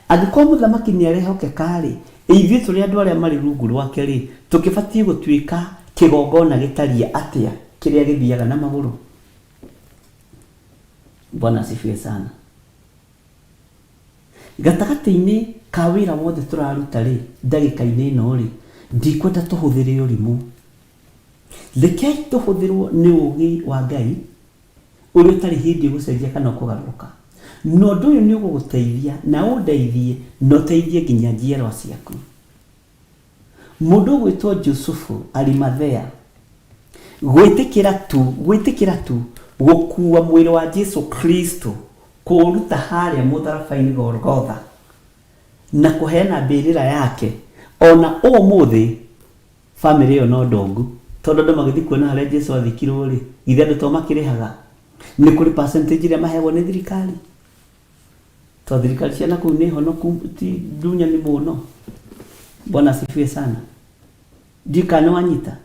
Angĩkorwo mũthamaki nĩ arehokeka rĩ, ithuĩ tũrĩ andũ arĩa marĩ rungu rwake rĩ, tũkĩbatiĩ gũtuĩka kĩgongona gĩtariĩ atĩa kĩrĩa gĩthiaga na magũrũ? Bwana asifiwe sana. Gatagatĩ-inĩ ka wĩra wothe tũraruta rĩ, ndagĩka-inĩ ĩno rĩ, ndikwenda tũhũthĩre ũrimũ. Rekei tũhũthĩrwo nĩ ũũgĩ wa Ngai ũrĩa ũtarĩ hĩndĩ gũcenjia kana kũgarũrũka. Na ũndũ ũyũ nĩ ũgũgũteithia na ũndeithie na ũteithie nginya njiarwa ciaku. Mũndũ ũgwĩtwo Jusufu Arimathea gwĩtĩkĩra tu gũkua mwĩrĩ wa Jesũ Kristo kũũruta harĩa mũtharaba-inĩ Golgotha na kũheana mbĩrĩra yake, ona ũmũthĩ famĩlĩ ĩyo no ndongu, tondũ andũ magĩthiĩ kuona harĩa Jesũ athikirwo rĩ, githĩ andũ to makĩrĩhaga? Nĩ kũrĩ percentage ĩrĩa maheagwo nĩ thirikari, to thirikari cia nakũu nĩ honoku ti ndunyani mũno. Bwana asifiwe sana. Ndika nĩ wanyita.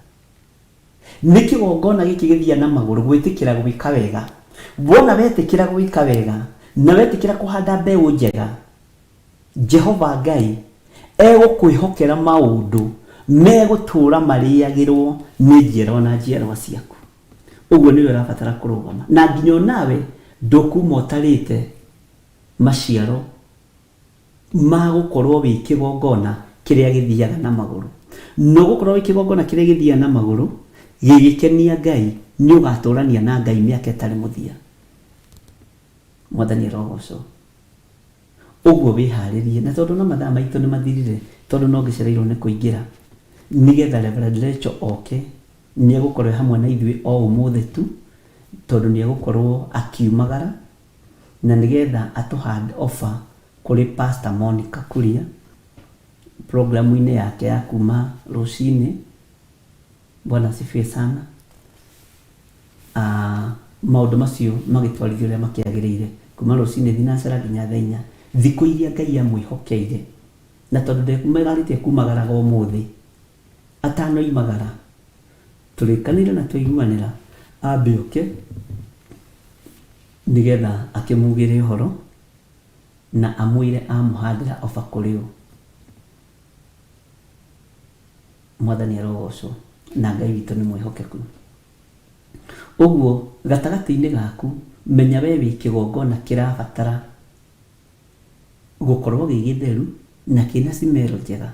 Nĩ kĩgongona gĩkĩ gĩthiaga na magũrũ gwĩtĩkĩra gwĩka wega. Wona wetĩkĩra gwĩka wega na wetĩkĩra kũhanda mbeũ njega, Jehova Ngai egũkwĩhokera maũndũ megũtũũra marĩagĩrwo nĩ njiarwa na njiarwa ciaku. Ũguo nĩwe ũrabatara kũrũgama, na nginya nawe ndũkuma ũtarĩte maciaro ma gũkorwo wĩ kĩgongona kĩrĩa gĩthiaga na magũrũ. No gũkorwo wĩ kĩgongona kĩrĩa gĩthiaga na magũrũ gĩgĩkenia Ngai, nĩ ũgatũrania na Ngai mĩaka ĩtarĩ mũthia. Mwathani arogocwo. Ũguo wĩharĩrie, na tondũ na mathaa maitũ nĩ mathirire, tondũ no ngĩcereirwo nĩ kũingĩra, nĩgetha Reverend Rachel oke, nĩ egũkorwo hamwe na ithuĩ o ũmũthĩ tu, tondũ nĩ egũkorwo akiumagara, na nĩgetha atũhand offer kũrĩ Pastor Monica Kuria programu-inĩ yake ya kuma rũcinĩ. Bwana asifiwe sana. Maũndũ macio magĩtwarithio ũrĩa makĩagĩrĩire kuma rũcinĩ thinacara nginya thaa 4, thikũ iria Ngai amwĩhokeire. Na tondũ ndekumagarĩtie kumagaraga ũmũthĩ, atanoimagara tũrĩkanĩire na tũiguanĩra ambe oke nĩgetha akĩmugĩre ũhoro na amwire amuhandira ofa kuri o mwathani arogocwo na Ngai witũ nĩ mwĩhokeku. Ũguo gatagati-inĩ gaku menya we wĩ kĩgongona kĩrabatara gũkorwo gĩ gĩtheru na kĩna cimero njega,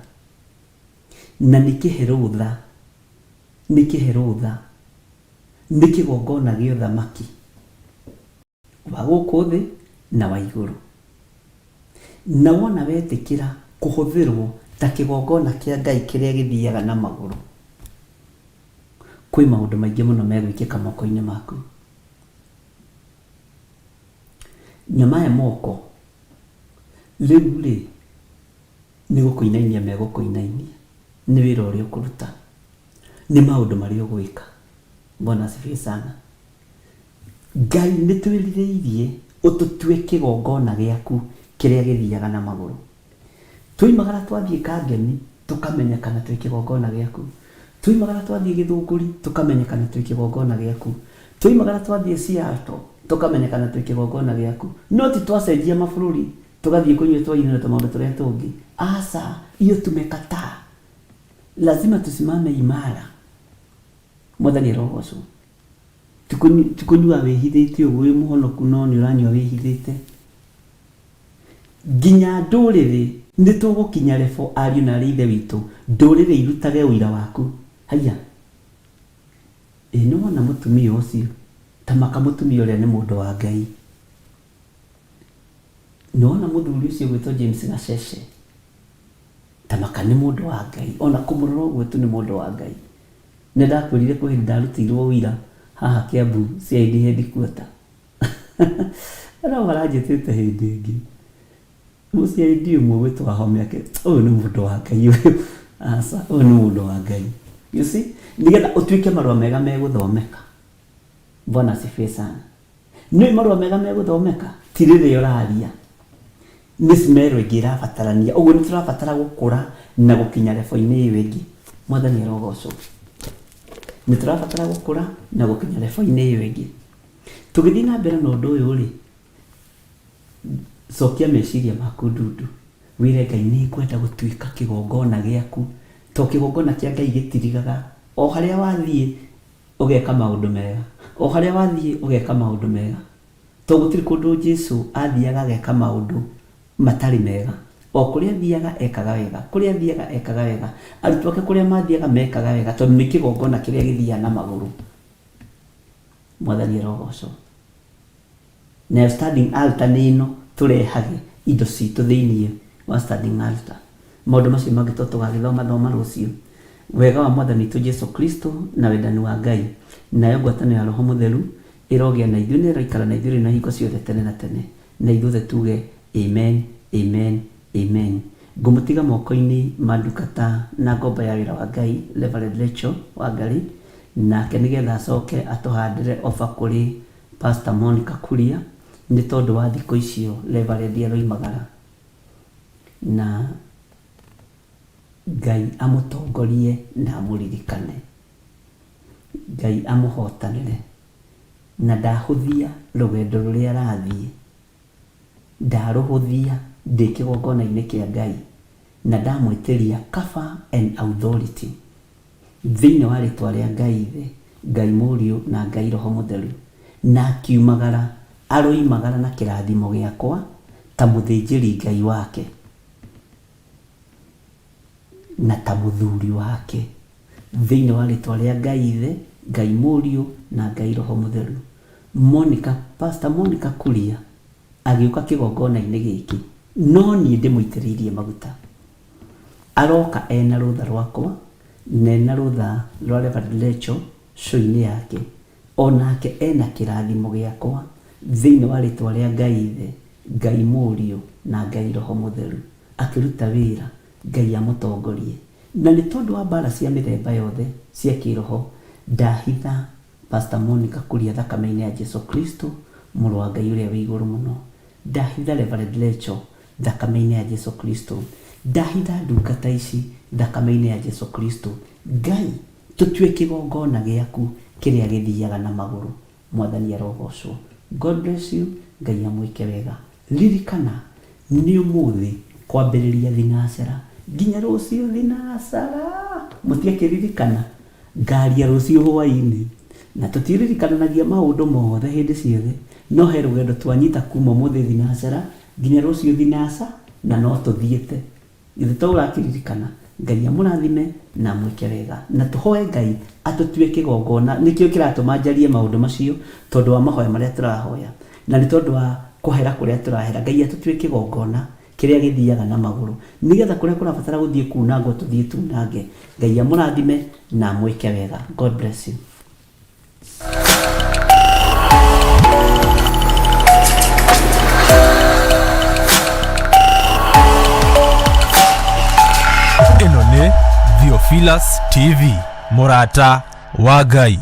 na nĩ kĩherũtha nĩ kĩgongona gĩa ũthamaki wa gũkũ thĩ na wa igũrũ. Na wona wetĩkĩra kũhũthĩrwo ta kĩgongona kĩa Ngai kĩrĩa gĩthiaga na magũrũ, kwĩ maũndũ maingĩ mũno megwĩkĩka moko-inĩ maku. Na maya moko rĩu rĩ nĩ gũkũinainia megũkũinainia, nĩ wĩra ũrĩa ũkũruta, nĩ maũndũ marĩa ũgwĩka. Bwana asifiwe sana. Ngai nĩ twĩrirĩirie ũtũtue kĩgongona gĩaku kĩrĩa gĩthiaga na magũrũ. Twoimagara twathiĩ Kangemi tũkamenyekana twĩ kĩgongona gĩaku, twoimagara twathiĩ Gĩthũngũri tũkamenyekana twĩ kĩgongona gĩaku, twoimagara twathiĩ Seattle tũkamenyekana twĩ kĩgongona gĩaku. No ti twacenjia mabũrũri tugathiĩ kũnyua twainĩ na tũmaũndũ tũrĩa tũngĩ. Asa, hiyo tumekataa. Lazima tusimame imara. Mwathani arogocwo. Tikunyua wĩhithĩte ũguo wĩ mũhonoku no nĩ ũranyua wĩhithĩte. Nginya ndũrĩrĩ nĩ tũgũkinya lebo ariũ na arĩ ithe witũ, ndũrĩrĩ irutage ũira waku. Haiya, nĩ wona mũtumia ũcio tamaka mũtumia ũrĩa nĩ mũndũ wa Ngai. Nĩ wona mũthuri ũcio gwĩtwo James Gacece tamaka nĩ mũndũ wa Ngai, ona kũmũrora ũguo tu nĩ mũndũ wa Ngai. Nĩ ndakwĩrire kwĩ hĩndĩ ndarutirwo ũira haha Kiambu CID headquarter. Arĩa maranjĩtĩte hĩndĩ ĩngĩ mũCID ũmwe gwĩtwo Ahomeke, ũyũ nĩ mũndũ wa Ngai ũyũ. Asa, ũyũ nĩ mũndũ wa Ngai. You see, nĩgetha ũtuĩke marũa mega megũthomeka. Bwana asifiwe sana. Nĩ marũa mega megũthomeka ti rĩrĩa ũraria, nĩ cimero ĩngĩ ĩrabatarania. Ũguo nĩ tũrabatara gũkũra na gũkinya lebo-inĩ ĩyo ĩngĩ. Mwathani arogocwo. Nĩ tũrabatara gũkũra na gũkinya lebo-inĩ ĩyo ĩngĩ. Tũgĩthiĩ na mbere na ũndũ ũyũ rĩ, cokia meciria maku ndundu, wĩre Ngai nĩ ngwenda gũtuĩka kĩgongona gĩaku, to kĩgongona kĩa Ngai gĩtirigaga. O harĩa wathiĩ ũgeka maũndũ mega, o harĩa wathiĩ ũgeka maũndũ mega, to gũtirĩ kũndũ Jesũ athiaga ageka maũndũ matarĩ mega. O kũrĩa athiaga ekaga wega, kũrĩa athiaga ekaga wega, arutwo ake kũrĩa mathiaga mekaga wega, tondũ nĩ kĩgongona kĩrĩa gĩthiaga na magũrũ. Mwathani arogocwo. Na standing altar nĩ ĩno tũrehage indo citũ thĩinĩ wa standing altar. Maũndũ macio mangĩ tũgagĩthoma rũciũ. Wega wa Mwathani witũ Jesũ Kristo na wendani wa Ngai nayo ngwatanĩro ya Roho Mũtheru ĩrogĩa na ithuĩ, nĩ ĩroikara na ithuĩ na hingo ciothe tene na tene. Na ithuothe tuge amen, amen, amen. Ngũmũtiga moko-inĩ ma ndungata na ngomba ya wĩra wa Ngai Reverend Rachel Wangarĩ, nake nĩgetha acoke atũhandĩre oba kũrĩ Pastor Monica Kuria, nĩ tondũ wa thikũ icio Reverend aroimagara. Na Ngai amũtongorie na amũririkane, Ngai amũhotanĩre, na ndahũthia rũgendo rũrĩa arathiĩ, ndarũhũthia ndĩ kĩgongona-inĩ kĩa Ngai, na ndamwĩtĩria cover and authority thĩinĩ wa rĩtwa rĩa Ngai Ithe, Ngai Mũriũ na Ngai Roho Mũtheru. Na akiumagara aroimagara na kĩrathimo gĩakwa ta mũthĩnjĩri Ngai wake na ta mũthuri wake thĩinĩ wa rĩtwa rĩa Ngai Ithe, Ngai Mũriũ na Ngai Roho Mũtheru. Pastor Monica Kuria agĩũka kĩgongona-inĩ gĩkĩ, no niĩ ndĩmũitĩrĩirie maguta. Aroka ena rũtha rwakwa na ena rũtha rwa Reverend Rachel show-inĩ yake, onake ena kĩrathimo gĩakwa thĩinĩ wa rĩtwa rĩa Ngai Ithe, Ngai Mũriũ na Ngai Roho Mũtheru, akĩruta wĩra. Ngai amũtongorie. Na nĩ tondũ wa mbara cia mĩthemba yothe cia kĩroho, ndahitha Pastor Monica Kuria thakame-inĩ ya Jesũ Kristo, mũrũ wa Ngai ũrĩa wĩ igũrũ mũno. Ndahitha Reverend Rachel thakame-inĩ ya Jesũ Kristo. Ndahitha ndungata ici thakame-inĩ ya Jesũ Kristo. Ngai, tũtue kĩgongona gĩaku kĩrĩa gĩthiaga na magũrũ. Mwathani arogocwo. God bless you. Ngai amwĩke wega. Ririkana nĩ ũmũthĩ kwambĩrĩria thinacara nginya rũciũ thinacara mũtiakĩririkana ngaria rũciũ hwainĩ na tũtiririkanagia maũndũ mothe hĩndĩ ciothe no he rũgendo twanyita kuma ũmũthĩ thinacara nginya rũciũ thinaca na no tũthiĩte ithe to ũrakĩririkana. Ngai amũrathime na mwĩke wega na tũhoe Ngai atũtue kĩgongona nĩkĩo kĩratũma njarie maũndũ macio tondũ wa mahoya marĩa tũrahoya na nĩ tondũ wa kũhera kũrĩa tũrahera. Ngai atũtue kĩgongona kĩrĩa gĩthiaga na magũrũ nĩgetha kũrĩa kũrabatara gũthiĩ kunangwo tũthiĩ tunange. Ngai amũrathime na mwĩke wega. God bless you. Ĩno nĩ Theophilus TV, mũrata wa Ngai.